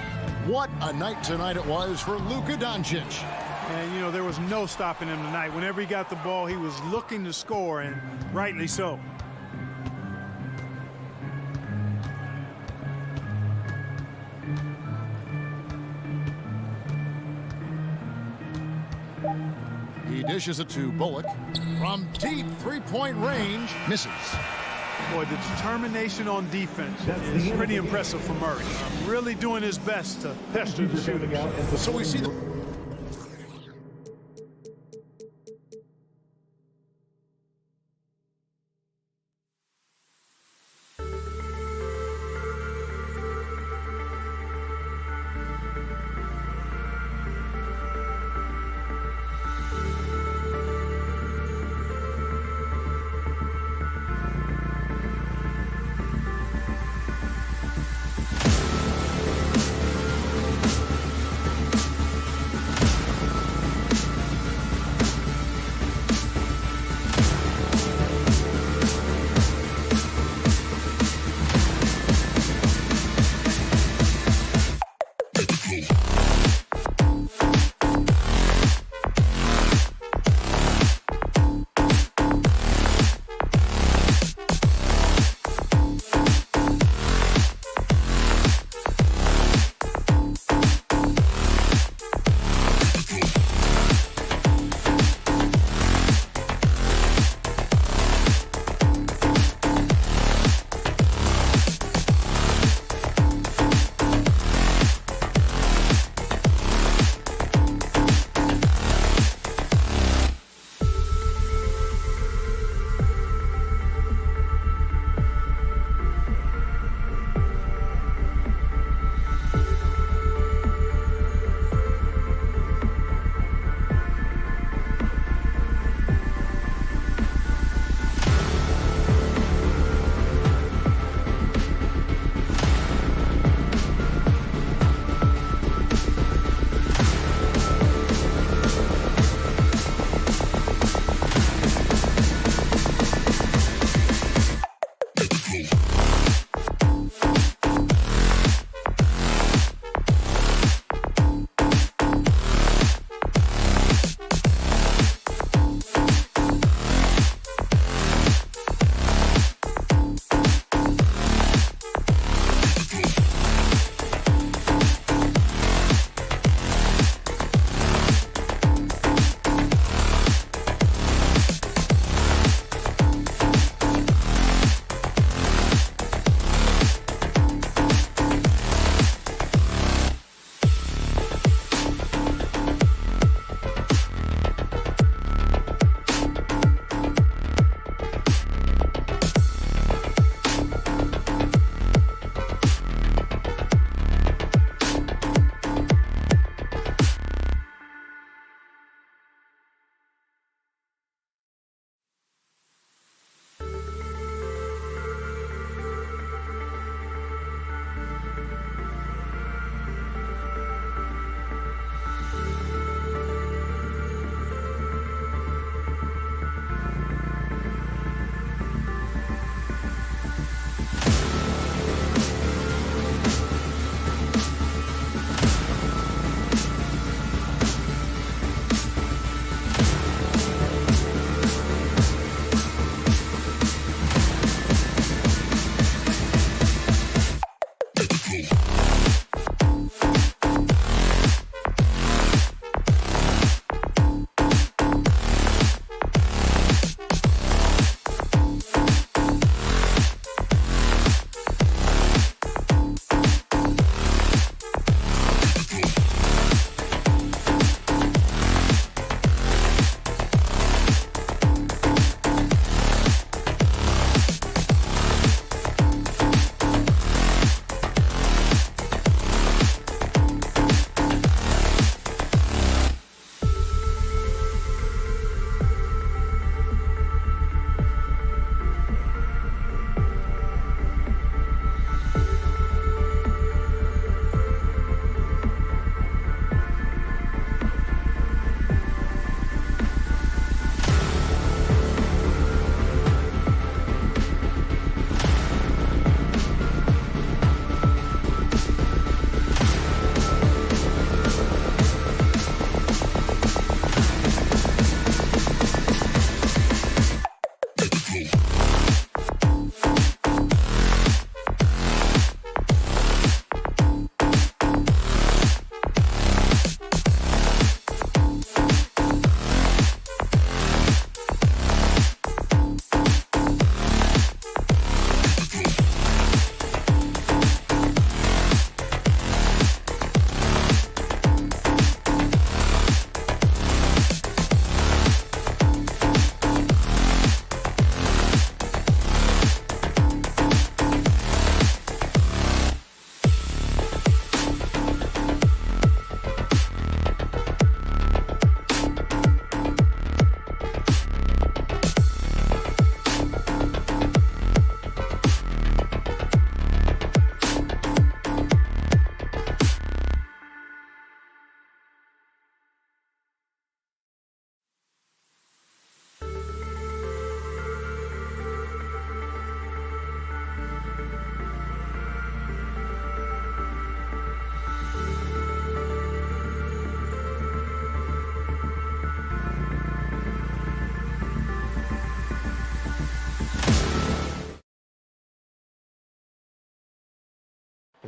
What a night tonight it was for Luka Doncic. And, you know, there was no stopping him tonight. Whenever he got the ball, he was looking to score, and rightly so. He dishes it to Bullock. From deep three-point range, misses. Boy, the determination on defense is pretty impressive for Murray. Really doing his best to pester the shooters. So we see the...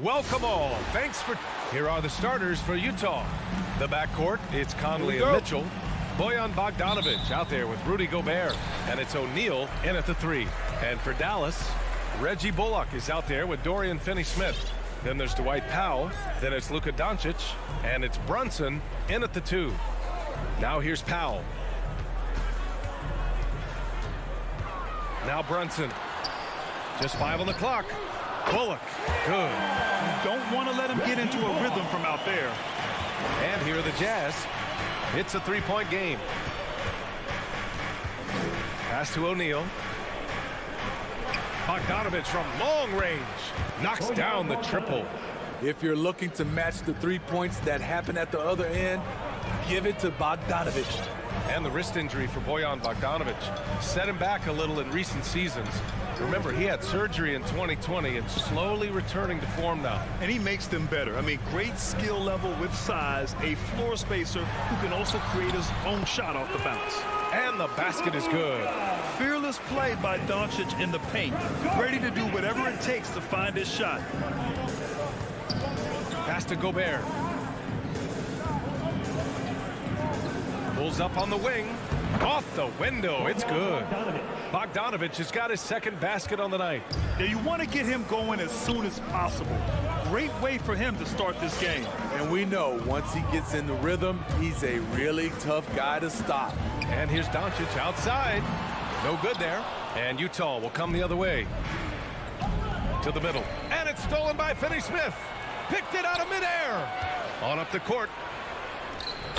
Welcome all. Thanks for... Here are the starters for Utah. The backcourt, it's Conley and Mitchell. Bojan Bogdanovic out there with Rudy Gobert. And it's O'Neal in at the 3. And for Dallas, Reggie Bullock is out there with Dorian Finney-Smith. Then there's Dwight Powell. Then it's Luka Doncic. And it's Brunson in at the 2. Now here's Powell. Now Brunson. Just 5 on the clock. Bullock. Good. You don't want to let him get into a rhythm from out there. And here are the Jazz. It's a 3-point game. Pass to O'Neal. Bogdanovic from long range. Knocks down the triple. If you're looking to match the 3 points that happen at the other end, give it to Bogdanovic. And the wrist injury for Bojan Bogdanovic set him back a little in recent seasons. Remember, he had surgery in 2020 and slowly returning to form now. And he makes them better. I mean, great skill level with size, a floor spacer who can also create his own shot off the bounce. And the basket is good. Fearless play by Doncic in the paint. Ready to do whatever it takes to find his shot. Pass to Gobert. Pulls up on the wing. Off the window. It's good. Bogdanovic has got his second basket on the night. Now you want to get him going as soon as possible. Great way for him to start this game. And we know once he gets in the rhythm, he's a really tough guy to stop. And here's Doncic outside. No good there. And Utah will come the other way. To the middle. And it's stolen by Finney-Smith. Picked it out of midair. On up the court.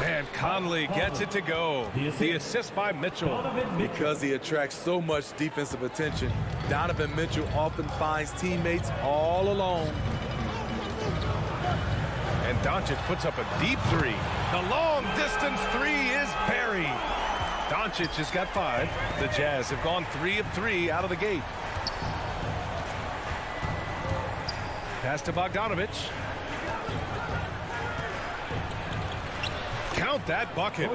And Conley gets it to go. The assist by Mitchell. Because he attracts so much defensive attention, Donovan Mitchell often finds teammates all alone. And Doncic puts up a deep 3. The long distance 3 is buried. Doncic has got 5. The Jazz have gone 3 of 3 out of the gate. Pass to Bogdanovic. Count that bucket.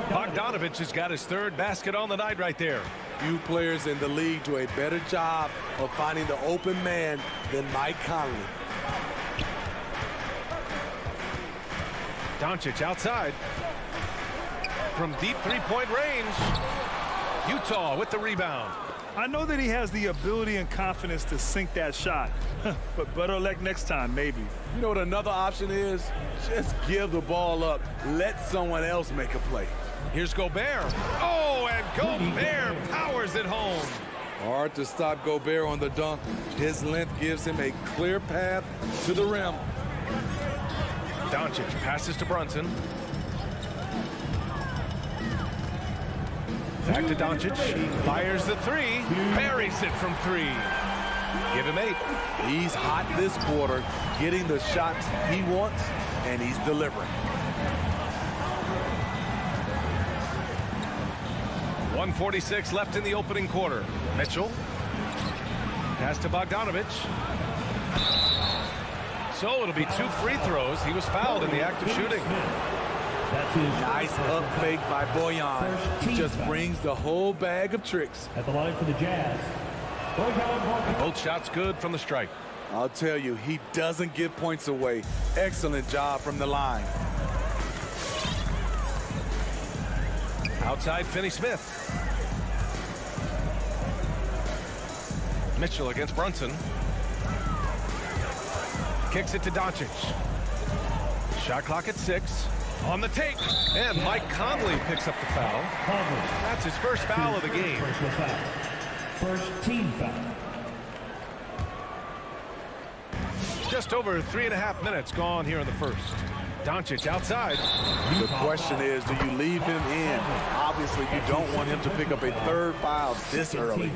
Bogdanovic has got his 3rd basket on the night right there. Few players in the league do a better job of finding the open man than Mike Conley. Doncic outside. From deep 3-point range. Utah with the rebound. I know that he has the ability and confidence to sink that shot. But better luck next time, maybe. You know what another option is? Just give the ball up. Let someone else make a play. Here's Gobert. Oh, and Gobert powers it home. Hard to stop Gobert on the dunk. His length gives him a clear path to the rim. Doncic passes to Brunson. Back to Doncic. Fires the 3. Buries it from 3. Give him 8. He's hot this quarter, getting the shots he wants, and he's delivering. 1:46 left in the opening quarter. Mitchell. Pass to Bogdanovic. So it'll be 2 free throws. He was fouled in the act of shooting. Nice up fake by Bojan. He just brings the whole bag of tricks. At the line for the Jazz, Both shots good from the stripe. I'll tell you, he doesn't give points away. Excellent job from the line. Outside Finney-Smith. Mitchell against Brunson. Kicks it to Doncic. Shot clock at 6. On the take. And Mike Conley picks up the foul. That's his first foul of the game. First team foul. Just over 3.5 minutes gone here in the first. Doncic outside. The question is, do you leave him in? Obviously, you don't want him to pick up a 3rd foul this early.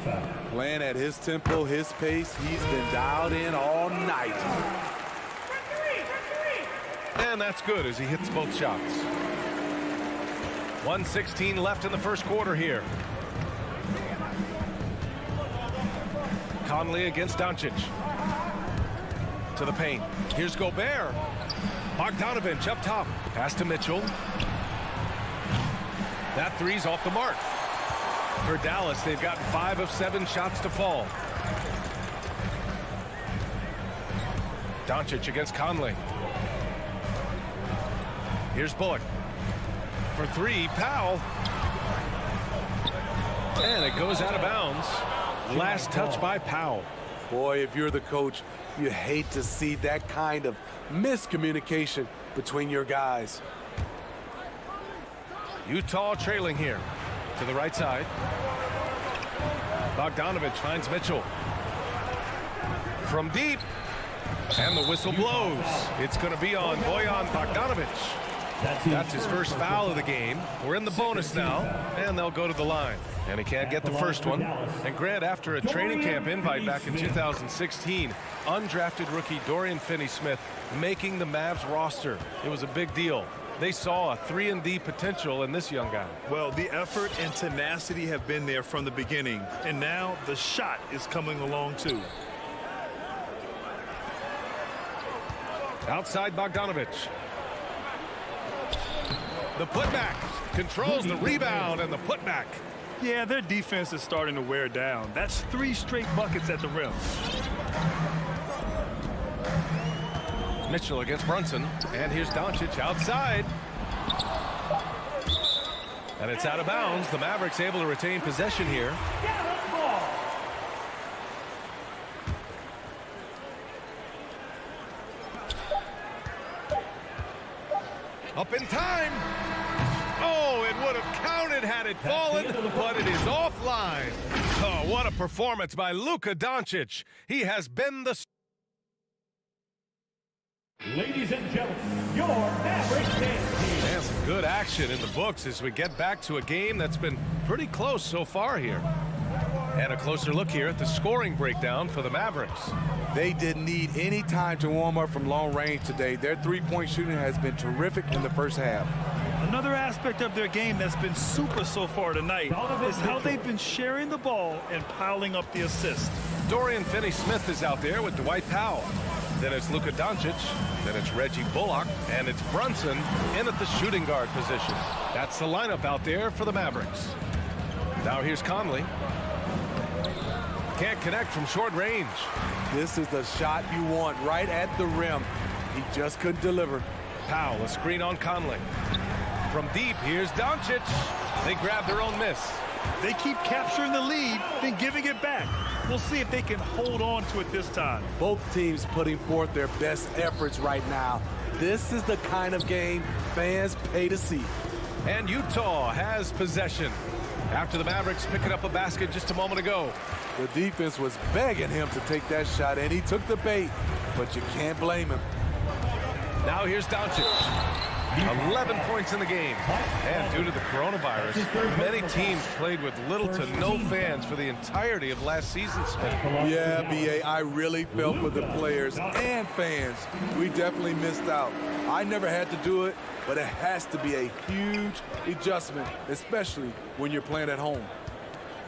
Playing at his tempo, his pace, he's been dialed in all night. And that's good as he hits both shots. 1:16 left in the first quarter here. Conley against Doncic. To the paint. Here's Gobert. Bogdanovic up top. Pass to Mitchell. That 3's off the mark. For Dallas, they've gotten 5 of 7 shots to fall. Doncic against Conley. Here's Bullock. For three, Powell. And it goes out of bounds. Last touch by Powell. Boy, if you're the coach, you hate to see that kind of miscommunication between your guys. Utah trailing here to the right side. Bogdanovich finds Mitchell. From deep. And the whistle blows. It's going to be on Bojan Bogdanovich. That's his first foul of the game. We're in the bonus now, and they'll go to the line. And he can't get the first one. And Grant, after a training camp invite back in 2016, undrafted rookie Dorian Finney-Smith making the Mavs roster. It was a big deal. They saw a 3-and-D potential in this young guy. Well, the effort and tenacity have been there from the beginning, and now the shot is coming along too. Outside Bogdanovich. The putback controls the rebound and the putback. Yeah, their defense is starting to wear down. That's 3 straight buckets at the rim. Mitchell against Brunson, and here's Doncic outside. And it's out of bounds. The Mavericks able to retain possession here. Up in time. Oh, it would have counted had it fallen, but it is offline. Oh, what a performance by Luka Doncic. He has been the... Ladies and gentlemen, your Mavericks team. And some good action in the books as we get back to a game that's been pretty close so far here. And a closer look here at the scoring breakdown for the Mavericks. They didn't need any time to warm up from long range today. Their three-point shooting has been terrific in the first half. Another aspect of their game that's been super so far tonight is how they've been sharing the ball and piling up the assists. Dorian Finney-Smith is out there with Dwight Powell. Then it's Luka Doncic. Then it's Reggie Bullock. And it's Brunson in at the shooting guard position. That's the lineup out there for the Mavericks. Now here's Conley. Can't connect from short range. This is the shot you want right at the rim. He just couldn't deliver. Powell, a screen on Conley. From deep, here's Doncic. They grab their own miss. They keep capturing the lead, then giving it back. We'll see if they can hold on to it this time. Both teams putting forth their best efforts right now. This is the kind of game fans pay to see. And Utah has possession after the Mavericks picking up a basket just a moment ago. The defense was begging him to take that shot, and he took the bait, but you can't blame him. Now here's Doncic. 11 points in the game. And due to the coronavirus, many teams played with little to no fans for the entirety of last season. Yeah, B.A., I really felt for the players and fans. We definitely missed out. I never had to do it, but it has to be a huge adjustment, especially when you're playing at home.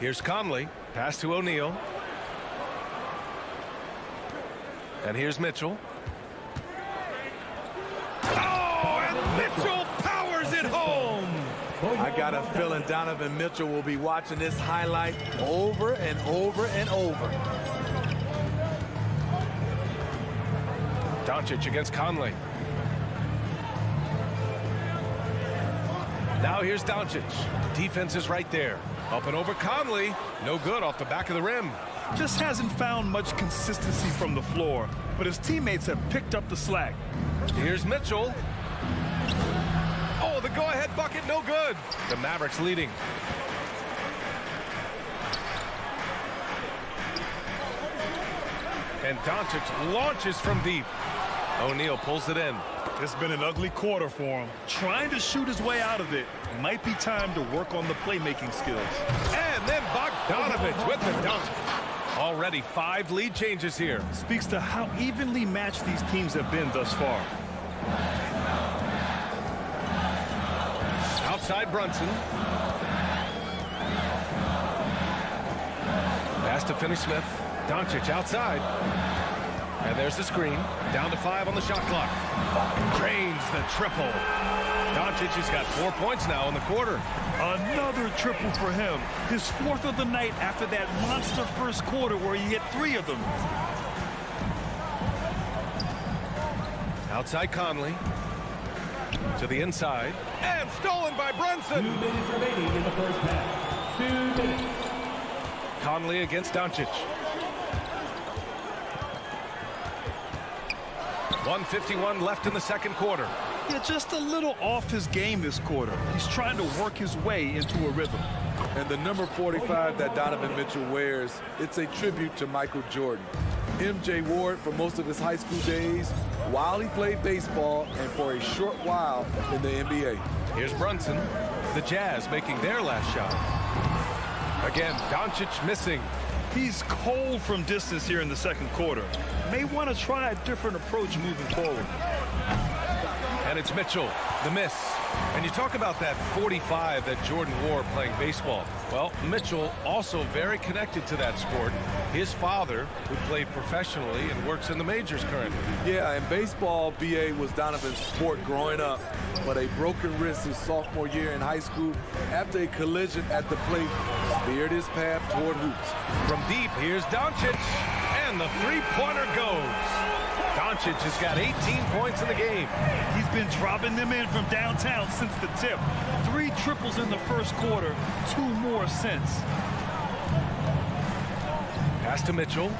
Here's Conley. Pass to O'Neal. And here's Mitchell. Oh, and Mitchell powers it home. I got a feeling Donovan Mitchell will be watching this highlight over and over and over. Doncic against Conley. Now here's Doncic. Defense is right there. Up and over Conley. No good off the back of the rim. Just hasn't found much consistency from the floor, but his teammates have picked up the slack. Here's Mitchell. Oh, the go-ahead bucket, no good. The Mavericks leading. And Doncic launches from deep. O'Neal pulls it in. It's been an ugly quarter for him. Trying to shoot his way out of it. Might be time to work on the playmaking skills. And then Bogdanovich with the dunk. Already 5 lead changes here. Speaks to how evenly matched these teams have been thus far. Outside Brunson. Pass to Finney-Smith. Doncic outside. And there's the screen. Down to 5 on the shot clock. Drains the triple. Doncic has got 4 points now in the quarter. Another triple for him. His 4th of the night after that monster first quarter where he hit 3 of them. Outside Conley. To the inside. And stolen by Brunson. 2 minutes remaining in the first half. 2 minutes. Conley against Doncic. 1:51 left in the second quarter. Yeah, just a little off his game this quarter. He's trying to work his way into a rhythm. And the number 45 that Donovan Mitchell wears, it's a tribute to Michael Jordan. MJ wore it for most of his high school days while he played baseball and for a short while in the NBA. Here's Brunson. The Jazz making their last shot. Again, Doncic missing. He's cold from distance here in the second quarter. May want to try a different approach moving forward. And it's Mitchell, the miss. And you talk about that 45 that Jordan wore playing baseball. Well, Mitchell also very connected to that sport. His father, who played professionally and works in the majors currently. Yeah, and baseball, BA, was Donovan's sport growing up, but a broken wrist his sophomore year in high school after a collision at the plate steered his path toward hoops. From deep, here's Doncic, and the three-pointer goes. Doncic has got 18 points in the game. He's been dropping them in from downtown since the tip. 3 triples in the first quarter, 2 more since. Pass to Mitchell.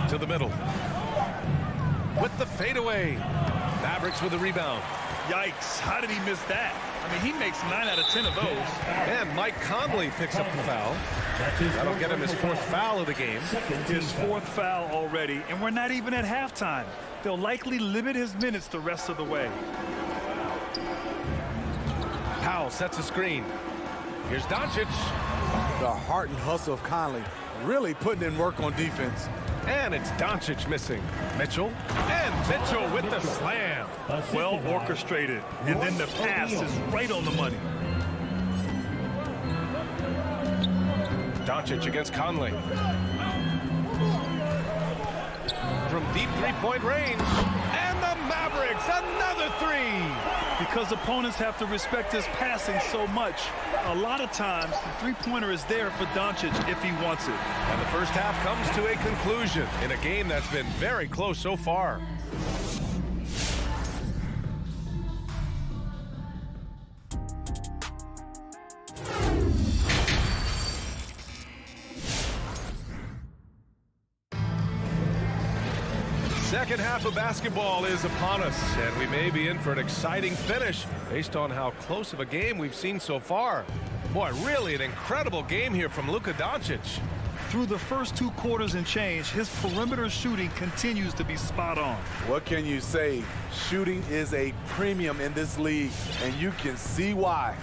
To the middle. With the fadeaway. Mavericks with the rebound. Yikes, how did he miss that? I mean, he makes 9 out of 10 of those. And Mike Conley picks up the foul. That'll get him his 4th foul of the game. His 4th foul already, and we're not even at halftime. They'll likely limit his minutes the rest of the way. Powell sets a screen. Here's Doncic. The heart and hustle of Conley really putting in work on defense. And it's Doncic missing. Mitchell. And Mitchell with the slam. Well orchestrated. And then the pass is right on the money. Doncic against Conley. From deep three-point range. And the Mavericks, another 3. Because opponents have to respect his passing so much, a lot of times the three-pointer is there for Doncic if he wants it. And the first half comes to a conclusion in a game that's been very close so far. Second half of basketball is upon us, and we may be in for an exciting finish based on how close of a game we've seen so far. Boy, really an incredible game here from Luka Doncic. Through the first 2 quarters and change, his perimeter shooting continues to be spot on. What can you say? Shooting is a premium in this league, and you can see why.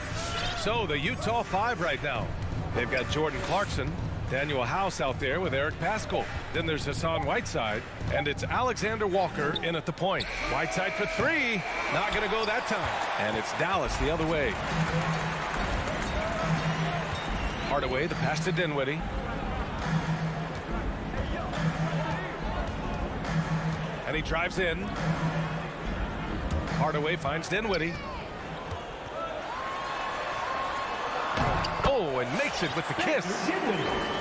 So the Utah 5 right now. They've got Jordan Clarkson, Daniel House out there with Eric Paschall. Then there's Hassan Whiteside, and it's Alexander Walker in at the point. Whiteside for 3. Not going to go that time. And it's Dallas the other way. Hardaway, the pass to Dinwiddie. And he drives in. Hardaway finds Dinwiddie. Oh, and makes it with the kiss.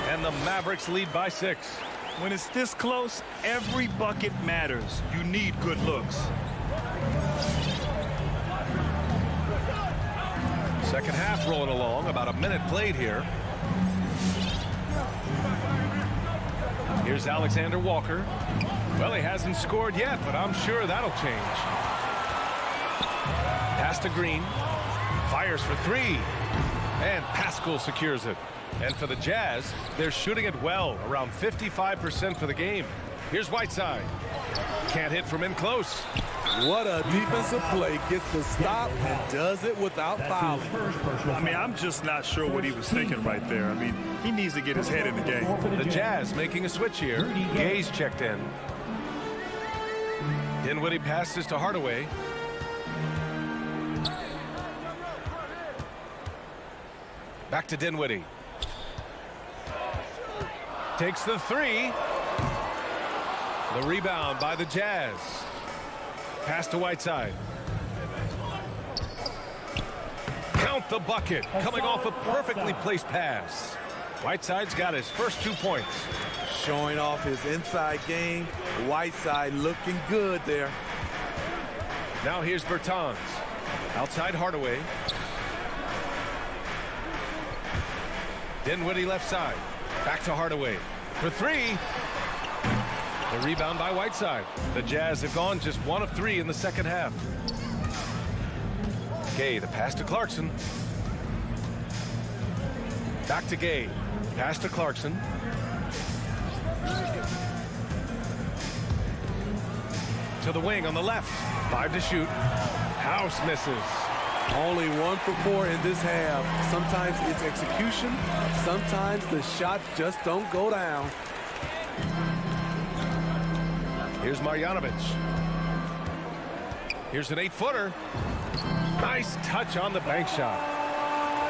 And the Mavericks lead by 6. When it's this close, every bucket matters. You need good looks. Second half rolling along, about a minute played here. Here's Alexander Walker. Well, he hasn't scored yet, but I'm sure that'll change. Pass to Green. Fires for 3. And Paschall secures it. And for the Jazz, they're shooting it well, around 55% for the game. Here's Whiteside. Can't hit from in close. What a defensive play. Gets the stop and does it without fouling. I mean, I'm just not sure what he was thinking right there. I mean, he needs to get his head in the game. The Jazz making a switch here. Gay's checked in. Dinwiddie passes to Hardaway. Back to Dinwiddie. Takes the 3. The rebound by the Jazz. Pass to Whiteside. Count the bucket. Coming off a perfectly placed pass. Whiteside's got his first 2 points. Showing off his inside game. Whiteside looking good there. Now here's Bertans. Outside Hardaway. Dinwiddie left side. Back to Hardaway. For three. The rebound by Whiteside. The Jazz have gone just 1 of 3 in the second half. Gay, the pass to Clarkson. Back to Gay. Pass to Clarkson. To the wing on the left. 5 to shoot. House misses. Only 1 for 4 in this half. Sometimes it's execution. Sometimes the shots just don't go down. Here's Marjanovic. Here's an 8-footer. Nice touch on the bank shot.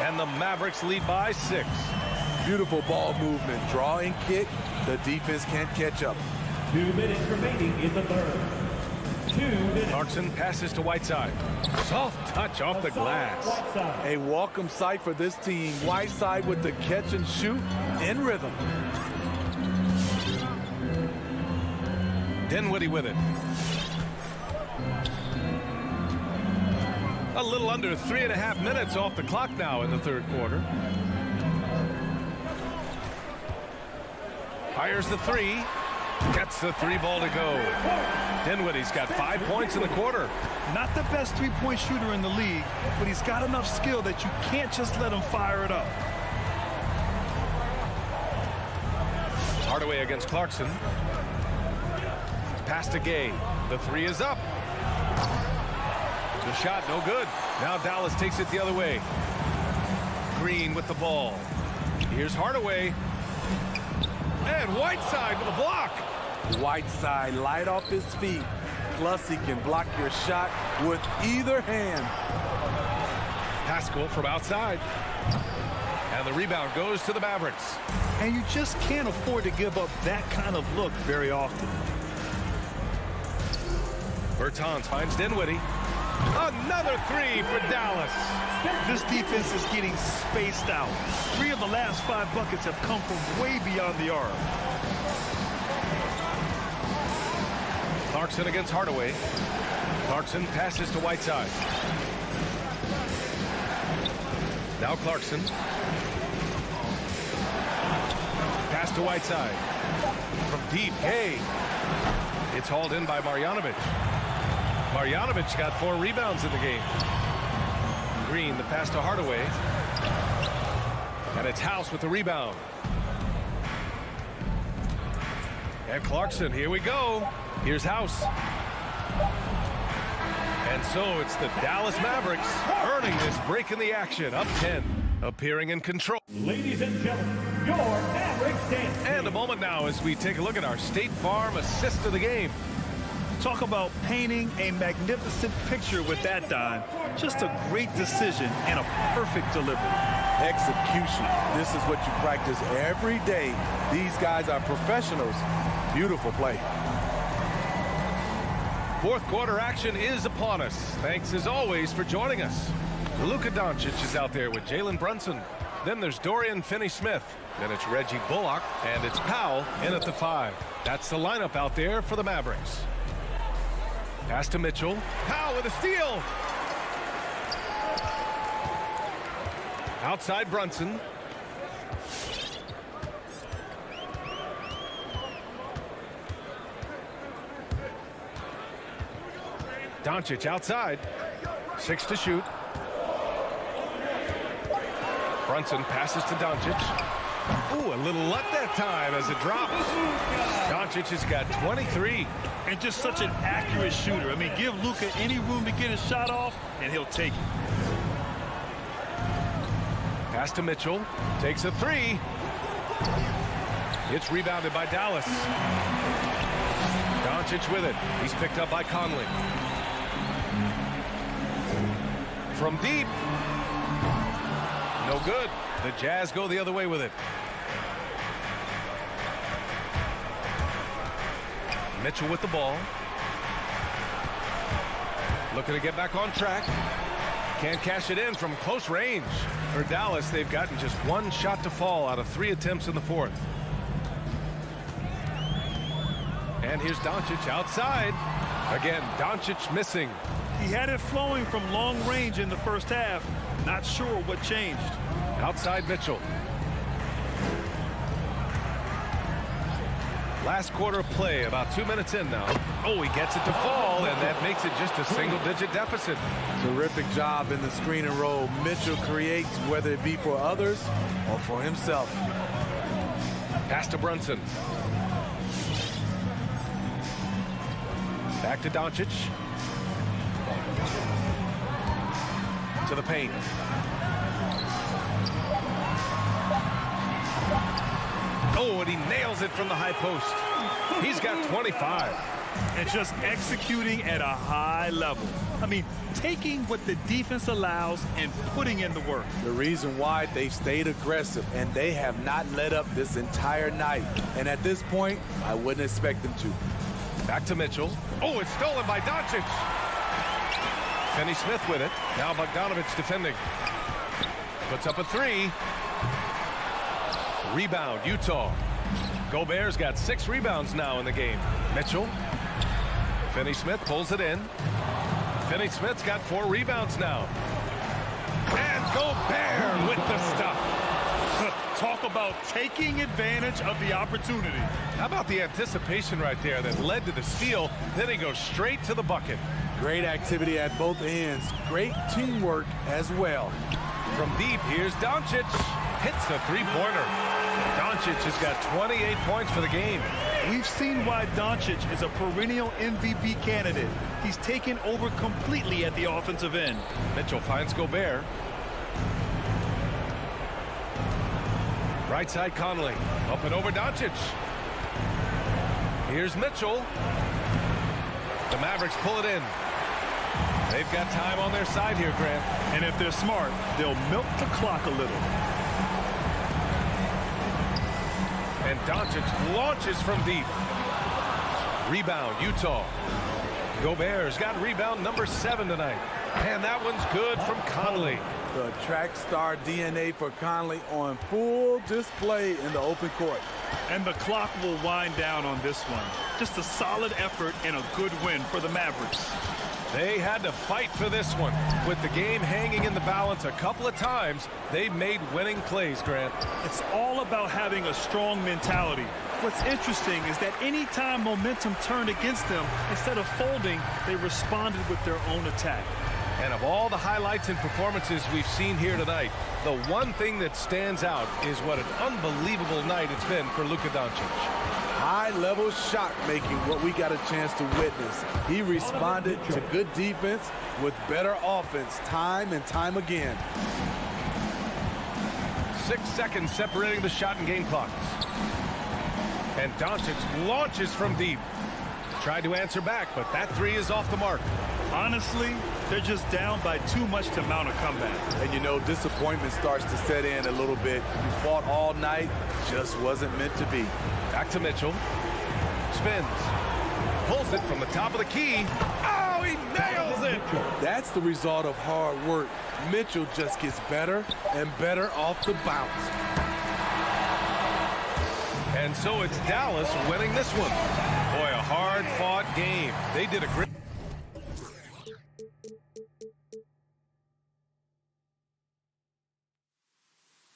And the Mavericks lead by 6. Beautiful ball movement. Draw and kick. The defense can't catch up. 2 minutes remaining in the third. 2 minutes. Clarkson passes to Whiteside. Soft touch off the glass. A welcome sight for this team. Whiteside with the catch and shoot in rhythm. Dinwiddie with it. A little under 3.5 minutes off the clock now in the third quarter. Fires the 3. Gets the 3 ball to go. Dinwiddie's got 5 points in the quarter. Not the best three-point shooter in the league, but he's got enough skill that you can't just let him fire it up. Hardaway against Clarkson. Pass to Gay. The 3 is up. The shot no good. Now Dallas takes it the other way. Green with the ball. Here's Hardaway. And Whiteside with a block. Whiteside light off his feet. Plus he can block your shot with either hand. Pascal from outside. And the rebound goes to the Mavericks. And you just can't afford to give up that kind of look very often. Bertans finds Dinwiddie. Another 3 for Dallas. This defense is getting spaced out. 3 of the last 5 buckets have come from way beyond the arc. Clarkson against Hardaway. Clarkson passes to Whiteside. Now Clarkson. Pass to Whiteside. From deep, Gay. It's hauled in by Marjanovic. Marjanovic got 4 rebounds in the game. Green, the pass to Hardaway. And it's House with the rebound. And Clarkson, here we go. Here's House. And so it's the Dallas Mavericks earning this break in the action. Up 10, appearing in control. Ladies and gentlemen, your Mavericks dance. And a moment now as we take a look at our State Farm assist of the game. Talk about painting a magnificent picture with that dime. Just a great decision and a perfect delivery. Execution. This is what you practice every day. These guys are professionals. Beautiful play. Fourth quarter action is upon us. Thanks as always for joining us. Luka Doncic is out there with Jalen Brunson. Then there's Dorian Finney-Smith. Then it's Reggie Bullock. And it's Powell in at the 5. That's the lineup out there for the Mavericks. Pass to Mitchell. Powell with a steal. Outside Brunson. Doncic outside. 6 to shoot. Brunson passes to Doncic. Ooh, a little luck that time as it drops. Doncic has got 23. And just such an accurate shooter. I mean, give Luka any room to get his shot off, and he'll take it. Pass to Mitchell. Takes a 3. It's rebounded by Dallas. Doncic with it. He's picked up by Conley. From deep. No good. The Jazz go the other way with it. Mitchell with the ball. Looking to get back on track. Can't cash it in from close range. For Dallas, they've gotten just one shot to fall out of 3 attempts in the fourth. And here's Doncic outside. Again, Doncic missing. He had it flowing from long range in the first half. Not sure what changed. Outside Mitchell. Last quarter of play, about 2 minutes in now. Oh, he gets it to fall, and that makes it just a single-digit deficit. Terrific job in the screen and roll. Mitchell creates, whether it be for others or for himself. Pass to Brunson. Back to Doncic. To the paint. Oh, and he nails it from the high post. He's got 25. And just executing at a high level. I mean, taking what the defense allows and putting in the work. The reason why they stayed aggressive, and they have not let up this entire night. And at this point, I wouldn't expect them to. Back to Mitchell. Oh, it's stolen by Doncic. Finney Smith with it. Now Bogdanovich defending. Puts up a 3. Rebound, Utah. Gobert's got 6 rebounds now in the game. Mitchell. Finney Smith pulls it in. Finney Smith's got 4 rebounds now. And Gobert with the stuff. Talk about taking advantage of the opportunity. How about the anticipation right there that led to the steal? Then he goes straight to the bucket. Great activity at both ends. Great teamwork as well. From deep, here's Doncic. Hits the 3-pointer. Doncic has got 28 points for the game. We've seen why Doncic is a perennial MVP candidate. He's taken over completely at the offensive end. Mitchell finds Gobert. Right side Conley. Up and over Doncic. Here's Mitchell. The Mavericks pull it in. They've got time on their side here, Grant. And if they're smart, they'll milk the clock a little. And Doncic launches from deep. Rebound, Utah. Gobert's got rebound number 7 tonight. And that one's good from Conley. The track star DNA for Conley on full display in the open court. And the clock will wind down on this one. Just a solid effort and a good win for the Mavericks. They had to fight for this one. With the game hanging in the balance a couple of times, they made winning plays, Grant. It's all about having a strong mentality. What's interesting is that anytime momentum turned against them, instead of folding, they responded with their own attack. And of all the highlights and performances we've seen here tonight, the one thing that stands out is what an unbelievable night it's been for Luka Doncic. High-level shot making, what we got a chance to witness. He responded to good defense with better offense time and time again. 6 seconds separating the shot and game clocks. And Doncic launches from deep. Tried to answer back, but that 3 is off the mark. Honestly, they're just down by too much to mount a comeback. And you know, disappointment starts to set in a little bit. You fought all night, just wasn't meant to be. Back to Mitchell. Spins. Pulls it from the top of the key. Oh, he nails it! That's the result of hard work. Mitchell just gets better and better off the bounce. And so it's Dallas winning this one. Boy, a hard-fought game. They did a great...